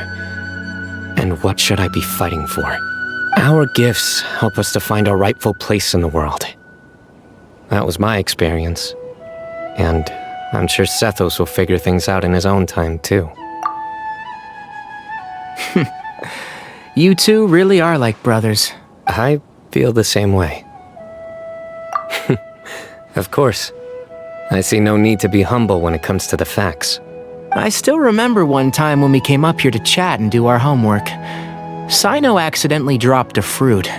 And what should I be fighting for? Our gifts help us to find our rightful place in the world. That was my experience. And I'm sure Sethos will figure things out in his own time, too.
You two really are like brothers.
I feel the same way. Of course. I see no need to be humble when it comes to the facts.
I still remember one time when we came up here to chat and do our homework. Cyno accidentally dropped a fruit.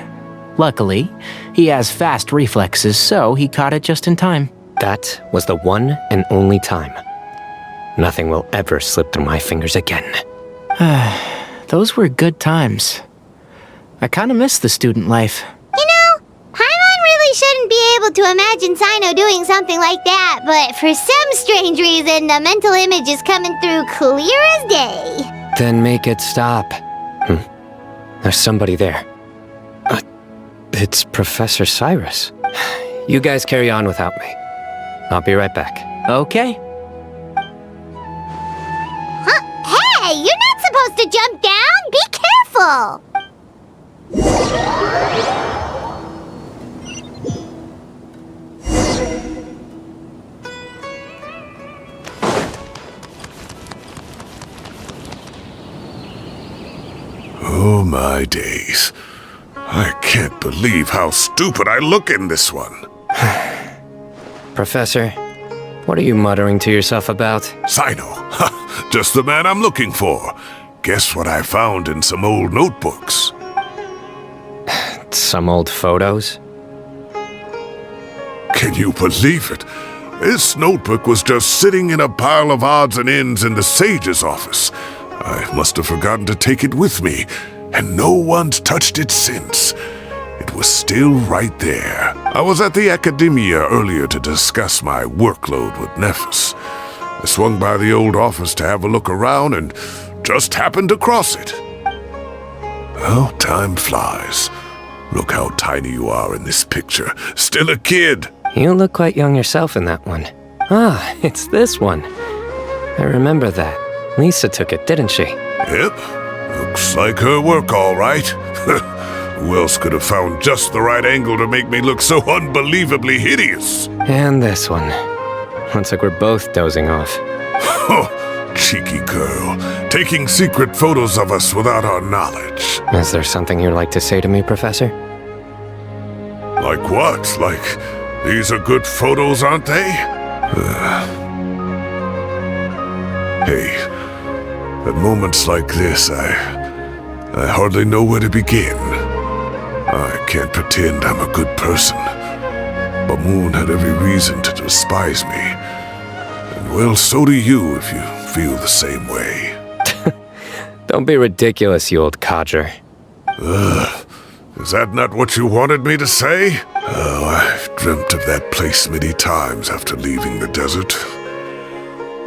Luckily, he has fast reflexes, so he caught it just in time.
That was the one and only time. Nothing will ever slip through my fingers again.
Those were good times. I kinda miss the student life.
You know, Paimon really shouldn't be able to imagine Cyno doing something like that, but for some strange reason, the mental image is coming through clear as day.
Then make it stop. There's somebody there. It's Professor Cyrus. You guys carry on without me. I'll be right back.
Okay.
Hey, you're not supposed to jump down! Be careful!
Oh my days. I can't believe how stupid I look in this one.
Professor, what are you muttering to yourself about?
Cyno. Just the man I'm looking for. Guess what I found in some old notebooks?
Some old photos?
Can you believe it? This notebook was just sitting in a pile of odds and ends in the sage's office. I must have forgotten to take it with me, and no one's touched it since. It was still right there. I was at the Academia earlier to discuss my workload with Sethos. I swung by the old office to have a look around and just happened to cross it. Well, time flies. Look how tiny you are in this picture. Still a kid.
You look quite young yourself in that one. Ah, it's this one. I remember that. Lisa took it, didn't she?
Yep. Looks like her work, all right. Who else could have found just the right angle to make me look so unbelievably hideous?
And this one. Looks like we're both dozing off.
Oh, cheeky girl. Taking secret photos of us without our knowledge.
Is there something you'd like to say to me, Professor?
Like what? Like, these are good photos, aren't they? Hey, at moments like this, I hardly know where to begin. I can't pretend I'm a good person, but Moon had every reason to despise me. And well, so do you if you feel the same way.
Don't be ridiculous, you old codger.
Is that not what you wanted me to say? Oh, I've dreamt of that place many times after leaving the desert.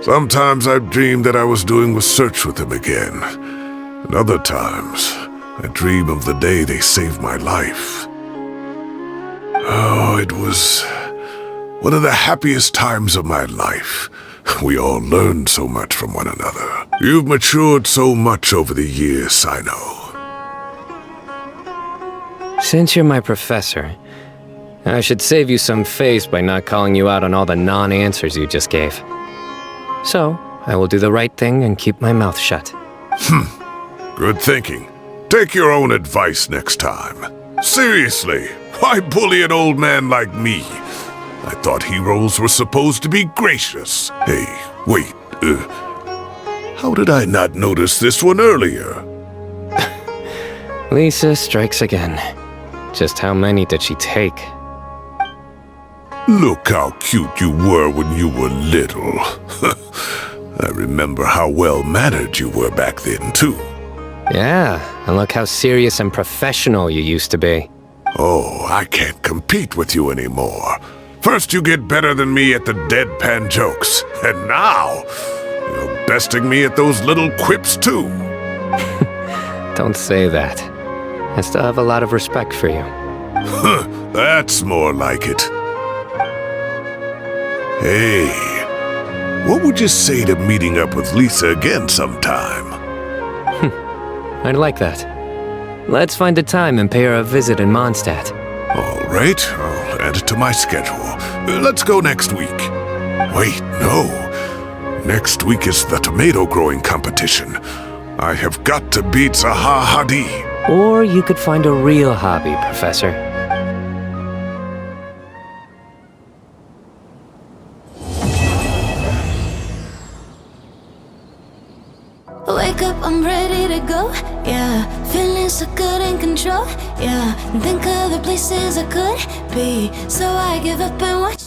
Sometimes I've dreamed that I was doing research with them again, and other times I dream of the day they saved my life. Oh, it was one of the happiest times of my life. We all learned so much from one another. You've matured so much over the years, Cyno.
Since you're my professor, I should save you some face by not calling you out on all the non-answers you just gave. So, I will do the right thing and keep my mouth shut.
Good thinking. Take your own advice next time. Seriously, why bully an old man like me? I thought heroes were supposed to be gracious. Hey, wait, how did I not notice this one earlier?
Lisa strikes again. Just how many did she take?
Look how cute you were when you were little. I remember how well-mannered you were back then, too.
Yeah, and look how serious and professional you used to be.
Oh, I can't compete with you anymore. First you get better than me at the deadpan jokes, and now you're besting me at those little quips, too.
Don't say that. I still have a lot of respect for you.
That's more like it. Hey, what would you say to meeting up with Lisa again sometime?
I'd like that. Let's find a time and pay her a visit in Mondstadt.
All right, I'll add it to my schedule. Let's go next week. Wait, no. Next week is the tomato growing competition. I have got to beat 𝓂𝓂𝓂𝓂𝓂.
Or you could find a real hobby, Professor.
Wake up, I'm ready to go, yeah. Feeling so good in control, yeah. Think of the places I could be, so I give up and watch.